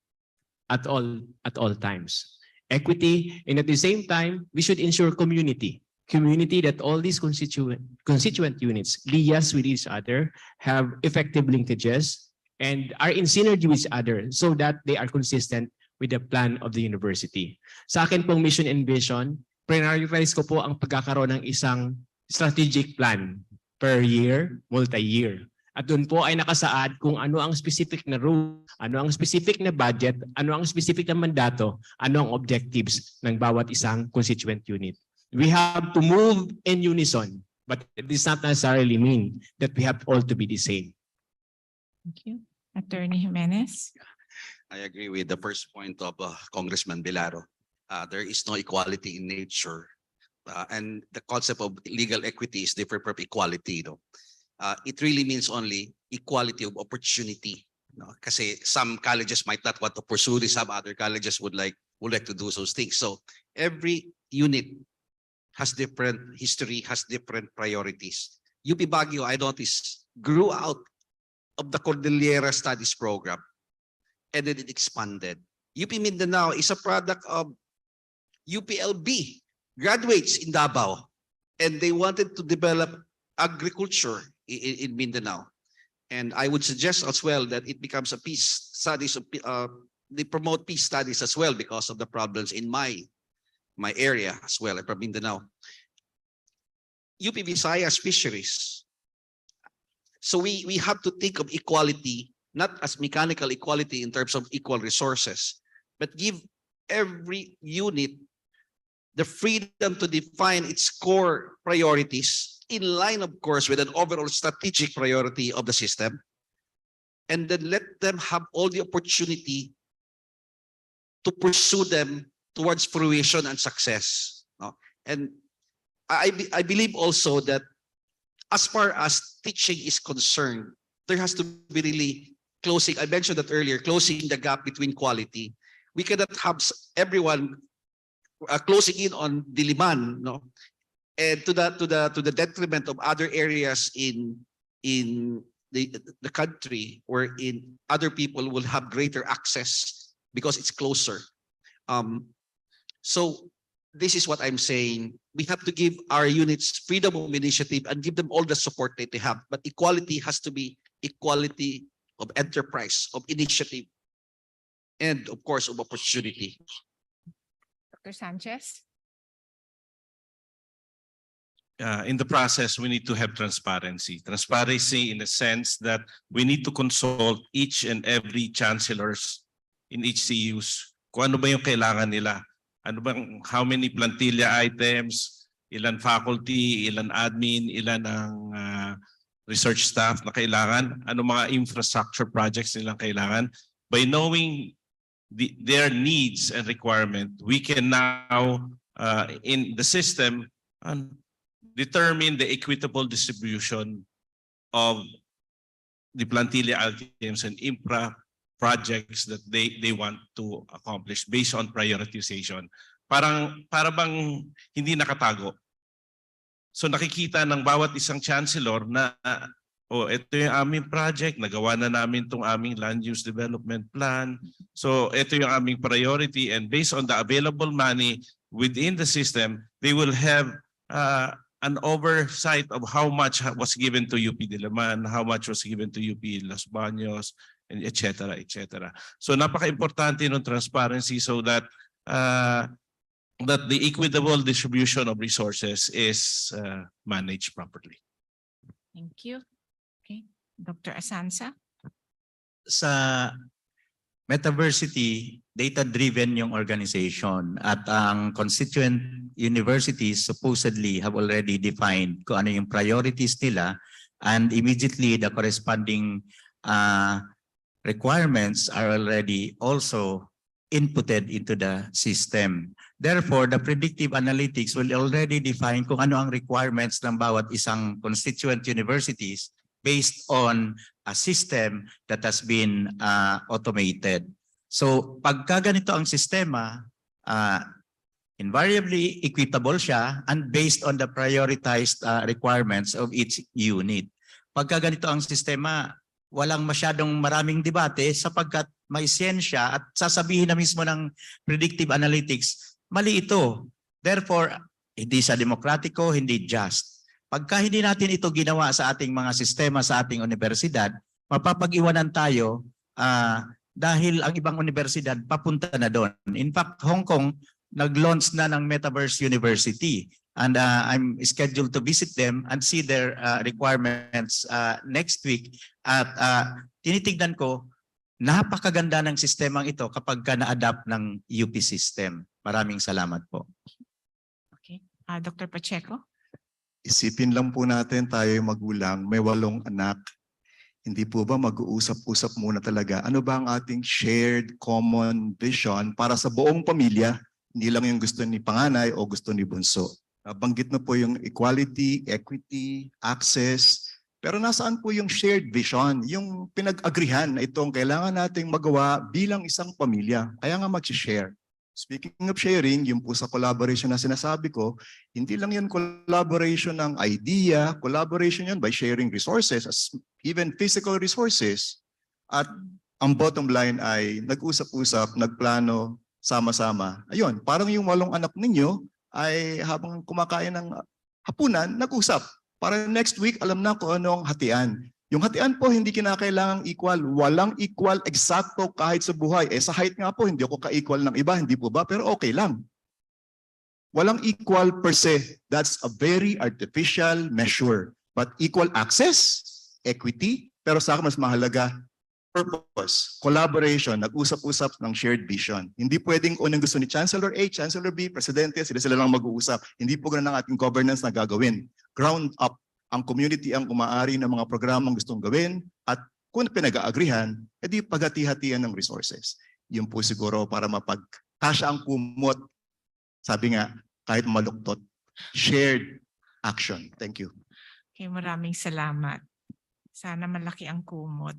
at all times. Equity, and at the same time, we should ensure community that all these constituent units liaise with each other, have effective linkages, and are in synergy with each other so that they are consistent with the plan of the university. Sa akin pong mission and vision, prioritize ko po ang pagkakaroon ng isang strategic plan per year, multi-year. At doon po ay nakasaad kung ano ang specific na rule, ano ang specific na budget, ano ang specific na mandato, ano ang objectives ng bawat isang constituent unit. We have to move in unison, but it does not necessarily mean that we have all to be the same. Thank you. Attorney Jimenez? I agree with the first point of Congressman Belaro. There is no equality in nature. And the concept of legal equity is different from equality. It really means only equality of opportunity. Kasi some colleges might not want to pursue this, some other colleges would like to do those things. So every unit has different history, has different priorities. UP Baguio, I noticed, grew out of the Cordillera Studies Program, and then it expanded. UP Mindanao is a product of UPLB graduates in Davao, and they wanted to develop agriculture in Mindanao. And I would suggest as well that it becomes a peace studies, they promote peace studies as well because of the problems in my area as well, from Mindanao. UP Visayas fisheries. So we have to think of equality, not as mechanical equality in terms of equal resources, but give every unit the freedom to define its core priorities in line, of course, with an overall strategic priority of the system. And then let them have all the opportunity to pursue them towards fruition and success. No? And I believe also that as far as teaching is concerned, there has to be really closing, I mentioned that earlier, closing the gap between quality. We cannot have everyone closing in on Diliman, no, and to the detriment of other areas in the country, wherein other people will have greater access because it's closer. So this is what I'm saying. We have to give our units freedom of initiative and give them all the support that they have. But equality has to be equality of enterprise, of initiative, and of course of opportunity. Dr. Sanchez? In the process, we need to have transparency. Transparency in the sense that we need to consult each and every chancellors in each CUs. Kung ano ba yung kailangan nila. Ano bang, how many plantilla items, ilan faculty, ilan admin, ilan ang research staff na kailangan, ano mga infrastructure projects nilang kailangan. By knowing their needs and requirement, we can now, in the system, determine the equitable distribution of the plantilla items and infra projects that they want to accomplish based on prioritization. Para bang hindi nakatago. So nakikita ng bawat isang chancellor na ito yung aming project, nagawa na namin itong aming land use development plan. So ito yung aming priority, and based on the available money within the system, they will have an oversight of how much was given to UP Diliman, how much was given to UP Los Baños, and et cetera, et cetera. So napaka-importante ng transparency so that that the equitable distribution of resources is managed properly. Thank you. Okay, Dr. Asansa? Sa Metaversity, data-driven yung organization at ang constituent universities supposedly have already defined kung ano yung priorities nila, and immediately the corresponding requirements are already also inputted into the system. Therefore, the predictive analytics will already define kung ano ang requirements ng bawat isang constituent universities based on a system that has been automated. So pagka ganito ang sistema, invariably equitable siya and based on the prioritized requirements of each unit. Pagka ganito ang sistema, walang masyadong maraming debate sapagkat may siyensya at sasabihin na mismo ng predictive analytics, mali ito. Therefore, hindi sa demokratiko, hindi just. Pagka hindi natin ito ginawa sa ating mga sistema sa ating universidad, mapapag-iwanan tayo dahil ang ibang universidad papunta na doon. In fact, Hong Kong nag-launch na ng Metaverse University. And I'm scheduled to visit them and see their requirements next week. At tinitignan ko, napakaganda ng sistemang ito kapag na-adapt ng UP system. Maraming salamat po. Okay. Dr. Pacheco? Isipin lang po natin, tayo yung magulang, may 8 anak. Hindi po ba mag-uusap-usap muna talaga? Ano ba ang ating shared common vision para sa buong pamilya? Hindi lang yung gusto ni panganay o gusto ni bunso. Banggit na po yung equality, equity, access. Pero nasaan po yung shared vision, yung pinag-agrihan na itong kailangan nating magawa bilang isang pamilya. Kaya nga mag-share. Speaking of sharing, yung po sa collaboration na sinasabi ko, hindi lang yun collaboration ng idea, collaboration yun by sharing resources, even physical resources. At ang bottom line ay nag-usap-usap, nagplano, sama-sama. Ayun, parang yung 8 anak ninyo ay habang kumakain ng hapunan, nag-usap. Para next week, alam na kung anong hatian. Yung hatian po, hindi kinakailangang equal. Walang equal eksakto kahit sa buhay. Sa height nga po, hindi ako ka-equal ng iba, hindi po ba? Pero okay lang. Walang equal per se. That's a very artificial measure. But equal access, equity, pero sa akin mas mahalaga, purpose, collaboration, nag-usap-usap ng shared vision. Hindi pwedeng unang gusto ni Chancellor A, Chancellor B, Presidente, sila lang mag-uusap. Hindi po ganun ang ating governance na gagawin. Ground up, ang community ang umaari ng mga programang gustong gawin at kung pinag-aagrihan, edi paghati-hatian ng resources. Yun po siguro para mapagkasya ang kumot. Sabi nga, kahit maluktot, shared action. Thank you. Okay, maraming salamat. Sana malaki ang kumot.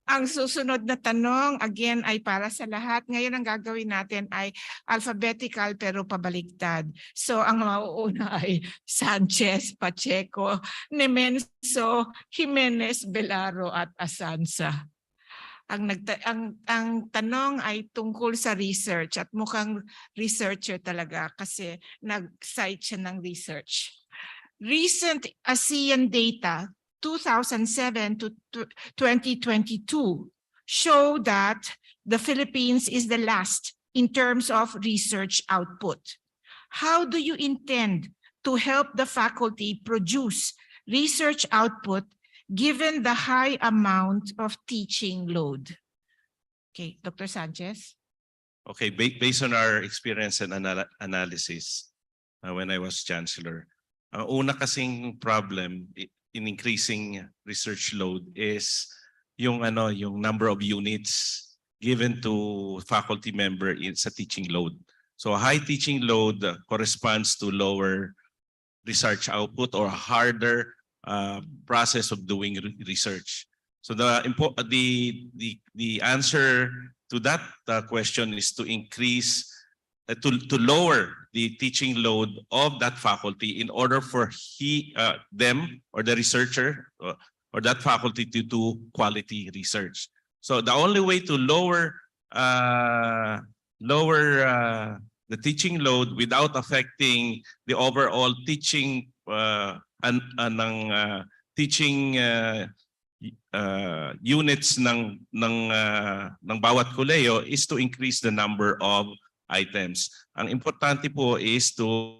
Ang susunod na tanong, again, ay para sa lahat. Ngayon ang gagawin natin ay alphabetical pero pabaliktad. So ang mauuna ay Sanchez, Pacheco, Nemenso, Jimenez, Belaro at Asanza. Ang tanong ay tungkol sa research at mukhang researcher talaga kasi nag-cite siya ng research. Recent ASEAN data 2007 to 2022 show that the Philippines is the last in terms of research output. How do you intend to help the faculty produce research output given the high amount of teaching load? Okay, Dr. Sanchez. Okay, based on our experience and analysis when I was chancellor, ang una kasing problem in increasing research load is yung number of units given to faculty member sa teaching load. So a high teaching load corresponds to lower research output or harder process of doing research. So the answer to that question is to increase to lower the teaching load of that faculty in order for them or the researcher or that faculty to do quality research. So the only way to lower the teaching load without affecting the overall teaching teaching units ng bawat kolehiyo is to increase the number of items. Ang importante po is to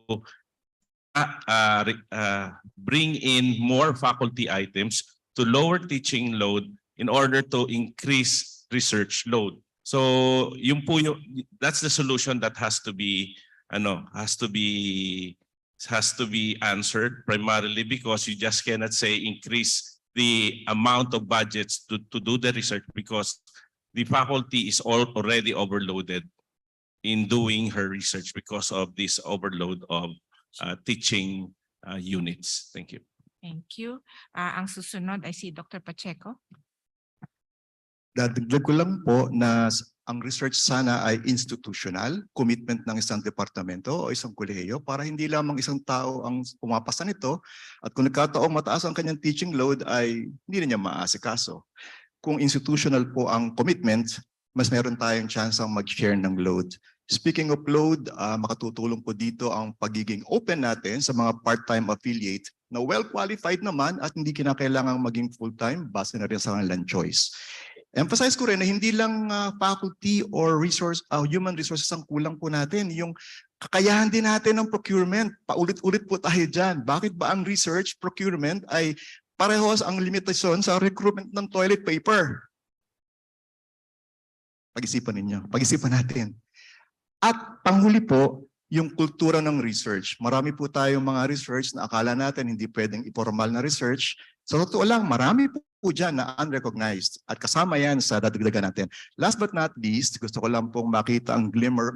bring in more faculty items to lower teaching load in order to increase research load. So that's the solution that has to be answered primarily, because you just cannot say increase the amount of budgets to do the research because the faculty is already overloaded in doing her research because of this overload of teaching units. Thank you. Thank you. Ang susunod ay si Dr. Pacheco. Dadagdag ko lang po na ang research sana ay institutional, commitment ng isang departamento o isang kolehiyo para hindi lamang isang tao ang pumapasa nito at kung nagkataong mataas ang kanyang teaching load ay hindi na niya maasikaso. Kung institutional po ang commitment, mas meron tayong chance ang mag-share ng load. Speaking of load, makatutulong po dito ang pagiging open natin sa mga part-time affiliate na well-qualified naman at hindi kinakailangang maging full-time base na rin sa kanilang choice. Emphasize ko rin na hindi lang faculty or human resources ang kulang po natin. Yung kakayahan din natin ng procurement. Paulit-ulit po tayo dyan. Bakit ba ang research procurement ay parehos ang limitasyon sa recruitment ng toilet paper? Pag-isipan ninyo. Pag-isipan natin. At panghuli po, yung kultura ng research. Marami po tayong mga research na akala natin hindi pwedeng informal na research. Sa totoo lang, marami po dyan na unrecognized. At kasama yan sa dadagdagan natin. Last but not least, gusto ko lang pong mabanggit ang glimmer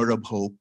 of hope.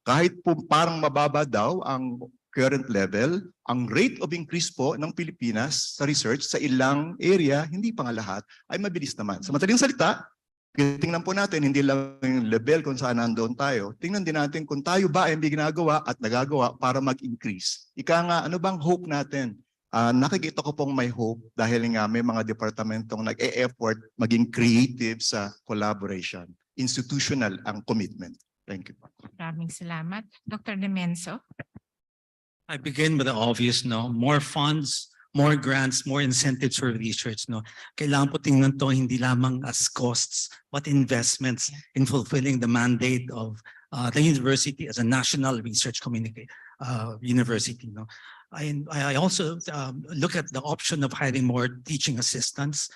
Kahit po parang mababa daw ang current level, ang rate of increase po ng Pilipinas sa research sa ilang area, hindi pa nga lahat, ay mabilis naman. Sa madaling salita, tingnan po natin, hindi lang yung level kung saan nandoon tayo. Tingnan din natin kung tayo ba ay hindi ginagawa at nagagawa para mag-increase. Ika nga, ano bang hope natin? nakikita ko pong may hope dahil nga may mga departamentong nag-e-effort maging creative sa collaboration. Institutional ang commitment. Thank you. Maraming salamat. Dr. Demenso. I begin with the obvious, no? More funds, more grants, more incentives for research, no? Kailangan po tingnan to hindi lamang as costs, but investments in fulfilling the mandate of the university as a national research university, no? I also look at the option of hiring more teaching assistants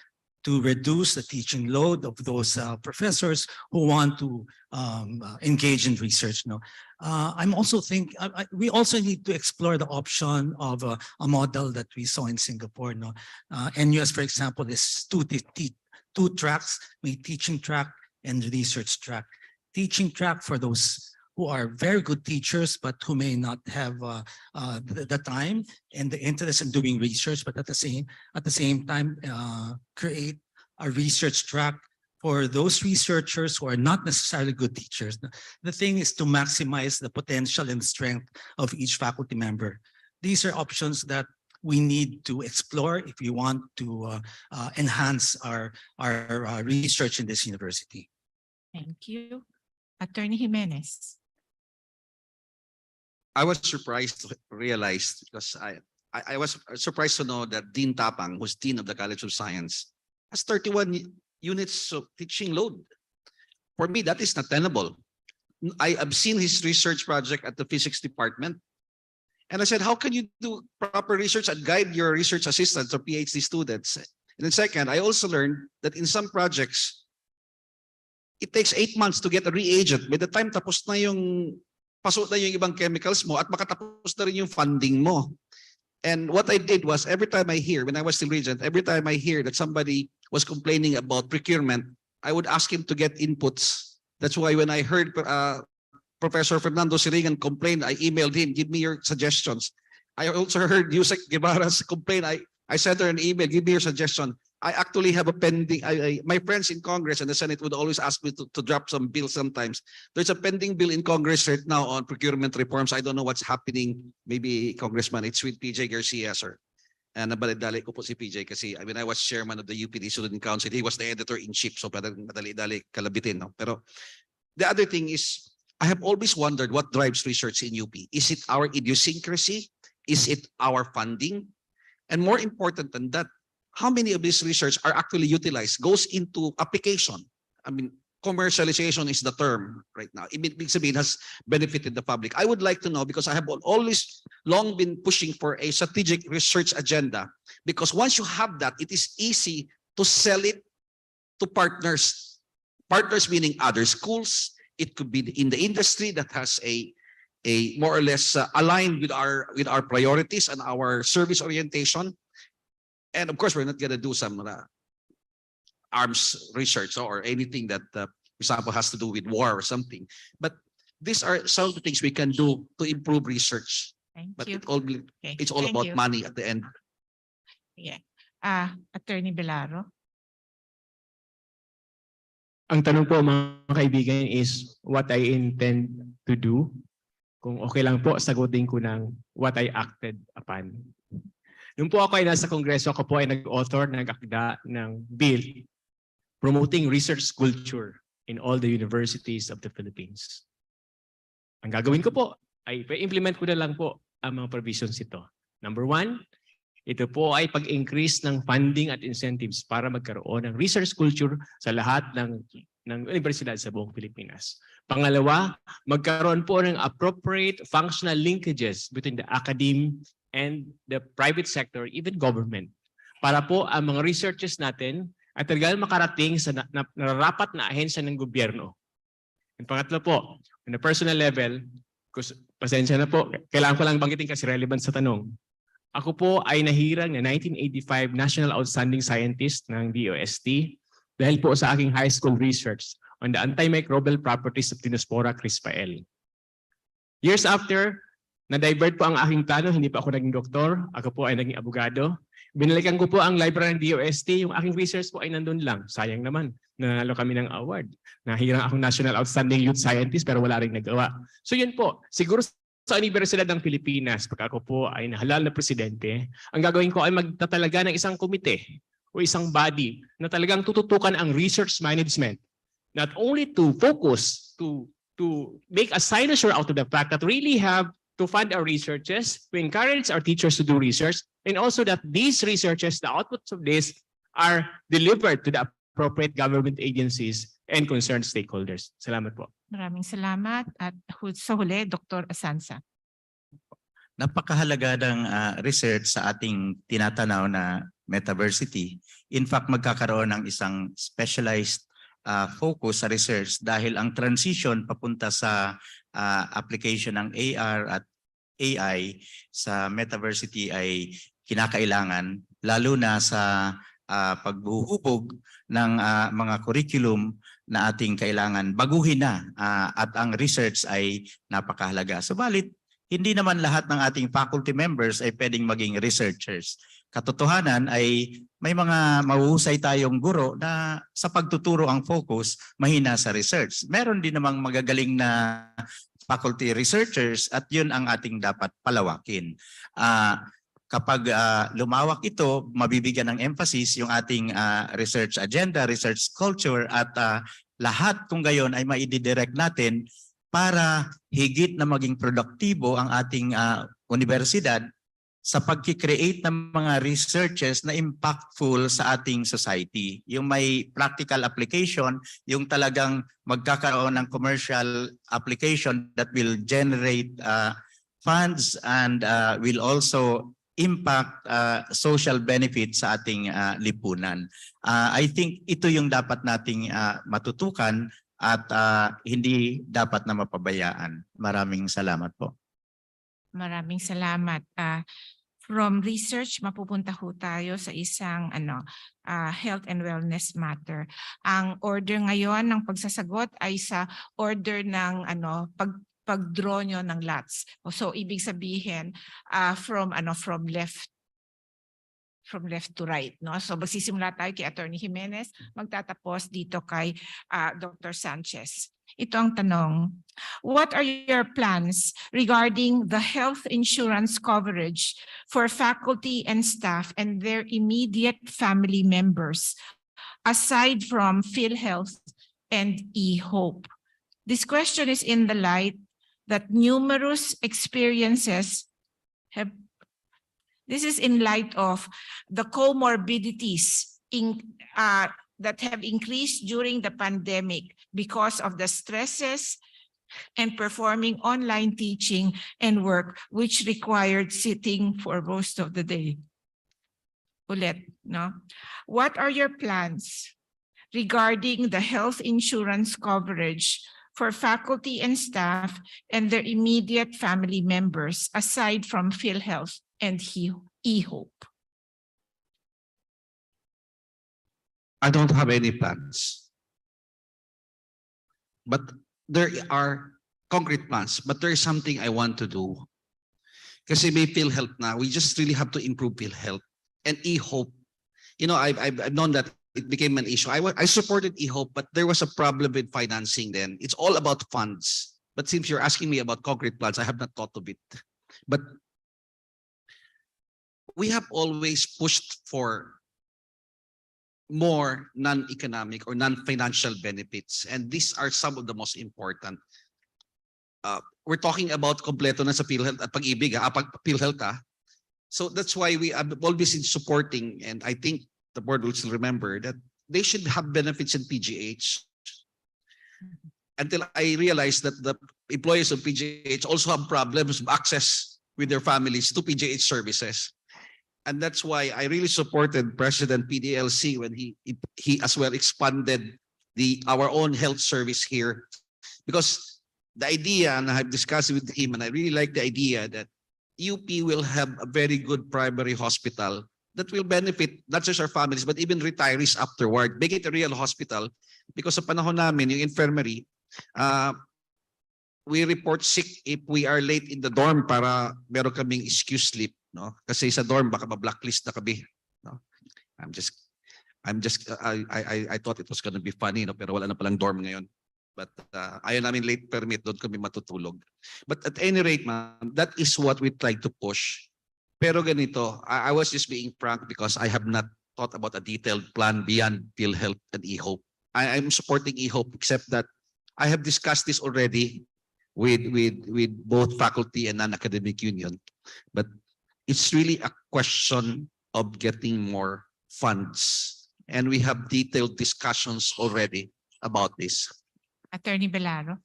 to reduce the teaching load of those professors who want to engage in research. No, I'm also we also need to explore the option of a model that we saw in Singapore. No, NUS, for example, is two tracks: a teaching track and research track. Teaching track for those who are very good teachers, but who may not have the time and the interest in doing research, but at the same time, create a research track for those researchers who are not necessarily good teachers. The thing is to maximize the potential and strength of each faculty member. These are options that we need to explore if we want to enhance our research in this university. Thank you. Attorney Jimenez. I was surprised to realize because I was surprised to know that Dean Tapang, who's Dean of the College of Science, has 31 units of teaching load. For me, that is not tenable. I have seen his research project at the physics department. And I said, how can you do proper research and guide your research assistants or PhD students? And then second, I also learned that in some projects, it takes 8 months to get a reagent. By the time tapos na yung pasok na yung ibang chemicals mo at makatapos na rin yung funding mo. And what I did was every time I hear, when I was still regent, every time I hear that somebody was complaining about procurement, I would ask him to get inputs. That's why when I heard Professor Fernando Siringan complain, I emailed him, give me your suggestions. I also heard Yusek Guevara's complain. I sent her an email, give me your suggestion. I actually have a pending, my friends in Congress and the Senate would always ask me to drop some bills sometimes. There's a pending bill in Congress right now on procurement reforms. I don't know what's happening. Maybe Congressman, it's with PJ Garcia, sir. And nabalidali ko po si PJ kasi I was chairman of the UPD Student Council. He was the editor-in-chief. So madali-dali kalabitin. No? Pero the other thing is, I have always wondered what drives research in UP. Is it our idiosyncrasy? Is it our funding? And more important than that, how many of this research are actually utilized, goes into application? I mean, commercialization is the term right now. It has benefited the public. I would like to know, because I have always long been pushing for a strategic research agenda, because once you have that, it is easy to sell it to partners. Partners meaning other schools. It could be in the industry that has a more or less aligned with our priorities and our service orientation. And of course, we're not going to do some arms research or anything that, for example, has to do with war or something. But these are some of the things we can do to improve research. Thank But you. it's all Thank about you. money at the end. Yeah. Attorney Belaro. Ang tanong po mga kaibigan is what I intend to do. Kung okay lang po, sagutin ko ng what I acted upon. Nung po ako ay nasa Kongreso, ako po ay nag-author, nag-akda ng bill promoting research culture in all the universities of the Philippines. Ang gagawin ko po ay i-implement ko na lang po ang mga provisions ito. Number 1, ito po ay pag-increase ng funding at incentives para magkaroon ng research culture sa lahat ng universidad sa buong Pilipinas. Pangalawa, magkaroon po ng appropriate functional linkages between the academe and the private sector, even government, para po ang mga researches natin ay talagang makarating sa nararapat na ahensya ng gobyerno. And pangatlo po, on a personal level, pasensya na po, kailangan ko lang banggitin kasi relevant sa tanong. Ako po ay nahirang na 1985 National Outstanding Scientist ng DOST dahil po sa aking high school research on the antimicrobial properties of Dinospora crispae. Years after, na-divert po ang aking plano, hindi pa ako naging doktor, ako po ay naging abogado. Binalikan ko po ang library ng DOST, yung aking research po ay nandun lang. Sayang naman, nanalo kami ng award. Nahirang akong National Outstanding Youth Scientist pero wala rin nagawa. So yun po, siguro sa Universidad ng Pilipinas, pag ako po ay nahalal na presidente, ang gagawin ko ay magtatalaga ng isang komite o isang body na talagang tututukan ang research management. Not only to focus, to make a cynosure out of the fact that really have to fund our researches, to encourage our teachers to do research, and also that these researches, the outputs of this, are delivered to the appropriate government agencies and concerned stakeholders. Salamat po. Maraming salamat. At sa huli, Dr. Asanza. Napakahalaga ng research sa ating tinatanaw na Metaversity. In fact, magkakaroon ng isang specialized focus sa research dahil ang transition papunta sa application ng AR at AI sa Metaversity ay kinakailangan, lalo na sa pagbuhubog ng mga curriculum na ating kailangan baguhin na at ang research ay napakahalaga. Subalit, hindi naman lahat ng ating faculty members ay pwedeng maging researchers. Katotohanan ay may mga mahuhusay tayong guro na sa pagtuturo ang focus, mahina sa research. Meron din namang magagaling na faculty researchers at yun ang ating dapat palawakin. Kapag lumawak ito, mabibigyan ng emphasis yung ating research agenda, research culture at lahat kung gayon ay maididirect natin para higit na maging produktibo ang ating universidad sa pagkikreate ng mga researches na impactful sa ating society. Yung may practical application, yung talagang magkakaroon ng commercial application that will generate funds and will also impact social benefits sa ating lipunan. I think ito yung dapat nating matutukan at hindi dapat na mapabayaan. Maraming salamat po. Maraming salamat. From research, mapupunta ho tayo sa isang health and wellness matter. Ang order ngayon ng pagsasagot ay sa order ng pag-draw nyo ng lots. So ibig sabihin from left to right, no? So magsisimula tayo kay Attorney Jimenez, magtatapos dito kay Dr. Sanchez. Ito ang tanong. What are your plans regarding the health insurance coverage for faculty and staff and their immediate family members aside from PhilHealth and eHope? This question is in the light that numerous experiences have, this is in light of the comorbidities that have increased during the pandemic because of the stresses and performing online teaching and work, which required sitting for most of the day. Ulit, no? What are your plans regarding the health insurance coverage for faculty and staff and their immediate family members, aside from PhilHealth and eHope? I don't have any plans. But there are concrete plans, but there is something I want to do. Kasi may PhilHealth na, we just really have to improve PhilHealth. And eHope, you know, I've known that it became an issue. I supported eHope, but there was a problem with financing then. It's all about funds. But since you're asking me about concrete plans, I have not thought of it. But we have always pushed for more non-economic or non-financial benefits. And these are some of the most important. We're talking about kompleto na sa PhilHealth at pag-ibig, PhilHealth. So that's why we have always been supporting, and I think the board will still remember that they should have benefits in PGH. Until I realized that the employees of PGH also have problems of access with their families to PGH services. And that's why I really supported President PDLC when he as well expanded our own health service here. Because the idea, and I've discussed it with him, and I really like the idea that UP will have a very good primary hospital that will benefit not just our families, but even retirees afterward. Make it a real hospital. Because sa panahon namin, yung infirmary, we report sick if we are late in the dorm para meron kaming excuse sleep. No? Kasi sa dorm baka ma-blacklist na kami. No? I thought it was gonna be funny, no? Pero wala na palang dorm ngayon. But ayaw namin late permit, doon kami matutulog. But at any rate, ma'am, that is what we try to push. Pero ganito, I was just being frank because I have not thought about a detailed plan beyond PhilHealth and eHope. I'm supporting eHope except that I have discussed this already with both faculty and non-academic union. But it's really a question of getting more funds. And we have detailed discussions already about this. Attorney Belaro.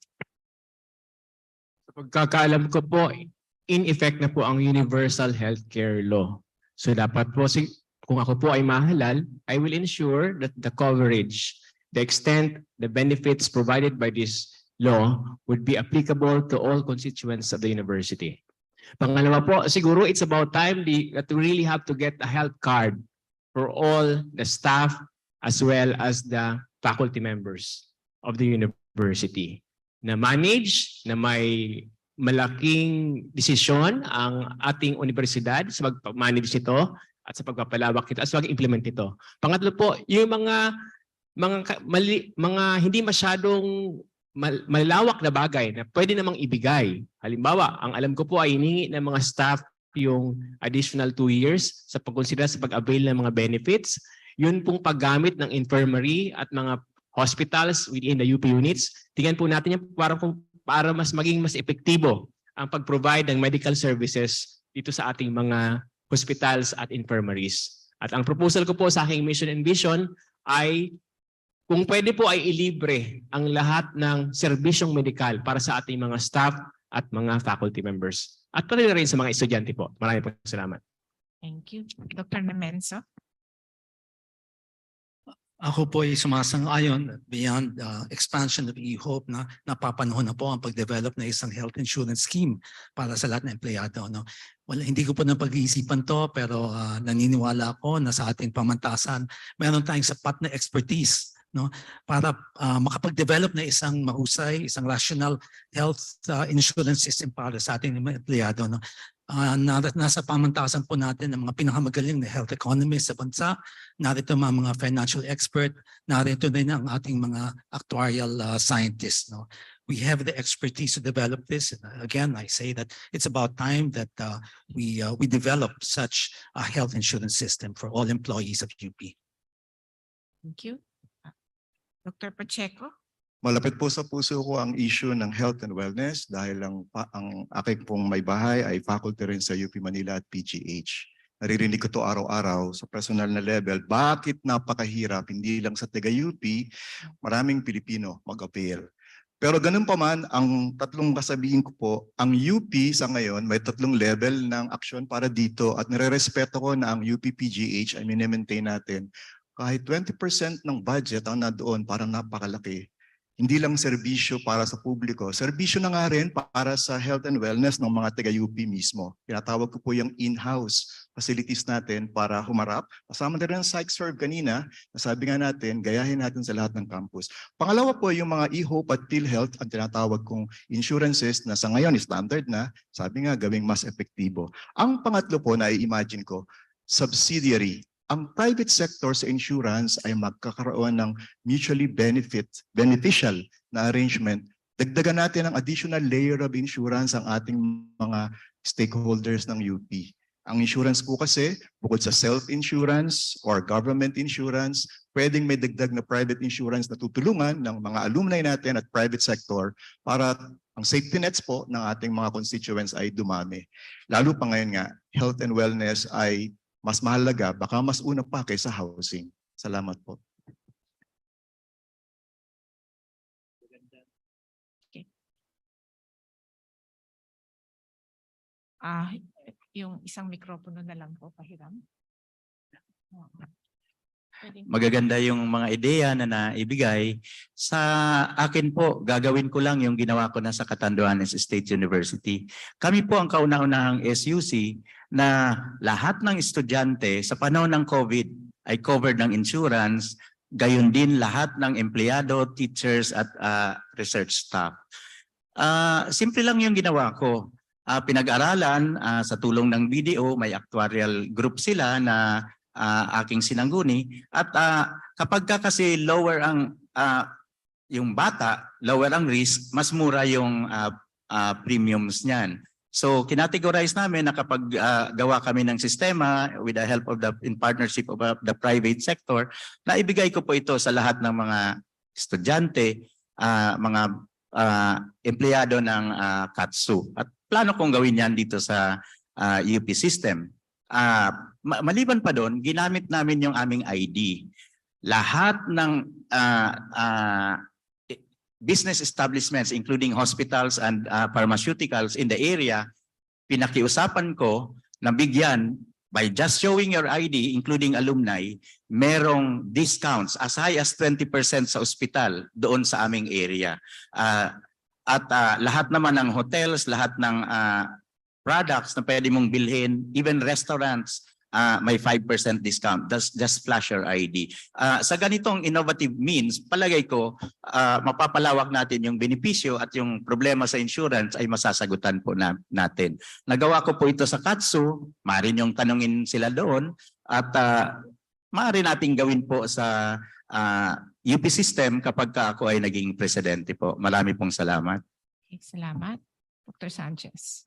Pagkakaalam ko po, in effect na po ang Universal Healthcare Law. So dapat po, kung ako po ay mahalal, I will ensure that the coverage, the extent, the benefits provided by this law would be applicable to all constituents of the university. Pangalawa po, siguro it's about time that we really have to get a health card for all the staff as well as the faculty members of the university. Na manage, na may malaking desisyon ang ating universidad sa pag-manage nito at sa pagpapalawak nito at sa pag-implement nito. Pangatlo po, yung mga hindi masyadong malawak na bagay na pwede namang ibigay. Halimbawa, ang alam ko po ay hiningi ng mga staff yung additional 2 years sa pagkonsidera sa pag-avail ng mga benefits. Yun pong paggamit ng infirmary at mga hospitals within the UP units. Tingnan po natin yan para maging mas epektibo ang pag-provide ng medical services dito sa ating mga hospitals at infirmaries. At ang proposal ko po sa aking mission and vision ay kung pwede po ay ilibre ang lahat ng serbisyong medikal para sa ating mga staff at mga faculty members. At pati rin sa mga estudyante po. Maraming po salamat. Thank you. Dr. Nemenso. Ako po ay sumasang-ayon beyond expansion of eHope na napapanahon na po ang pag-develop na isang health insurance scheme para sa lahat ng empleyado. No? Hindi ko po napag-iisipan to pero naniniwala ako na sa ating pamantasan meron tayong sapat na expertise, no, para makapag-develop na isang mahusay, isang rational health insurance system para sa ating mga empleyado. No? Nasa pamantasan po natin ng mga pinakamagaling na health economists sa bansa, narito mga financial expert, narito din ang ating mga actuarial scientists. No? We have the expertise to develop this. Again, I say that it's about time that we develop such a health insurance system for all employees of UP. Thank you. Dr. Pacheco. Malapit po sa puso ko ang issue ng health and wellness dahil ang aking pong may bahay ay faculty rin sa UP Manila at PGH. Naririnig ko to araw-araw sa personal na level. Bakit napakahirap, hindi lang sa taga-UP, maraming Pilipino mag-appeal. Pero ganun pa man, ang tatlong kasabihin ko po, ang UP sa ngayon may tatlong level ng aksyon para dito at nire-respeto ko na ang UP PGH ay mini-maintain natin. Kahit 20% ng budget ang nandoon, parang napakalaki. Hindi lang serbisyo para sa publiko, serbisyo na nga rin para sa health and wellness ng mga taga-UP mismo. Tinatawag ko po yung in-house facilities natin para humarap. Kasama na rin ang PsychServe kanina, nasabi nga natin, gayahin natin sa lahat ng campus. Pangalawa po yung mga eHope at PhilHealth, ang tinatawag kong insurances na sa ngayon standard na, sabi nga gawing mas epektibo. Ang pangatlo po na i-imagine ko, subsidiary. Ang private sector sa insurance ay magkakaroon ng mutually beneficial na arrangement. Dagdagan natin ang additional layer of insurance ang ating mga stakeholders ng UP. Ang insurance po kasi, bukod sa self-insurance or government insurance, pwedeng may dagdag na private insurance na tutulungan ng mga alumni natin at private sector para ang safety nets po ng ating mga constituents ay dumami. Lalo pa ngayon nga, health and wellness ay mas mahalaga, baka mas una pa kaysa housing. Salamat po. Okay. Yung isang mikropono na lang po, pahiram. Magaganda yung mga ideya na naibigay. Sa akin po, gagawin ko lang yung ginawa ko na sa Catanduanes State University. Kami po ang kauna-unahang SUC na lahat ng estudyante sa panahon ng COVID ay covered ng insurance, gayon din lahat ng empleyado, teachers at research staff. Simple lang yung ginawa ko. Pinag-aralan sa tulong ng BDO, may actuarial group sila na aking sinangguni at kapag kasi lower ang yung bata, lower ang risk, mas mura yung premiums niyan. So kinategorize namin na kapag gawa kami ng sistema with the help of in partnership of the private sector, na ibigay ko po ito sa lahat ng mga estudyante, mga empleyado ng KATSU. At plano kong gawin yan dito sa UP system. Maliban pa doon, ginamit namin yung aming ID. Lahat ng business establishments, including hospitals and pharmaceuticals in the area, pinakiusapan ko na bigyan by just showing your ID, including alumni, merong discounts as high as 20% sa ospital doon sa aming area. At lahat naman ng hotels, lahat ng products na pwede mong bilhin, even restaurants, may 5% discount. Just flash your ID. Sa ganitong innovative means, palagay ko, mapapalawak natin yung benepisyo at yung problema sa insurance ay masasagutan po natin. Nagawa ko po ito sa KATSU, maaari niyong tanungin sila doon, at maaari nating gawin po sa UP system kapag ako ay naging presidente po. Marami pong salamat. Okay, salamat. Dr. Sanchez.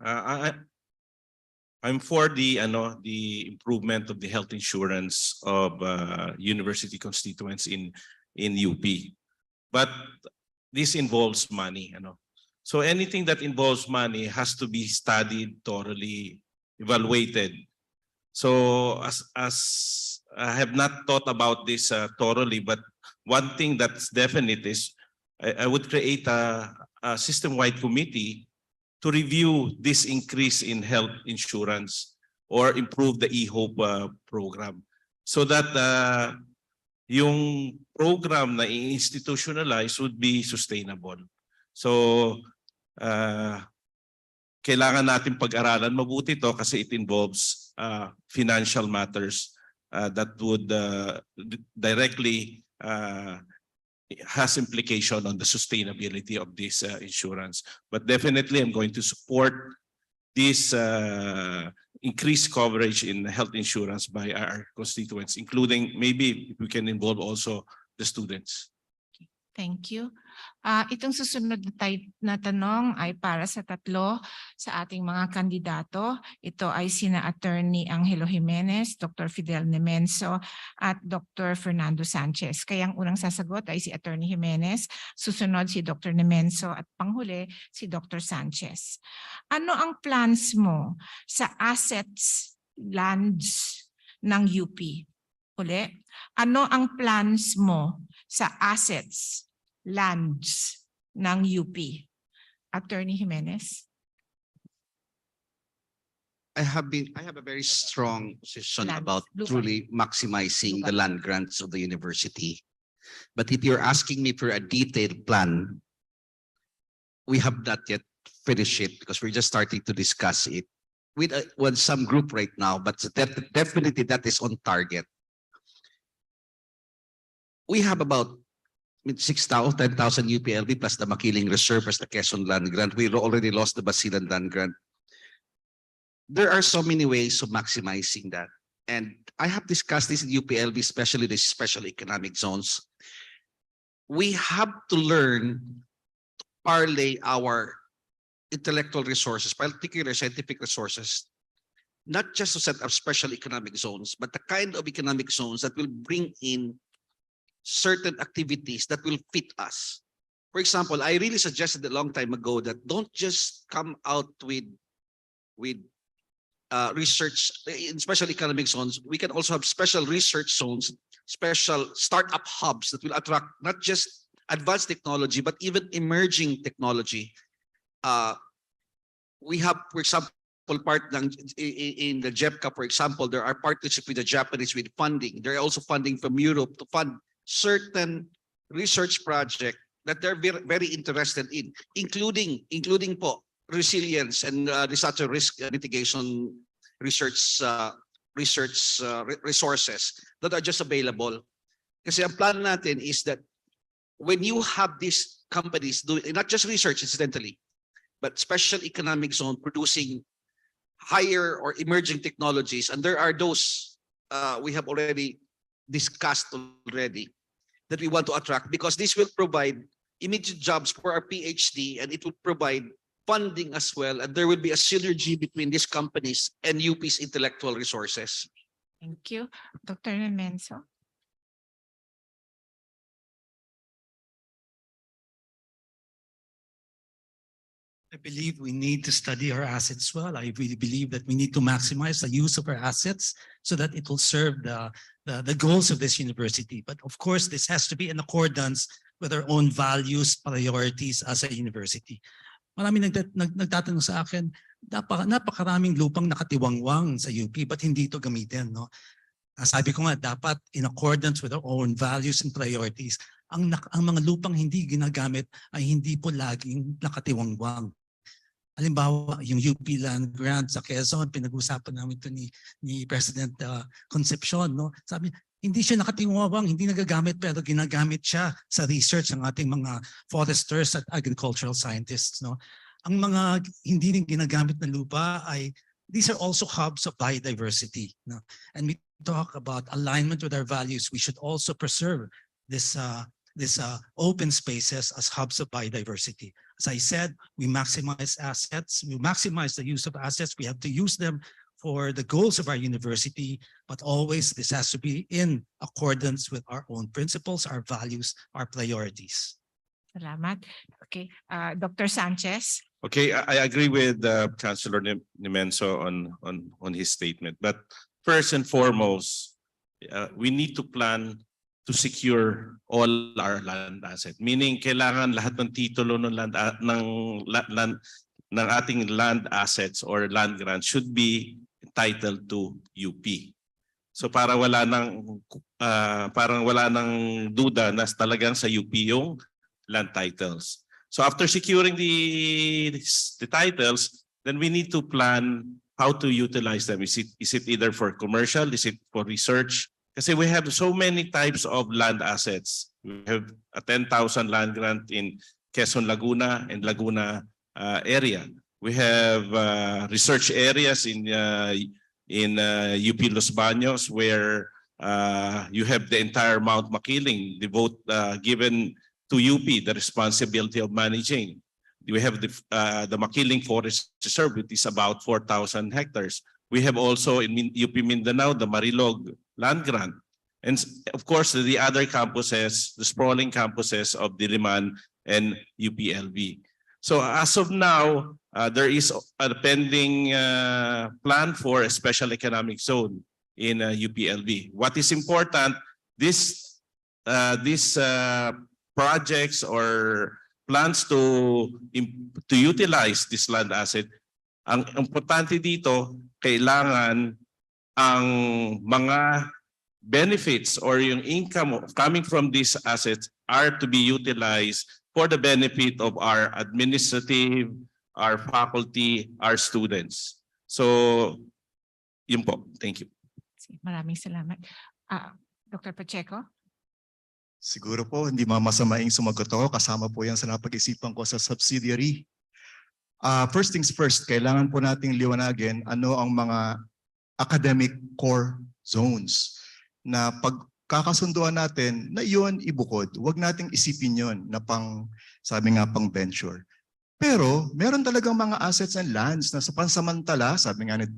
I'm for the improvement of the health insurance of university constituents in UP. But this involves money, So anything that involves money has to be studied, thoroughly evaluated. So as I have not thought about this thoroughly, but one thing that's definite is I would create a system-wide committee to review this increase in health insurance or improve the eHope program so that yung program na i-institutionalize would be sustainable. So kailangan natin pag-aralan mabuti to kasi it involves financial matters that would directly has implication on the sustainability of this insurance. But definitely I'm going to support this increased coverage in health insurance by our constituents, including maybe we can involve also the students. Thank you. Itong susunod na tanong ay para sa tatlo sa ating mga kandidato. Ito ay sina Attorney Angelo Jimenez, Dr. Fidel Nemenso at Dr. Fernando Sanchez. Kaya ang unang sasagot ay si Attorney Jimenez, susunod si Dr. Nemenso at panghuli si Dr. Sanchez. Ano ang plans mo sa assets, lands ng UP? Uli, ano ang plans mo sa assets, lands ng UP? Attorney Jimenez. I have a very strong position Lands, about blue truly maximizing the land grants of the university. But if you're asking me for a detailed plan, we have not yet finished it because we're just starting to discuss it with some group right now, but definitely that is on target. We have about 6,000, 10,000 UPLB plus the Makiling Reserve plus the Quezon Land Grant. We already lost the Basilan Land Grant. There are so many ways of maximizing that. And I have discussed this in UPLB, especially the special economic zones. We have to learn to parlay our intellectual resources, particularly scientific resources, not just to set up special economic zones, but the kind of economic zones that will bring in certain activities that will fit us. For example, I really suggested a long time ago that don't just come out with research in special economic zones. We can also have special research zones, special startup hubs that will attract not just advanced technology, but even emerging technology. We have, for example, part in the JEPCA, for example, there are partnerships with the Japanese with funding. There are also funding from Europe to fund certain research projects that they're very, very interested in, including po resilience and disaster risk mitigation research resources that are just available. Kasi ang plan natin is that when you have these companies doing not just research incidentally, but special economic zone producing higher or emerging technologies, and there are those we have already discussed already that we want to attract, because this will provide immediate jobs for our PhD, and it would provide funding as well. And there will be a synergy between these companies and UP's intellectual resources. Thank you. Dr. Nemenso. I believe we need to study our assets well. I really believe that we need to maximize the use of our assets so that it will serve the goals of this university. But of course, this has to be in accordance with our own values, priorities as a university. Maraming nagtatanong sa akin, napakaraming lupang nakatiwangwang sa UP, but hindi ito gamitin, no? Sabi ko nga, dapat in accordance with our own values and priorities, ang mga lupang hindi ginagamit ay hindi po laging nakatiwangwang. Halimbawa, yung UP land grant sa Quezon, pinag-usapan namin ito ni President Concepcion, no? Sabi, hindi siya nakatiwangwang, hindi nagagamit, pero ginagamit siya sa research ng ating mga foresters at agricultural scientists, no? Ang mga hindi rin ginagamit na lupa ay these are also hubs of biodiversity, no? And we talk about alignment with our values. We should also preserve this open spaces as hubs of biodiversity. As I said, we maximize assets, we maximize the use of assets. We have to use them for the goals of our university, but always this has to be in accordance with our own principles, our values, our priorities. Salamat. Okay. Dr. Sanchez. Okay, I agree with Chancellor Nemenso on his statement. But first and foremost, we need to plan to secure all our land asset. Meaning, kailangan lahat ng titulo ng ng ating land assets or land grants should be entitled to UP. So para parang wala nang duda na talagang sa UP yung land titles. So after securing the titles, then we need to plan how to utilize them. Is it either for commercial? Is it for research? Kasi we have so many types of land assets. We have a 10,000 land grant in Quezon, Laguna and Laguna area. We have research areas in UP Los Baños where you have the entire Mount Makiling given to UP the responsibility of managing. We have the Makiling Forest Reserve, which is about 4,000 hectares. We have also in UP Mindanao the Marilog land grant. And of course, the other campuses, the sprawling campuses of Diliman and UPLB. So as of now, there is a pending plan for a special economic zone in UPLB. What is important, these projects or plans to utilize this land asset, ang importante dito, kailangan ang mga benefits or yung income coming from these assets are to be utilized for the benefit of our administrative, our faculty, our students. So, yun po. Thank you. Maraming salamat. Dr. Pacheco? Siguro po, hindi mamasamaing sumagot ako. Kasama po yan sa napag-isipan ko sa subsidiary. First things first, kailangan po nating liwanagin ano ang mga academic core zones na pagkakasunduan natin na iyon ibukod. Huwag nating isipin yon na sabi nga pang venture. Pero meron talagang mga assets and lands na sa pansamantala, sabi nga ni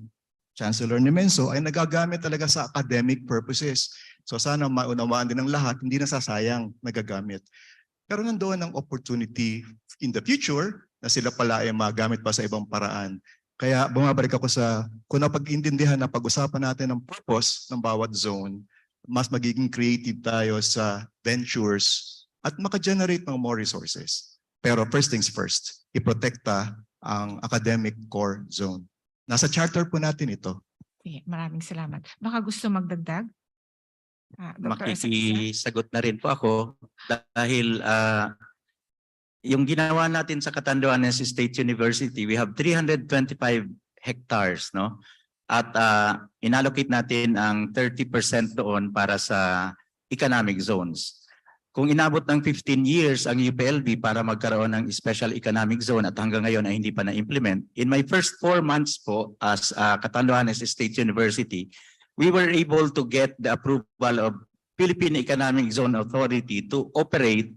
Chancellor Nemenso, ay nagagamit talaga sa academic purposes. So sana maunawaan din ng lahat, hindi nasasayang nagagamit. Pero nandoon ang opportunity in the future na sila pala ay magamit pa sa ibang paraan. Kaya bumabalik ako sa, kung napag-intindihan na pag-usapan natin ang purpose ng bawat zone, mas magiging creative tayo sa ventures at maka-generate ng more resources. Pero first things first, iprotekta ang academic core zone. Nasa charter po natin ito. Maraming salamat. Baka gusto magdagdag? Makikisagot na rin po ako dahil yung ginawa natin sa Catanduanes State University, we have 325 hectares, no? At inallocate natin ang 30% doon para sa economic zones. Kung inabot ng 15 years ang UPLB para magkaroon ng special economic zone at hanggang ngayon ay hindi pa na-implement, in my first 4 months po as Catanduanes State University, we were able to get the approval of Philippine Economic Zone Authority to operate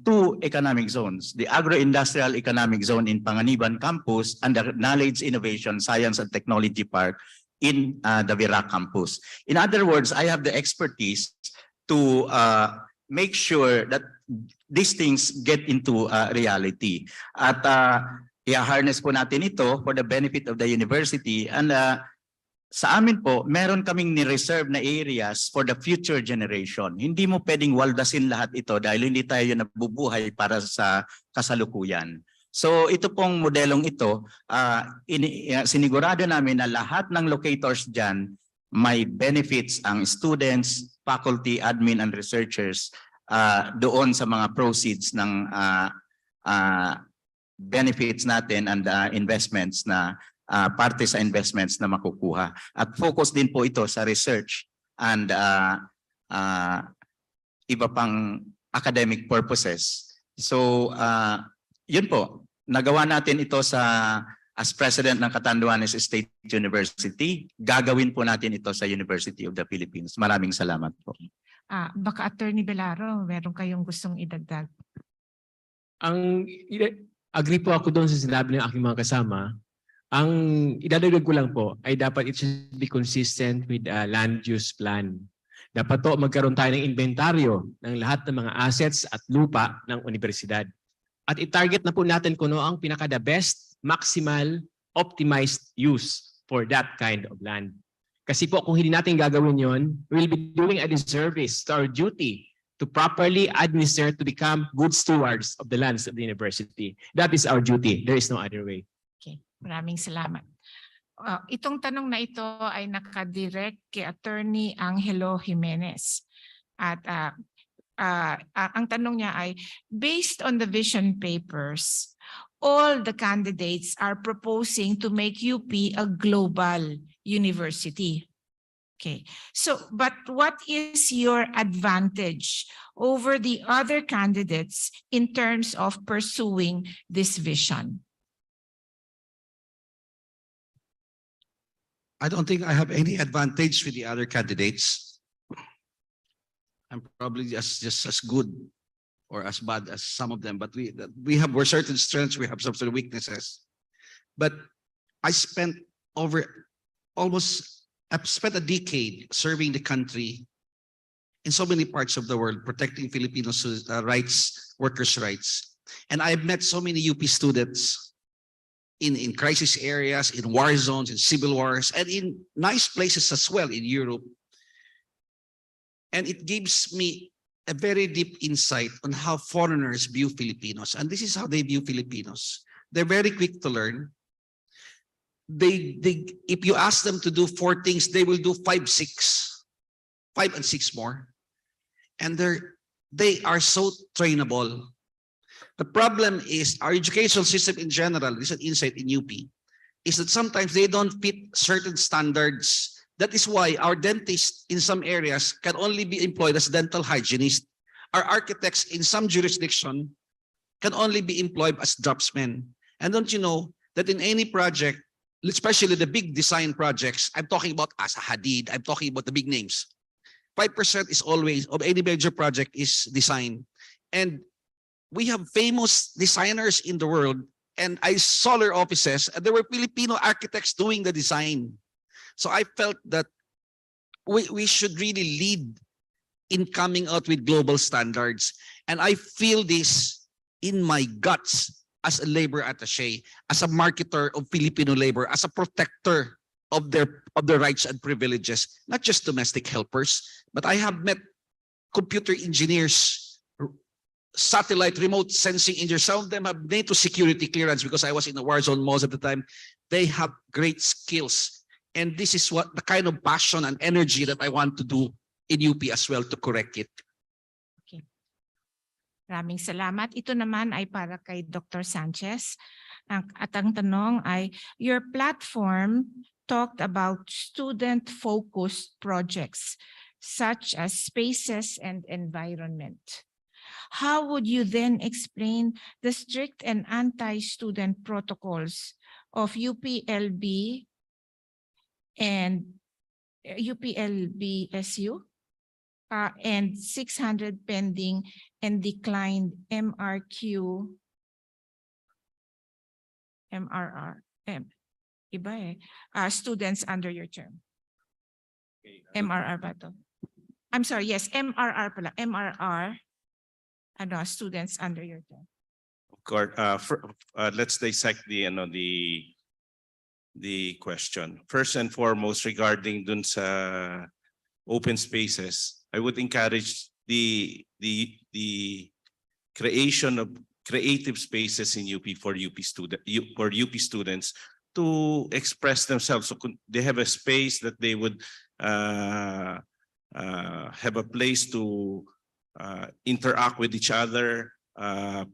two economic zones, the Agro-Industrial Economic Zone in Panganiban Campus and the Knowledge Innovation Science and Technology Park in the Virac Campus. In other words, I have the expertise to make sure that these things get into reality. At i-harness po natin ito for the benefit of the university, and sa amin po, meron kaming ni-reserve na areas for the future generation. Hindi mo pwedeng waldasin lahat ito dahil hindi tayo nabubuhay para sa kasalukuyan. So ito pong modelong ito, sinigurado namin na lahat ng locators dyan may benefits ang students, faculty, admin, and researchers doon sa mga proceeds ng benefits natin and investments na parte sa investments na makukuha. At focus din po ito sa research and iba pang academic purposes. So yun po, nagawa natin ito as president ng Catanduanes State University. Gagawin po natin ito sa University of the Philippines. Maraming salamat po. Baka Attorney Belaro, meron kayong gustong idagdag? Agree po ako doon sa sinabi ng aking mga kasama. Ang idadagdag ko lang po ay dapat it should be consistent with land use plan. Dapat po magkaroon tayo ng inventaryo ng lahat ng mga assets at lupa ng universidad. At i-target na po natin kung ano ang pinaka-the best, maximal, optimized use for that kind of land. Kasi po kung hindi natin gagawin yon, we will be doing a disservice to our duty to properly administer, to become good stewards of the lands of the university. That is our duty. There is no other way. Okay, maraming salamat. Itong tanong na ito ay nakadirect kay Attorney Angelo Jimenez. At ang tanong niya ay, based on the vision papers, all the candidates are proposing to make UP a global university. Okay, so but what is your advantage over the other candidates in terms of pursuing this vision? I don't think I have any advantage with the other candidates. I'm probably just as good or as bad as some of them, but we have certain strengths, we have some sort of weaknesses. But I've spent a decade serving the country in so many parts of the world, protecting Filipinos' rights, workers' rights. And I've met so many UP students in crisis areas, in war zones, in civil wars, and in nice places as well in Europe. And it gives me a very deep insight on how foreigners view Filipinos. And this is how they view Filipinos. They're very quick to learn. If you ask them to do 4 things, they will do 5 and 6 more. And they are so trainable. The problem is our educational system in general, this is an insight in UP, is that sometimes they don't fit certain standards. That is why our dentists in some areas can only be employed as dental hygienists. Our architects in some jurisdiction can only be employed as draftsmen. And don't you know that in any project, especially the big design projects, I'm talking about Asa Hadid, I'm talking about the big names. 5% is always of any major project is design. And we have famous designers in the world, and I saw their offices, and there were Filipino architects doing the design. So I felt that we should really lead in coming out with global standards. And I feel this in my guts as a labor attaché, as a marketer of Filipino labor, as a protector of their rights and privileges, not just domestic helpers, but I have met computer engineers, satellite remote sensing engineers. Some of them have NATO security clearance because I was in the war zone most of the time. They have great skills. And this is what the kind of passion and energy that I want to do in UP as well to correct it. Okay. Maraming salamat. Ito naman ay para kay Dr. Sanchez. At ang tanong ay, your platform talked about student-focused projects such as spaces and environment. How would you then explain the strict and anti-student protocols of UPLB and UPLB-SU? and 600 pending and declined students under your term. MRR ba to? I'm sorry, yes, MRR pala. MRR, students under your term. Of course, let's dissect the question. First and foremost, regarding dun sa open spaces, I would encourage the creation of creative spaces in UP for UP students to express themselves. So they have a space that they would have a place to interact with each other,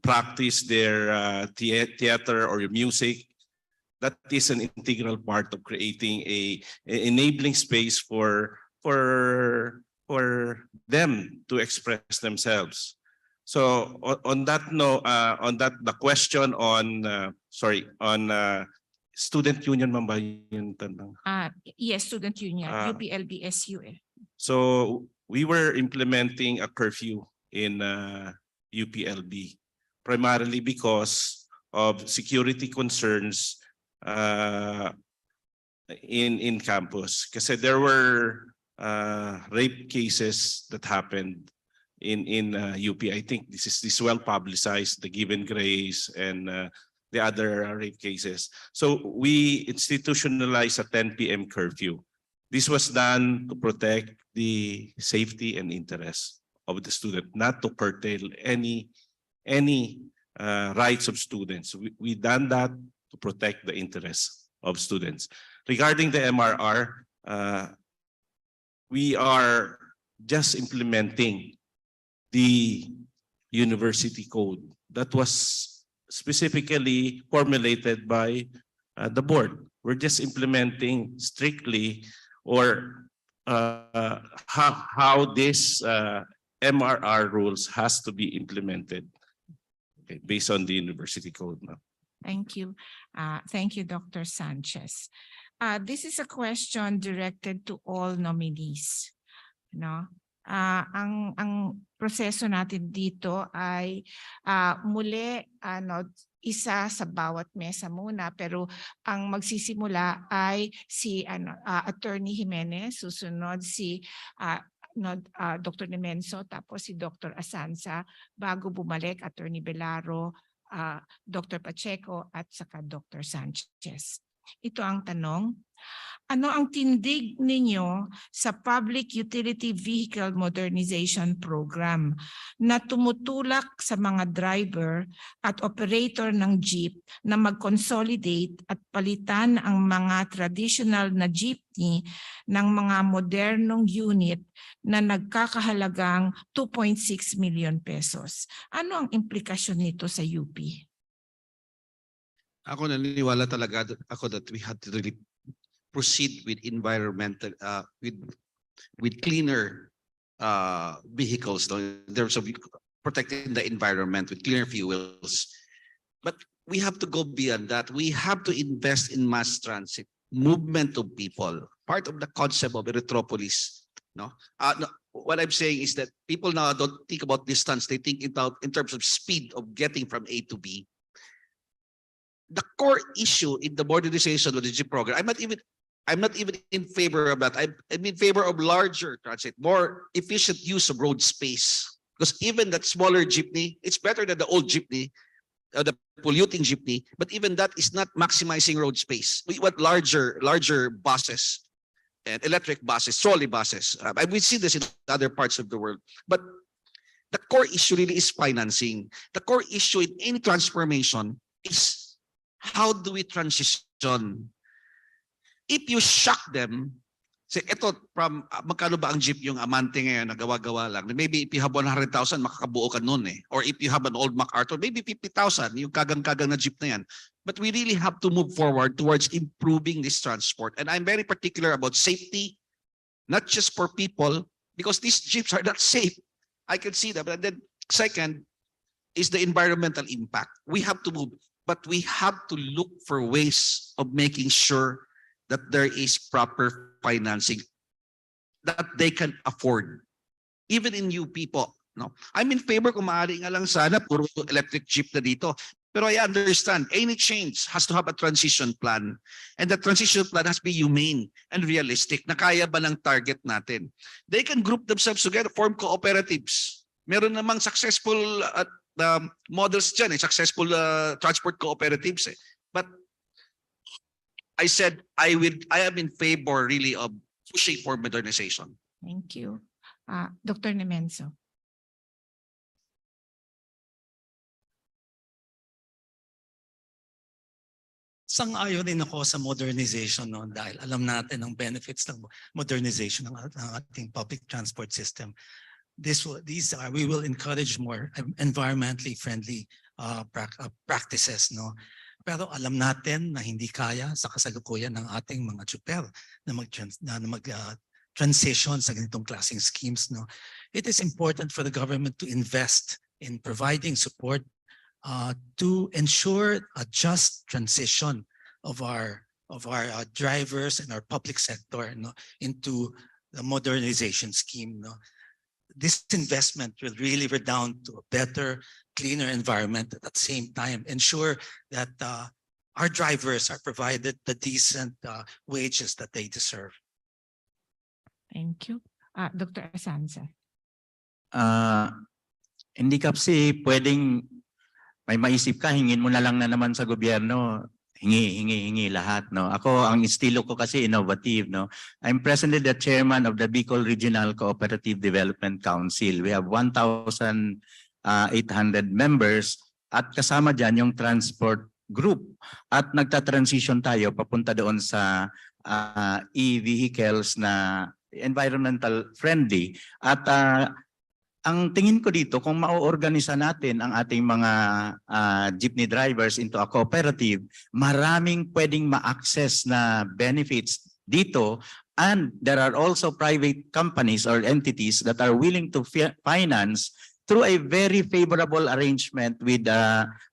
practice their theater or music. That is an integral part of creating a enabling space for them to express themselves. So on that note, the question on student union, ma'am ba yung tanong? Yes, student union, UPLB-SU. So we were implementing a curfew in UPLB, primarily because of security concerns in campus. Kasi there were rape cases that happened in UP. I think this is well publicized, the Given Grace and the other rape cases. So we institutionalized a 10 p.m. curfew. This was done to protect the safety and interest of the student, not to curtail any rights of students. We done that to protect the interests of students. Regarding the MRR, we are just implementing the university code that was specifically formulated by the board. We're just implementing strictly or how this MRR rules has to be implemented, okay, based on the university code. Thank you. Thank you, Dr. Sanchez. This is a question directed to all nominees. No? Ang proseso natin dito ay muli isa sa bawat mesa muna, pero ang magsisimula ay si Attorney Jimenez, susunod si Dr. Nemenso, tapos si Dr. Asanza, bago bumalik Attorney Belaro, Dr. Pacheco at saka Dr. Sanchez. Ito ang tanong. Ano ang tindig ninyo sa Public Utility Vehicle Modernization Program na tumutulak sa mga driver at operator ng jeep na mag-consolidate at palitan ang mga traditional na jeepney ng mga modernong unit na nagkakahalagang 2.6 million pesos? Ano ang implikasyon nito sa UP? Ako naniniwala talaga ako that we had to really proceed with environmental with cleaner vehicles, in terms of protecting the environment with cleaner fuels. But we have to go beyond that. We have to invest in mass transit, movement of people, part of the concept of Erythropolis. No, what I'm saying is that people now don't think about distance; they think about in terms of speed of getting from A to B. The core issue in the modernization of the jeep program, I'm not even in favor of that. I'm in favor of larger transit, more efficient use of road space. Because even that smaller jeepney, it's better than the old jeepney, the polluting jeepney. But even that is not maximizing road space. We want larger buses and electric buses, trolley buses. We see this in other parts of the world. But the core issue really is financing. The core issue in any transformation is how do we transition? If you shock them, say, eto, from magkano ba ang jeep yung Amante ngayon, nagawa-gawa lang. Maybe if you have 100,000, makakabuo ka nun eh. Or if you have an old MacArthur, maybe 50,000, yung kagang-kagang na jeep na yan. But we really have to move forward towards improving this transport. And I'm very particular about safety, not just for people, because these jeeps are not safe. I can see that. But then second is the environmental impact. We have to move. But we have to look for ways of making sure that there is proper financing that they can afford. even in UP po. No? I'm in favor kung maaari nga lang sana puro electric jeep na dito. Pero I understand any change has to have a transition plan. And the transition plan has to be humane and realistic na kaya ba ng target natin. They can group themselves together, form cooperatives. Meron namang successful models dyan, successful transport cooperatives. But I said I am in favor really of pushing for modernization. Thank you. Dr. Nemenzo. Sang-ayon din ako sa modernization, no, dahil alam natin ang benefits ng modernization ng ating public transport system. We will encourage more environmentally friendly practices, no. Pero alam natin na hindi kaya sa kasalukuyan ng ating mga tsuper na mag-transition sa ganitong klaseng schemes, no. It is important for the government to invest in providing support to ensure a just transition of our drivers and our public sector, no, into the modernization scheme. No. This investment will really redound to a better, cleaner environment. At the same time, ensure that our drivers are provided the decent wages that they deserve. Thank you. Dr. Asanza. Hindi kasi pwedeng may maisip ka, hingin mo na lang na naman sa gobyerno, hingi lahat, no. Ako, ang estilo ko kasi innovative, no. I'm presently the chairman of the Bicol Regional Cooperative Development Council. We have 1,800 members at kasama dyan yung transport group. At nagta-transition tayo papunta doon sa e-vehicles na environmental friendly. At ang tingin ko dito, kung mao-organisa natin ang ating mga jeepney drivers into a cooperative, maraming pwedeng ma-access na benefits dito, and there are also private companies or entities that are willing to finance through a very favorable arrangement with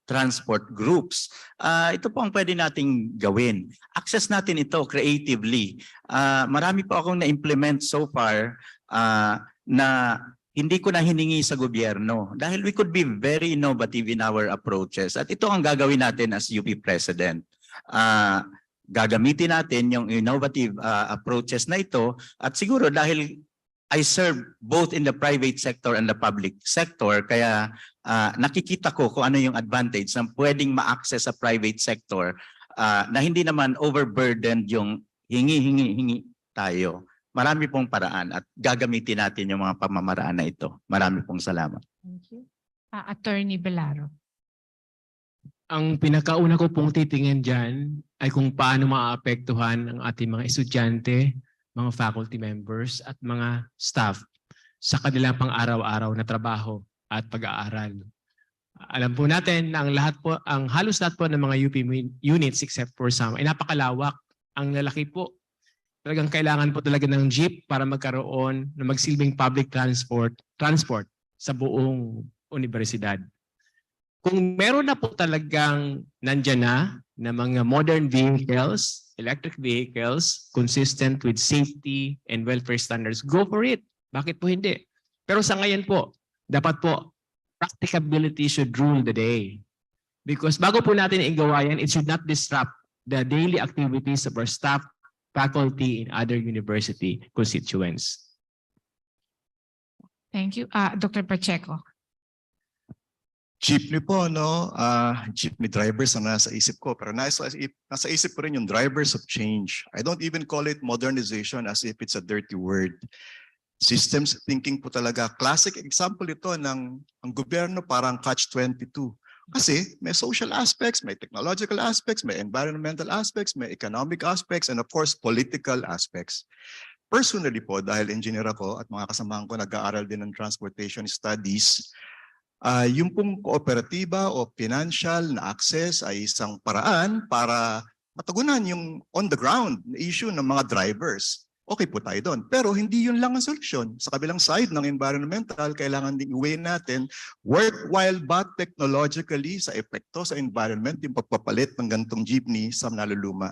transport groups. Ito po ang pwede nating gawin. Access natin ito creatively. Marami po akong na-implement so far na hindi ko na hiningi sa gobyerno dahil we could be very innovative in our approaches. At ito ang gagawin natin as UP President. Gagamitin natin yung innovative approaches na ito at siguro dahil I serve both in the private sector and the public sector, kaya nakikita ko kung ano yung advantage ng pwedeng ma-access sa private sector na hindi naman overburdened yung hingi tayo. Marami pong paraan at gagamitin natin yung mga pamamaraan na ito. Marami pong salamat. Thank you. Attorney Belaro. Ang pinakauna ko pong titingin dyan ay kung paano maaapektuhan ang ating mga estudyante, mga faculty members at mga staff sa kanilang pang-araw-araw na trabaho at pag-aaral. Alam po natin na ang halos lahat po ng mga UP units except for some ay napakalawak. Ang lalaki po. Talagang kailangan po talaga ng jeep para magkaroon ng magsilbing public transport sa buong universidad. Kung meron na po talagang nandyan na mga modern vehicles, electric vehicles, consistent with safety and welfare standards, go for it. Bakit po hindi? Pero sa ngayon po, dapat po, practicability should rule the day. Because bago po natin igawa yan, it should not disrupt the daily activities of our staff, faculty in other university constituents. Thank you. Dr. Pacheco. Jeepney po, no? Jeepney drivers ang nasa isip ko. Pero nasa isip ko rin yung drivers of change. I don't even call it modernization as if it's a dirty word. Systems thinking po talaga. Classic example ito ng ang gobyerno parang catch-22. Kasi may social aspects, may technological aspects, may environmental aspects, may economic aspects, and of course, political aspects. Personally po, dahil engineer ako at mga kasamahan ko nag-aaral din ng transportation studies, yung pong kooperatiba o financial na access ay isang paraan para matugunan yung on-the-ground issue ng mga drivers. Okay po tayo doon. Pero hindi yun lang ang solusyon. Sa kabilang side ng environmental, kailangan din i-weigh natin worthwhile ba technologically sa epekto sa environment yung pagpapalit ng gantong jeepney sa naluluma.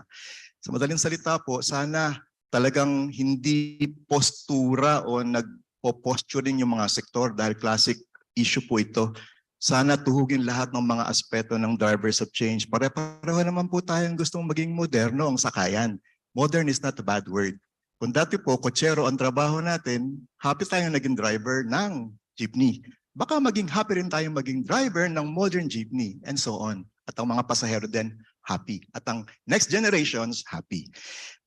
Sa madaling salita po, sana talagang hindi postura o posturing yung mga sektor dahil classic issue po ito. Sana tuhugin lahat ng mga aspeto ng drivers of change. Pare-pareho naman po tayong gustong maging moderno ang sakayan. Modern is not a bad word. Kung dati po, kotsero ang trabaho natin, happy tayong naging driver ng jeepney. Baka maging happy rin tayong maging driver ng modern jeepney and so on. At ang mga pasahero din, happy. At ang next generations, happy.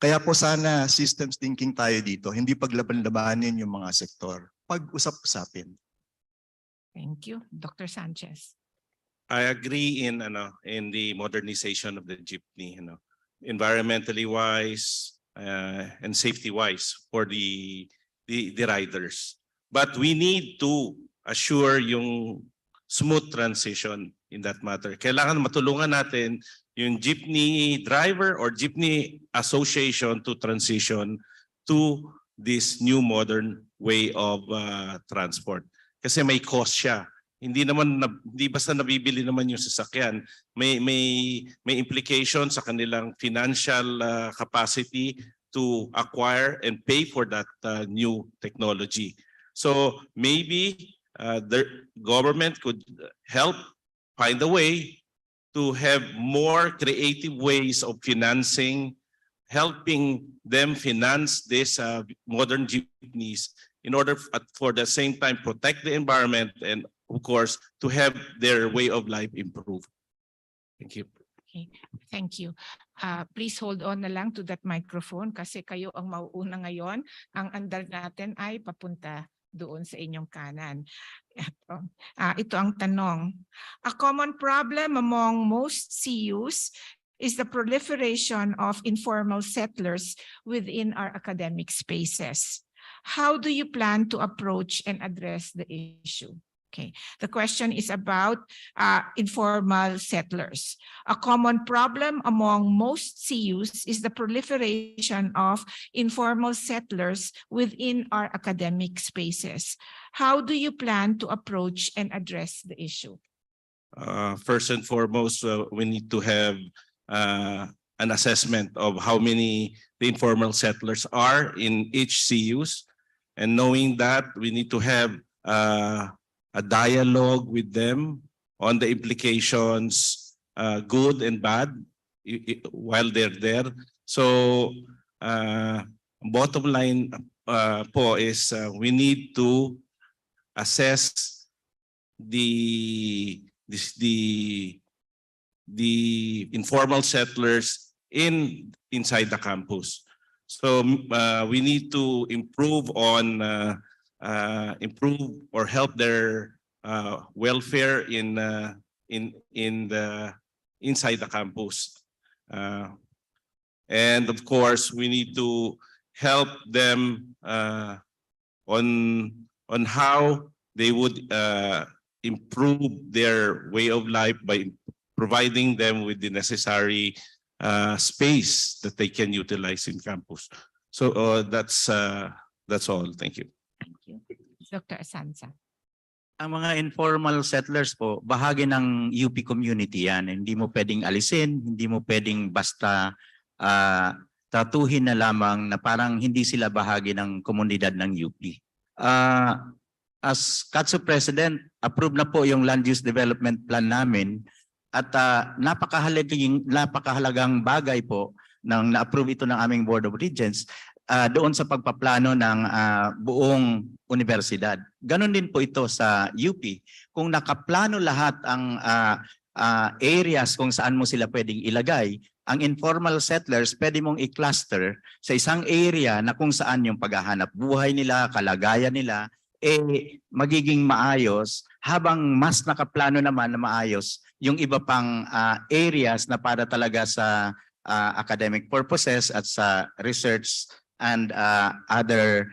Kaya po sana systems thinking tayo dito, hindi paglaban-labanin yung mga sektor. Pag-usap-usapin. Thank you. Dr. Sanchez. I agree in the modernization of the jeepney, environmentally wise and safety wise for the riders. But we need to assure yung smooth transition in that matter. Kailangan matulungan natin yung jeepney driver or jeepney association to transition to this new modern way of transport. Kasi may cost siya. Hindi basta nabibili naman yung sasakyan. May implication sa kanilang financial capacity to acquire and pay for that new technology. So maybe the government could help find a way to have more creative ways of financing, helping them finance these modern jeepneys in order for the same time protect the environment and of course to have their way of life improve. Thank you. Okay, thank you. Please hold on na lang to that microphone kasi kayo ang mauuna ngayon. Ang andar natin ay papunta doon sa inyong kanan. Ito ang tanong. A common problem among most CUs is the proliferation of informal settlers within our academic spaces. How do you plan to approach and address the issue? Okay, the question is about informal settlers. A common problem among most CUs is the proliferation of informal settlers within our academic spaces. How do you plan to approach and address the issue? First and foremost, we need to have an assessment of how many the informal settlers are in each CUs. And knowing that, we need to have a dialogue with them on the implications, good and bad, while they're there. So, bottom line po is we need to assess the informal settlers inside the campus. So we need to improve on improve or help their welfare inside the campus, and of course we need to help them on how they would improve their way of life by providing them with the necessary space that they can utilize in campus. So that's all. Thank you. Thank you. Dr. Asanza. Ang mga informal settlers po, bahagi ng UP community yan. Hindi mo pwedeng alisin, hindi mo pwedeng basta tratuhin na lamang na parang hindi sila bahagi ng komunidad ng UP. As CATSU President, approve na po yung land use development plan namin at napakahalagang bagay po nang na-approve ito ng aming Board of Regents doon sa pagpaplano ng buong universidad. Ganon din po ito sa UP. Kung nakaplano lahat ang areas kung saan mo sila pwedeng ilagay, ang informal settlers pwede mong i-cluster sa isang area na kung saan yung paghahanap buhay nila, kalagayan nila, magiging maayos habang mas nakaplano naman na maayos yung iba pang areas na para talaga sa academic purposes at sa research and other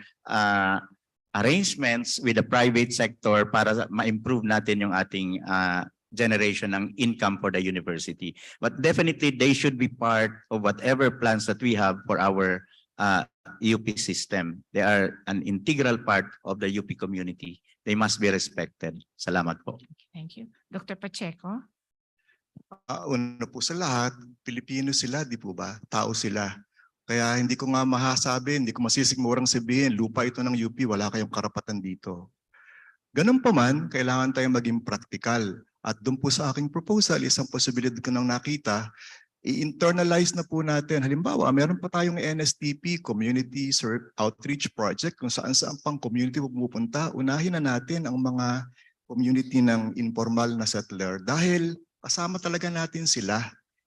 arrangements with the private sector para ma-improve natin yung ating generation ng income for the university. But definitely they should be part of whatever plans that we have for our UP system. They are an integral part of the UP community. They must be respected. Salamat po. Thank you. Dr. Pacheco. Una po sa lahat, Pilipino sila, di po ba? Tao sila. Kaya hindi ko nga masasabi, hindi ko masisigmurang sabihin, lupa ito ng UP, wala kayong karapatan dito. Ganun pa man, kailangan tayong maging practical. At doon po sa aking proposal, isang posibilidad ko nang nakita, i-internalize na po natin. Halimbawa, meron pa tayong NSTP, Community Outreach Project, kung saan pang community pumupunta. Unahin na natin ang mga community ng informal na settler dahil kasama talaga natin sila.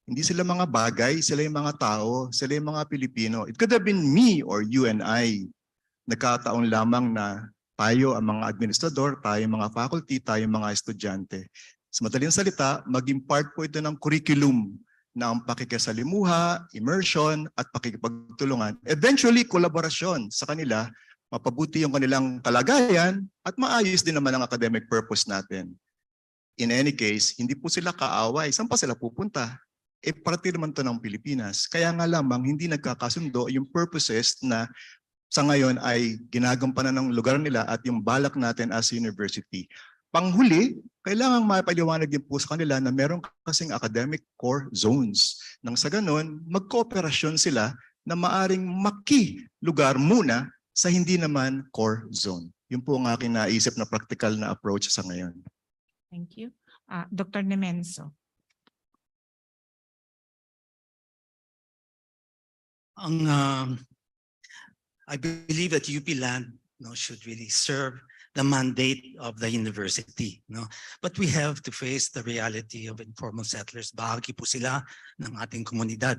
Hindi sila mga bagay, sila yung mga tao, sila yung mga Pilipino. It could have been me or you and I. Nagkataon lamang na tayo ang mga administrador, tayo ang mga faculty, tayo ang mga estudyante. Sa madaling salita, maging part po ito ng curriculum na ang pakikisalimuha, immersion, at pakikipagtulungan. Eventually, kolaborasyon sa kanila, mapabuti yung kanilang kalagayan at maayos din naman ang academic purpose natin. In any case, hindi po sila kaaway. Saan pa sila pupunta? Parte naman to ng Pilipinas. Kaya nga lamang hindi nagkakasundo yung purposes na sa ngayon ay ginagampanan ng lugar nila at yung balak natin as university. Panghuli, kailangang mapaliwanag din po sa kanila na meron kasing academic core zones. Nang sa ganon, magkooperasyon sila na maaring maki-lugar muna sa hindi naman core zone. Yun po ang aking naisip na practical na approach sa ngayon. Thank you. Dr. Nemenso. I believe that UP land should really serve the mandate of the university. But we have to face the reality of informal settlers. Bahagi po sila ng ating komunidad.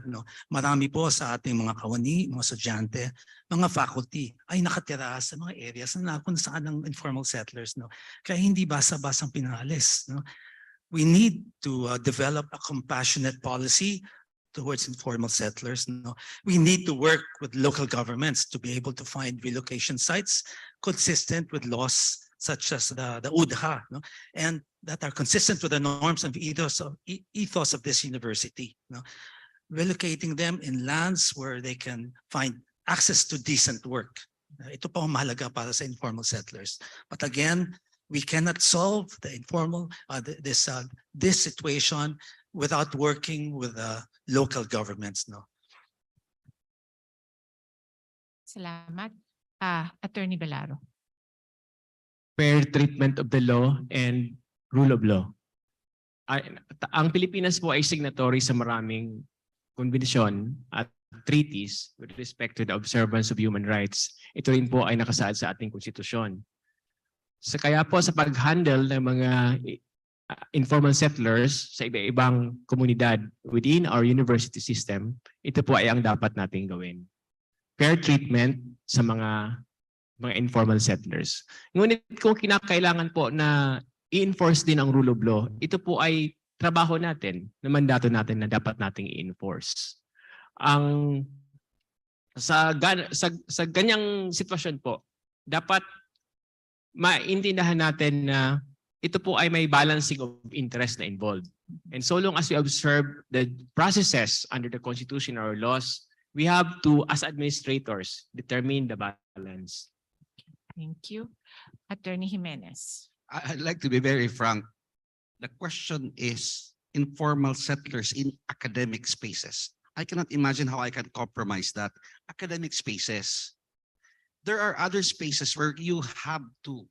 Marami po sa ating mga kawani, mga estudyante, mga faculty ay nakatira sa mga areas na kung saan ang informal settlers. Kaya hindi basa-basang pinalis. We need to develop a compassionate policy towards informal settlers. We need to work with local governments to be able to find relocation sites consistent with laws such as the UDHA, and that are consistent with the norms and ethos of this university. Relocating them in lands where they can find access to decent work. Ito pa ang mahalaga para sa informal settlers. But again, we cannot solve the informal this situation without working with local governments. Salamat. Attorney Belaro. Fair treatment of the law and rule of law. Ang Pilipinas po ay signatory sa maraming konbensyon at treaties with respect to the observance of human rights. Ito rin po ay nakasaad sa ating konstitusyon. Kaya po sa pag-handle ng mga informal settlers sa iba-ibang komunidad within our university system, ito po ay ang dapat nating gawin. Fair treatment sa mga informal settlers. Ngunit kung kinakailangan po na i-enforce din ang rule of law, ito po ay trabaho natin, na mandato natin na dapat nating i-enforce. Sa ganyang sitwasyon po, dapat maintindihan natin na ito po ay may balancing of interest na involved. And so long as we observe the processes under the Constitution or laws, we have to, as administrators, determine the balance. Thank you. Attorney Jimenez. I'd like to be very frank. The question is informal settlers in academic spaces. I cannot imagine how I can compromise that. Academic spaces. There are other spaces where you have to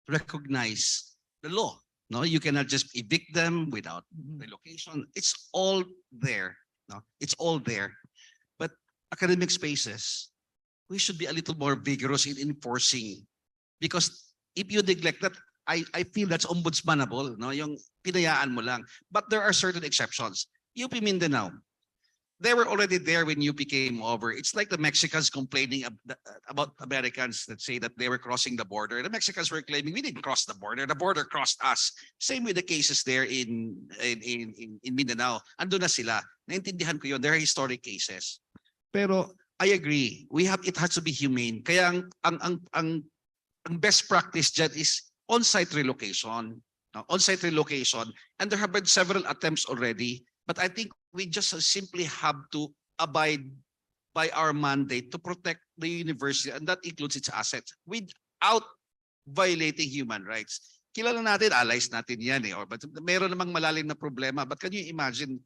recognize the law. No, you cannot just evict them without relocation. It's all there. No, it's all there. But academic spaces, we should be a little more vigorous in enforcing, because if you neglect that, I feel that's ombudsmanable. No, yung pinayaan mo lang. But there are certain exceptions. UP Mindanao, they were already there when UP came over. It's like the Mexicans complaining about Americans that say that they were crossing the border. The Mexicans were claiming we didn't cross the border crossed us. Same with the cases there in Mindanao. Ando na sila. Naintindihan ko yun. There are historic cases. Pero I agree. It has to be humane. Kaya ang best practice dyan is on-site relocation. On-site relocation. And there have been several attempts already. But I think we just simply have to abide by our mandate to protect the university, and that includes its assets, without violating human rights. Kilala natin, allies natin yan but meron namang malalim na problema. But can you imagine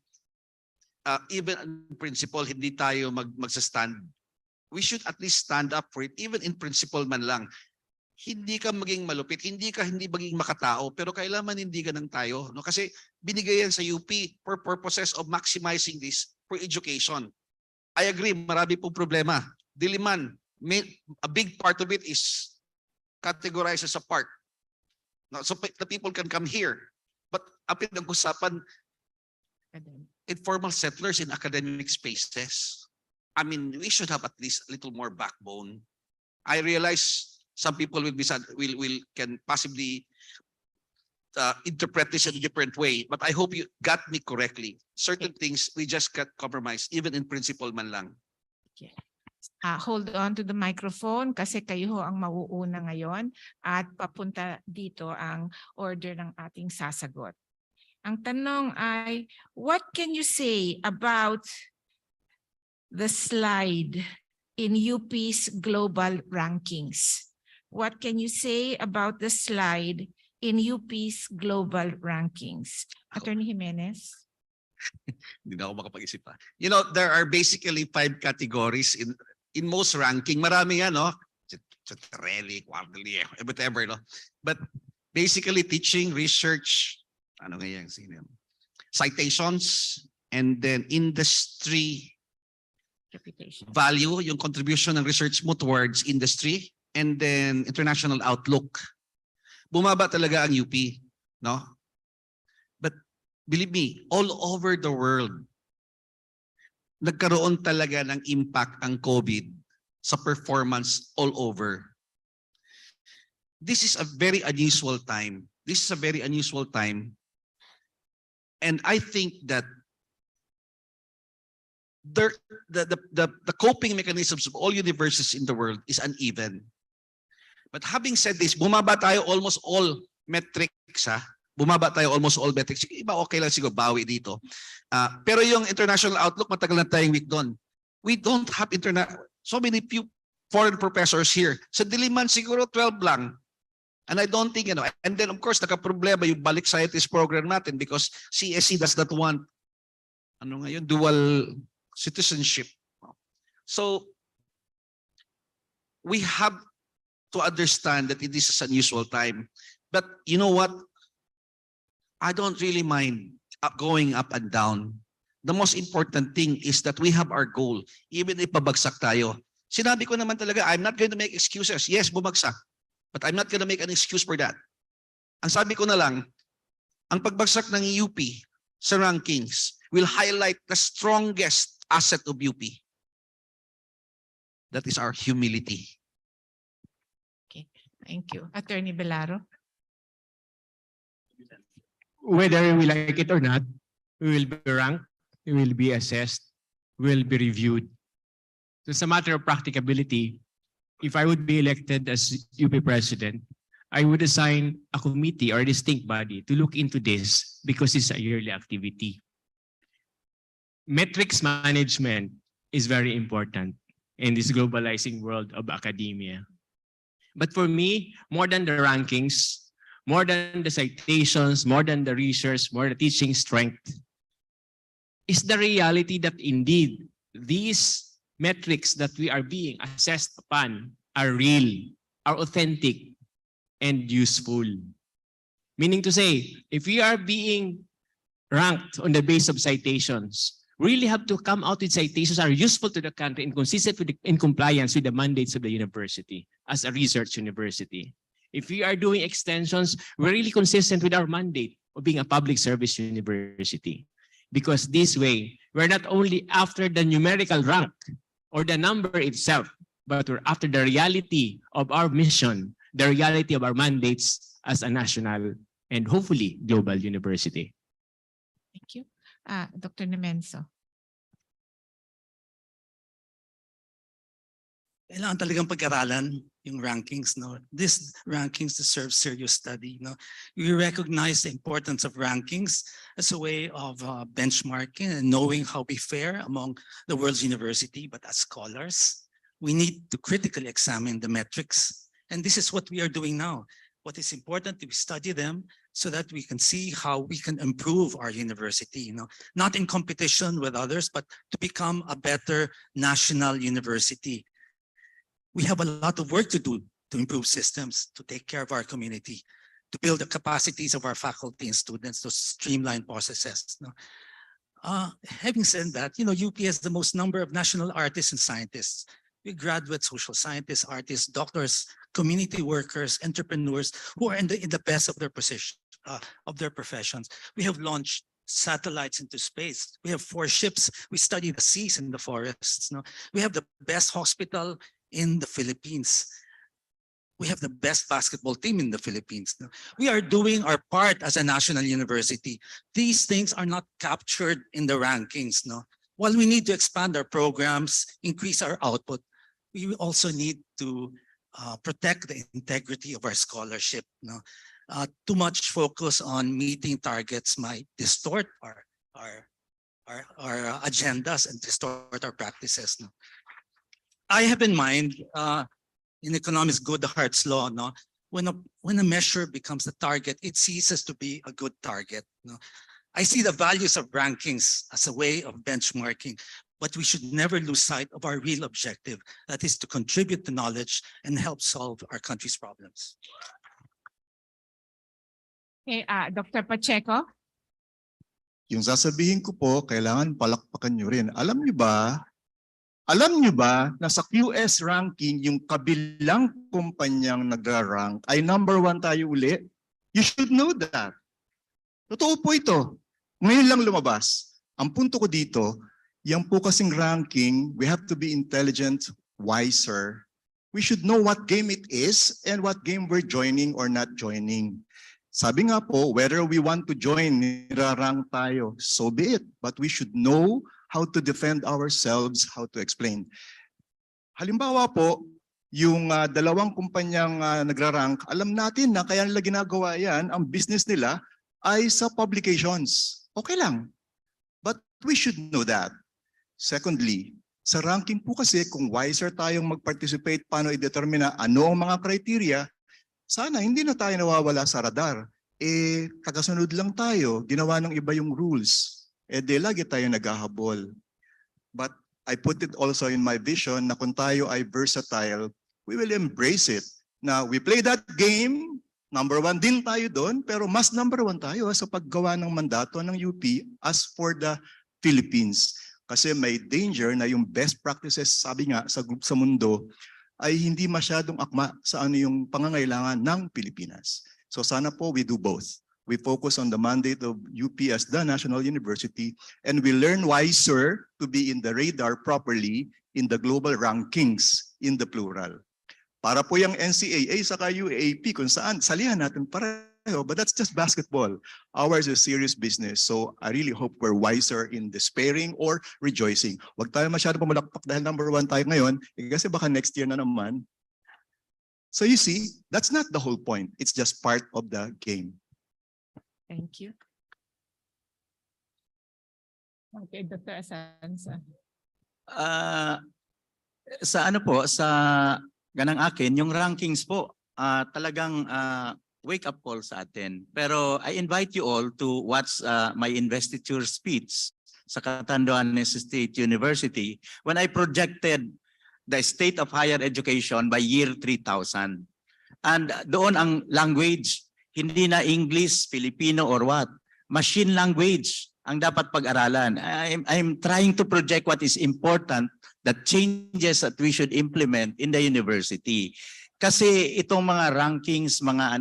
even in principle, hindi tayo magsa-stand. We should at least stand up for it, even in principle man lang. Hindi ka maging malupit, hindi maging makatao, pero kailangan hindi ng tayo. No? Kasi binigay yan sa UP for purposes of maximizing this for education. I agree, marami pong problema. Diliman, a big part of it is categorized as a park. No, so the people can come here. But apit ng usapan, informal settlers in academic spaces. I mean, we should have at least a little more backbone. I realize some people can possibly interpret this in a different way, but I hope you got me correctly. Certain things we just can't compromise, even in principle man lang. Hold on to the microphone kasi kayo ho ang mauuna ngayon at papunta dito ang order ng ating sasagot. Ang tanong ay, what can you say about the slide in UP's global rankings? What can you say about the slide in UP's global rankings? Attorney Jimenez? Hindi na ako makapag-isip pa. You know, there are basically 5 categories in most ranking. Marami yan, no? Chitrelli, quarterly, whatever, no? But basically teaching, research, ano nga yan, citations, and then industry Reputation. value, yung contribution ng research mo towards industry, and then international outlook. Bumaba talaga ang UP, no? But believe me, all over the world, nagkaroon talaga ng impact ang COVID sa performance all over. This is a very unusual time. This is a very unusual time. And I think that the coping mechanisms of all universities in the world is uneven. But having said this, bumaba tayo almost all metrics, ha? Bumaba tayo almost all metrics. Iba okay lang siguro, bawi dito. Pero yung international outlook, matagal na tayong week doon. We don't have so many few foreign professors here. Sa Diliman, siguro 12 lang. And I don't think, and then of course, nakaproblema yung balik scientist program natin because CSE does not want, dual citizenship. So, we have to understand that it is an unusual time. But you know what? I don't really mind going up and down. The most important thing is that we have our goal, even if pabagsak tayo. Sinabi ko naman talaga, I'm not going to make excuses. Yes, bumagsak. But I'm not going to make an excuse for that. Ang sabi ko na lang, ang pagbagsak ng UP sa rankings will highlight the strongest asset of UP. That is our humility. Okay, thank you. Attorney Belaro? Whether we like it or not, we will be ranked, we will be assessed, we will be reviewed. So it's a matter of practicability. If I would be elected as UP president, I would assign a committee or a distinct body to look into this because it's a yearly activity. Metrics management is very important in this globalizing world of academia. But for me, more than the rankings, more than the citations, more than the research, more the teaching strength, is the reality that indeed these metrics that we are being assessed upon are real, are authentic, and useful. Meaning to say, if we are being ranked on the basis of citations, we really have to come out with citations that are useful to the country and consistent with in compliance with the mandates of the university as a research university. If we are doing extensions, we're really consistent with our mandate of being a public service university. Because this way, we're not only after the numerical rank or the number itself, but we're after the reality of our mission, the reality of our mandates as a national and hopefully global university. Thank you. Dr. Nemenso. Kailangan talagang pag-aralan yung rankings, no? This rankings deserve serious study, no? We recognize the importance of rankings as a way of benchmarking and knowing how we fare among the world's university, but as scholars, we need to critically examine the metrics. And this is what we are doing now. What is important is we study them so that we can see how we can improve our university, not in competition with others, but to become a better national university. We have a lot of work to do to improve systems, to take care of our community, to build the capacities of our faculty and students, to streamline processes. Having said that, UP has the most number of national artists and scientists. We graduate social scientists, artists, doctors, community workers, entrepreneurs who are in the best of their position, of their professions. We have launched satellites into space. We have 4 ships. We study the seas and the forests. We have the best hospital in the Philippines. We have the best basketball team in the Philippines. We are doing our part as a national university. These things are not captured in the rankings. While we need to expand our programs, increase our output, we also need to protect the integrity of our scholarship. Too much focus on meeting targets might distort our agendas and distort our practices. I have in mind, in economics, Goodhart's law, when a measure becomes a target, it ceases to be a good target. I see the values of rankings as a way of benchmarking, but we should never lose sight of our real objective, that is to contribute to knowledge and help solve our country's problems. Okay, Dr. Pacheco. Yung sasabihin ko po, kailangan palakpakan nyo rin. Alam nyo ba na sa QS ranking, yung kabilang kumpanyang nagra-rank ay number 1 tayo uli? You should know that. Totoo po ito. Ngayon lang lumabas. Ang punto ko dito, yan po kasing ranking, we have to be intelligent, wiser. We should know what game it is and what game we're joining or not joining. Sabi nga po, whether we want to join, nirarank tayo, so be it. But we should know how to defend ourselves, how to explain. Halimbawa po, yung 2 kumpanyang nagrarank, alam natin na kaya nila ginagawa yan, ang business nila ay sa publications. Okay lang. But we should know that. Secondly, sa ranking po kasi kung wiser tayong mag-participate, paano i-determine ano ang mga criteria, sana hindi na tayo nawawala sa radar. Tagasunod lang tayo, ginawa ng iba yung rules. De lagi tayo naghahabol. But I put it also in my vision na kung tayo ay versatile, we will embrace it. Now, we play that game, number 1 din tayo doon, pero mas number 1 tayo sa paggawa ng mandato ng UP as for the Philippines. Kasi may danger na yung best practices, sabi nga, sa mundo, ay hindi masyadong akma sa ano yung pangangailangan ng Pilipinas. So sana po we do both. We focus on the mandate of UP as the national university, and we learn wiser to be in the radar properly in the global rankings in the plural. Para po yung NCAA saka UAP kung saan, salihan natin pareho, but that's just basketball. Ours is serious business. So I really hope we're wiser in despairing or rejoicing. Huwag tayo masyado pumalakpak dahil number 1 tayo ngayon, kasi baka next year na naman. So you see, that's not the whole point. It's just part of the game. Thank you. Okay, Dr. Asanza. Sa ano po, sa ganang akin, yung rankings po, talagang wake up call sa atin. Pero I invite you all to watch my investiture speech sa Catanduanes State University when I projected the state of higher education by year 3000. And doon ang language, hindi na English, Filipino or what, machine language ang dapat pag-aralan. I'm trying to project what is important, the changes that we should implement in the university. Kasi itong mga rankings, mga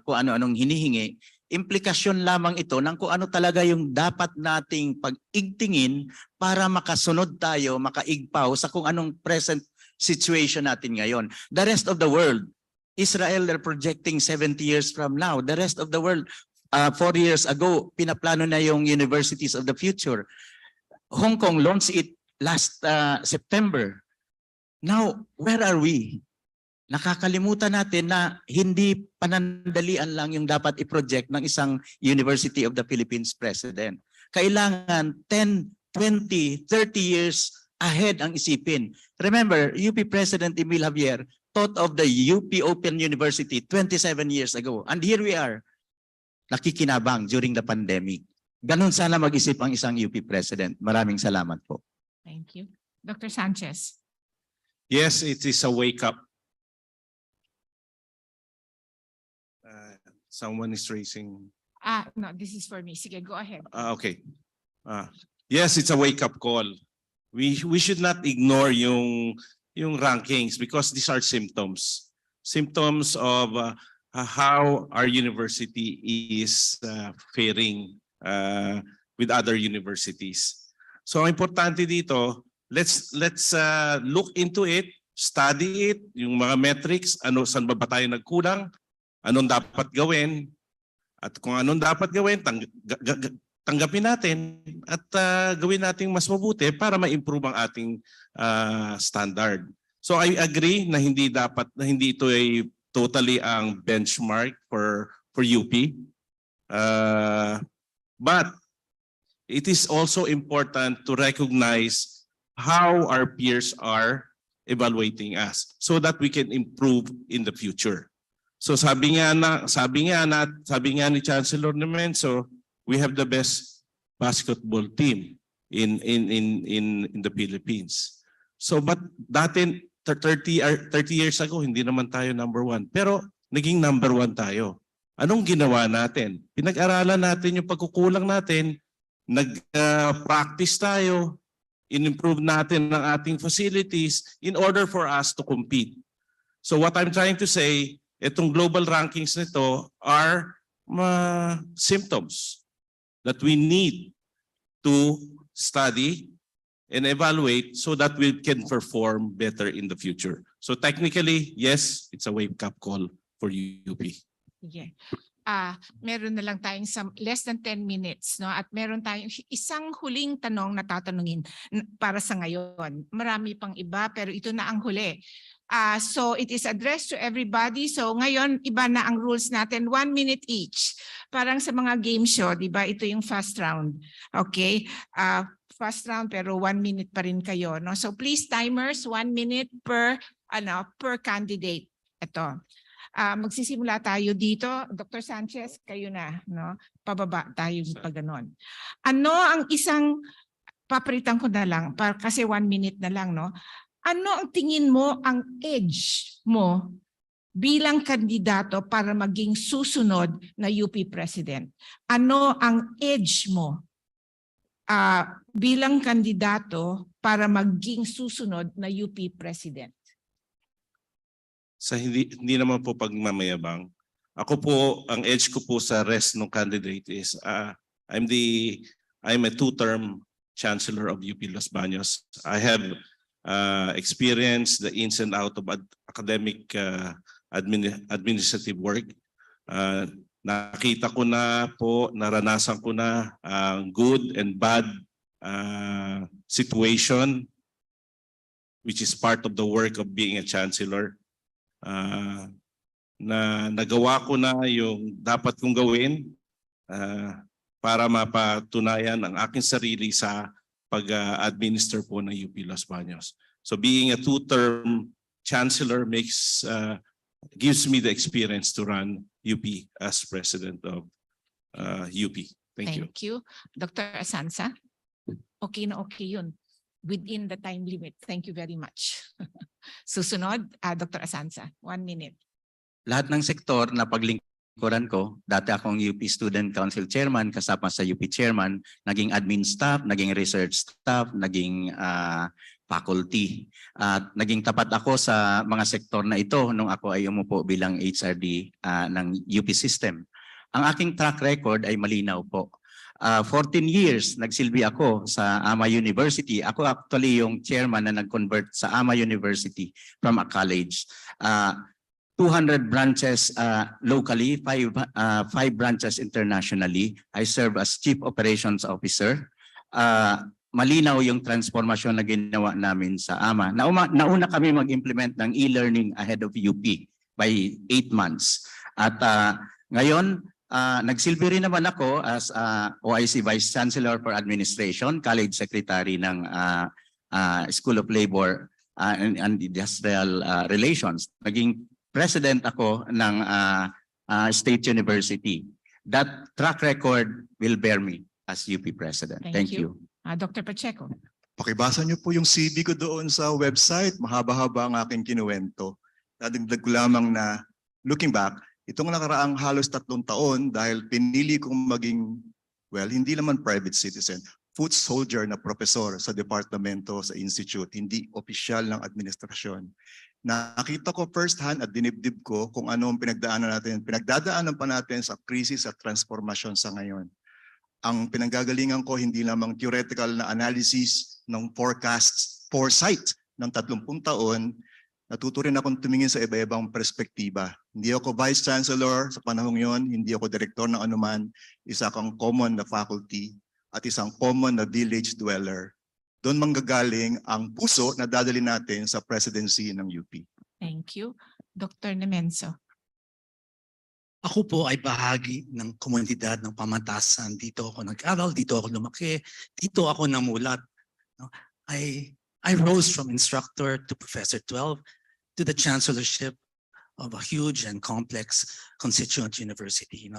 kung ano-anong hinihingi, implikasyon lamang ito ng kung ano talaga yung dapat nating pag-igtingin para makasunod tayo, makaigpaw sa kung anong present situation natin ngayon. The rest of the world, Israel, they're projecting 70 years from now. The rest of the world, 4 years ago, pinaplano na yung universities of the future. Hong Kong launched it last September. Now, where are we? Nakakalimutan natin na hindi panandalian lang yung dapat i-project ng isang University of the Philippines president. Kailangan 10, 20, 30 years ahead ang isipin. Remember, UP President Emil Javier thought of the UP Open University 27 years ago. And here we are, nakikinabang during the pandemic. Ganon sana mag-isip ang isang UP president. Maraming salamat po. Thank you. Dr. Sanchez. Yes, it is a wake up. Someone is raising. No, this is for me. Sige, go ahead. Okay. Yes, it's a wake up call. We should not ignore yung rankings because these are symptoms. Symptoms of how our university is faring with other universities. So ang importante dito, let's look into it, study it, yung mga metrics, saan ba tayo nagkulang, anong dapat gawin, at kung anong dapat gawin, tanggapin natin at gawin natin mas mabuti para ma-improve ang ating standard. So I agree na hindi ito ay totally ang benchmark for UP. But it is also important to recognize how our peers are evaluating us so that we can improve in the future. So sabi nga ni Chancellor Nemenzo, we have the best basketball team in the Philippines. So but dati 30 years ago hindi naman tayo number 1, pero naging number 1 tayo. Anong ginawa natin? Pinag-aralan natin yung pagkukulang natin, nag-practice tayo, in-improve natin ang ating facilities in order for us to compete. So what I'm trying to say, itong global rankings nito are symptoms that we need to study and evaluate so that we can perform better in the future. So technically, yes, it's a wake-up call for UP. Yeah. Meron na lang tayong less than 10 minutes, no? At meron tayong isang huling tanong na tatanungin para sa ngayon. Marami pang iba pero ito na ang huli. So it is addressed to everybody. So ngayon, iba na ang rules natin. 1 minute each. Parang sa mga game show, di ba? Ito yung fast round. Okay? Fast round pero 1 minute pa rin kayo. No? So please timers, 1 minute per candidate. Ito. Magsisimula tayo dito. Dr. Sanchez, kayo na. No? Pababa tayo pag ganon. Ano ang isang, papalitan ko na lang, kasi 1 minute na lang, no? Ano ang tingin mo ang edge mo bilang kandidato para maging susunod na UP President? Ano ang edge mo bilang kandidato para maging susunod na UP President? Sa hindi naman po pagmamayabang. Ako po, ang edge ko po sa rest ng candidate is I'm a 2-term chancellor of UP Los Baños. I have experience the ins and out of academic administrative work. Nakita ko na po, naranasan ko na ang good and bad situation which is part of the work of being a chancellor. Na nagawa ko na yung dapat kong gawin para mapatunayan ang aking sarili sa pag-administer po ng UP Los Baños. So being a 2-term chancellor gives me the experience to run UP as president of UP. Thank you. Thank you. Dr. Asansa? Okay na okay yun. Within the time limit. Thank you very much. Susunod, Dr. Asansa, 1 minute. Lahat ng sektor na paglingkuran ko, dati akong UP Student Council Chairman, kasama sa UP Chairman, naging admin staff, naging research staff, naging faculty. At naging tapat ako sa mga sektor na ito nung ako ay umupo bilang HRD ng UP system. Ang aking track record ay malinaw po. 14 years nagsilbi ako sa AMA University. Ako actually yung chairman na nag-convert sa AMA University from a college. 200 branches locally, 5 branches internationally. I serve as Chief Operations Officer. Malinaw yung transformasyon na ginawa namin sa AMA. Nauna kami mag-implement ng e-learning ahead of UP by 8 months. At ngayon, nagsilbi rin naman ako as OIC Vice Chancellor for Administration, College Secretary ng School of Labor and industrial relations. Naging president ako ng State University. That track record will bear me as UP president. Thank Thank you. Dr. Pacheco. Pakibasa niyo po yung CV ko doon sa website. Mahaba-haba ang aking kinuwento. Dadagdag ko lamang na looking back, itong nakaraang halos 3 taon dahil pinili kong maging, well, hindi naman private citizen, foot soldier na professor sa departamento sa institute, hindi opisyal ng administrasyon. Nakita ko first hand at dinibdib ko kung ano ang pinagdadaanan pa natin sa krisis at transformasyon sa ngayon. Ang pinanggagalingan ko hindi lamang theoretical na analysis ng forecasts, foresight ng 30 taon, natuto rin akong tumingin sa iba-ibang perspektiba. Hindi ako vice chancellor sa panahong yon, hindi ako direktor ng anuman, isa akong common na faculty at isang common na village dweller. Doon manggagaling ang puso na dadali natin sa presidency ng UP. Thank you. Dr. Nemenzo. Ako po ay bahagi ng komunidad ng pamantasan. Dito ako nag-aral, dito ako lumaki, dito ako namulat. I rose from instructor to Professor 12 to the chancellorship of a huge and complex constituent university.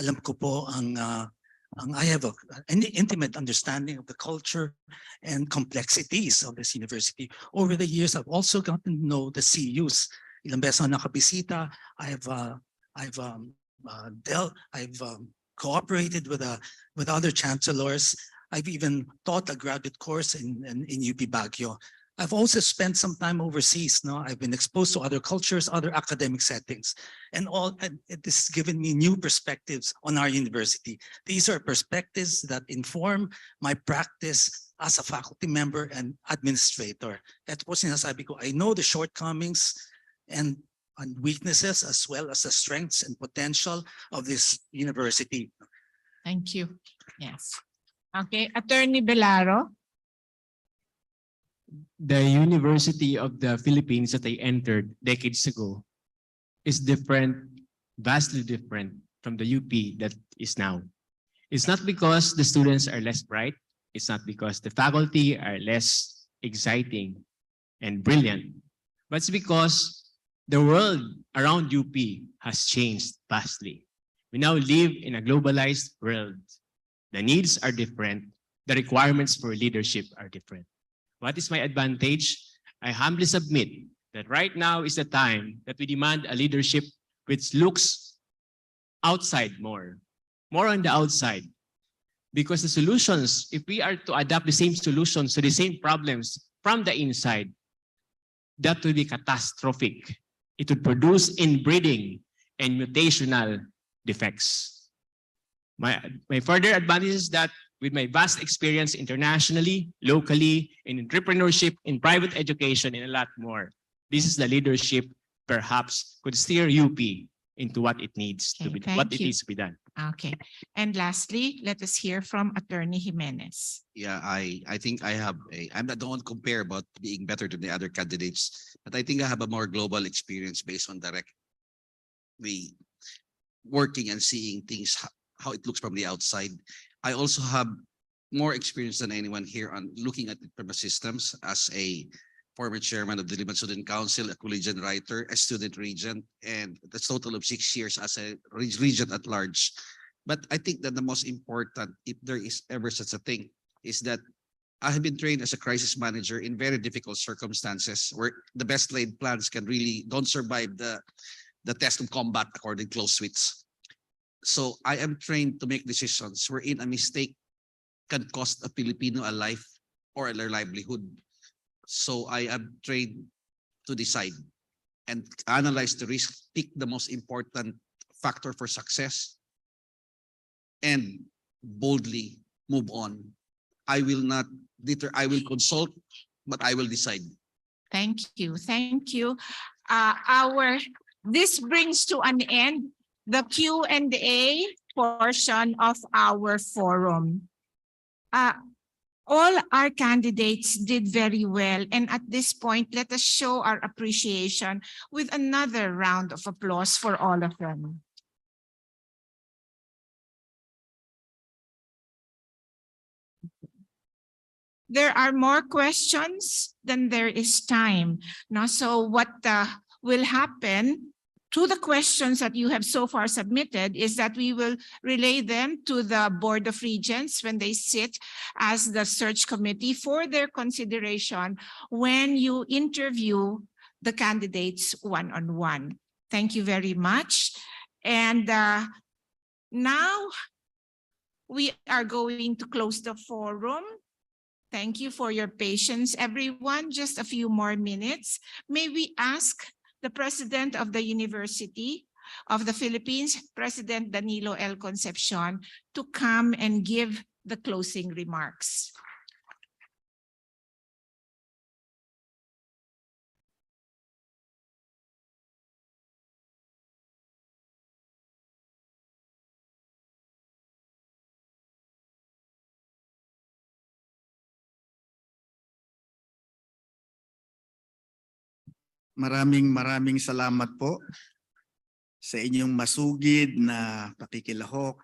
Alam ko po I have an intimate understanding of the culture and complexities of this university. Over the years, I've also gotten to know the CUs. Ilang beses ako nakabisita. I've cooperated with other chancellors. I've even taught a graduate course in UP Baguio. I've also spent some time overseas. I've been exposed to other cultures, other academic settings, and this has given me new perspectives on our university. These are perspectives that inform my practice as a faculty member and administrator. Ito po sinasabi ko, I know the shortcomings and weaknesses as well as the strengths and potential of this university. Thank you. Yes. Okay, Attorney Belaro. The University of the Philippines that I entered decades ago is different, vastly different from the UP that is now. It's not because the students are less bright. It's not because the faculty are less exciting and brilliant, but it's because the world around UP has changed vastly. We now live in a globalized world. The needs are different. The requirements for leadership are different. What is my advantage? I humbly submit that right now is the time that we demand a leadership which looks outside more on the outside. Because the solutions, if we are to adapt the same solutions to the same problems from the inside, that will be catastrophic. It would produce inbreeding and mutational defects. My further advantage is that with my vast experience internationally, locally, in entrepreneurship, in private education, and a lot more, this is the leadership perhaps could steer UP into what it needs to be, what it needs to be done. Okay. And lastly, let us hear from Attorney Jimenez. Yeah, I think I'm not the one to compare about being better than the other candidates, but I think I have a more global experience based on directly working and seeing things, how it looks from the outside. I also have more experience than anyone here on looking at it from the systems as a former chairman of the Liban Student Council, a collegiate writer, a student regent, and that's total of 6 years as a regent at large. But I think that the most important, if there is ever such a thing, is that I have been trained as a crisis manager in very difficult circumstances where the best laid plans don't survive the test of combat according to close suites. So I am trained to make decisions wherein a mistake can cost a Filipino a life or their livelihood. So I am trained to decide and analyze the risk, pick the most important factor for success, and boldly move on. I will not deter, I will consult, but I will decide. Thank you. Thank you. This brings to an end the Q&A portion of our forum. All our candidates did very well. And at this point, let us show our appreciation with another round of applause for all of them. there are more questions than there is time. Now, so what will happen to the questions that you have so far submitted is that we will relay them to the Board of Regents when they sit as the search committee for their consideration when you interview the candidates one-on-one. Thank you very much. And now we are going to close the forum. Thank you for your patience, everyone. Just a few more minutes. May we ask the President of the University of the Philippines, President Danilo L. Concepcion, to come and give the closing remarks. Maraming salamat po sa inyong masugid na pakikilahok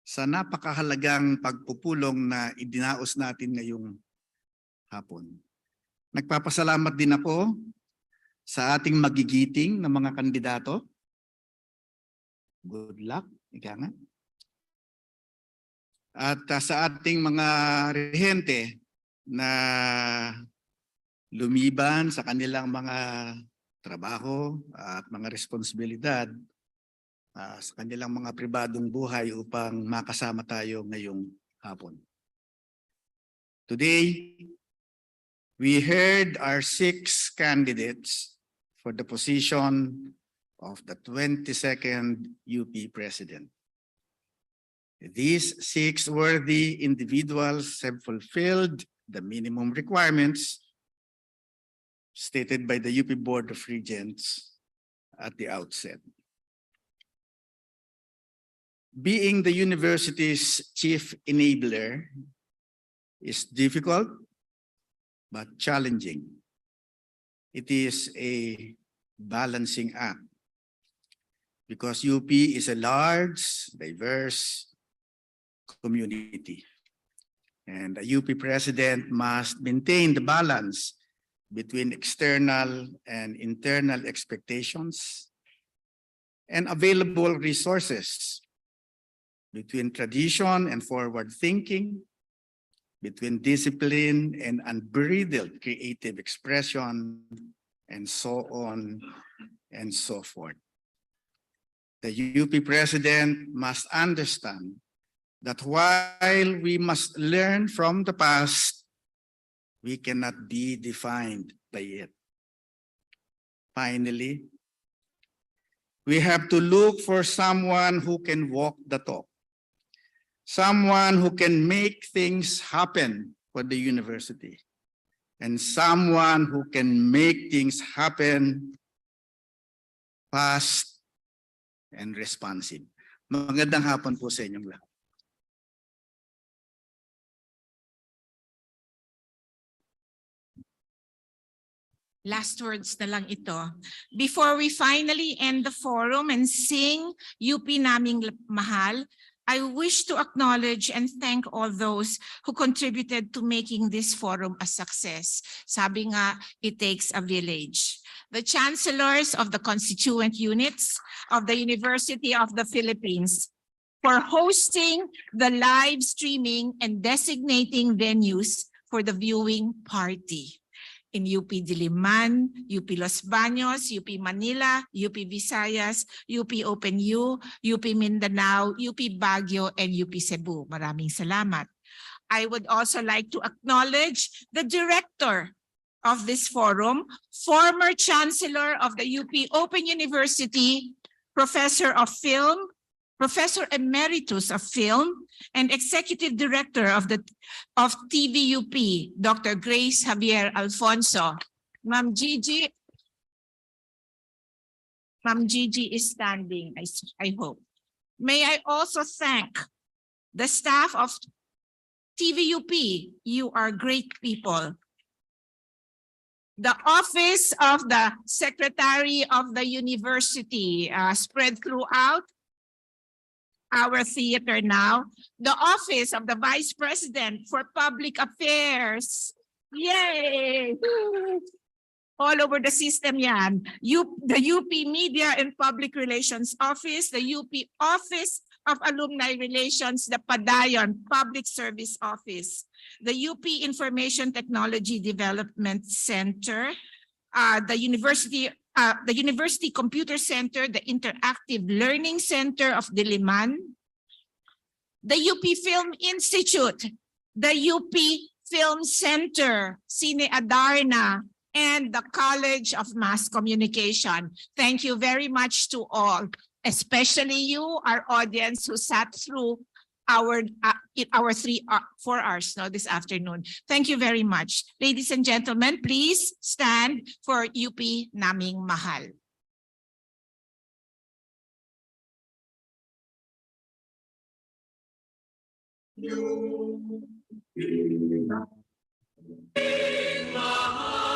sa napakahalagang pagpupulong na idinaos natin ngayong hapon. Nagpapasalamat din ako sa ating magigiting na mga kandidato. Good luck, ika nga. At sa ating mga rehente na lumiban sa kanilang mga trabaho at mga responsibilidad sa kanilang mga pribadong buhay upang makasama tayo ngayong hapon. Today, we heard our 6 candidates for the position of the 22nd UP President. These 6 worthy individuals have fulfilled the minimum requirements stated by the UP Board of Regents at the outset. Being the university's chief enabler is difficult but challenging. It is a balancing act because UP is a large, diverse community. And a UP president must maintain the balance between external and internal expectations and available resources, between tradition and forward thinking, between discipline and unbridled creative expression, and so on and so forth. The UP president must understand that while we must learn from the past, we cannot be defined by it. Finally, we have to look for someone who can walk the talk, someone who can make things happen for the university, and someone who can make things happen fast and responsive. Magandang hapon po sa inyong lahat. Last words na lang ito. Before we finally end the forum and sing UP Naming Mahal, I wish to acknowledge and thank all those who contributed to making this forum a success. Sabi nga, it takes a village. The chancellors of the constituent units of the University of the Philippines for hosting the live streaming and designating venues for the viewing party. In UP Diliman, UP Los Baños, UP Manila, UP Visayas, UP OpenU, UP Mindanao, UP Baguio, and UP Cebu. Maraming salamat. I would also like to acknowledge the director of this forum, former Chancellor of the UP Open University, Professor of Film, Professor Emeritus of Film, and Executive Director of TVUP, Dr. Grace Javier Alfonso. Ma'am Gigi is standing, I hope. May I also thank the staff of TVUP. You are great people. The Office of the Secretary of the University, spread throughout. our theater now, the Office of the Vice President for Public Affairs. Yay! All over the system yan. The UP Media and Public Relations Office, the UP Office of Alumni Relations, the Padayon Public Service Office, the UP Information Technology Development Center, the University Computer Center, the Interactive Learning Center of Diliman, the UP Film Institute, the UP Film Center, Cine Adarna, and the College of Mass Communication. Thank you very much to all, especially you, our audience who sat through our 4 hours this afternoon. Thank you very much. Ladies and gentlemen, please stand for UP Naming Mahal. Mahal.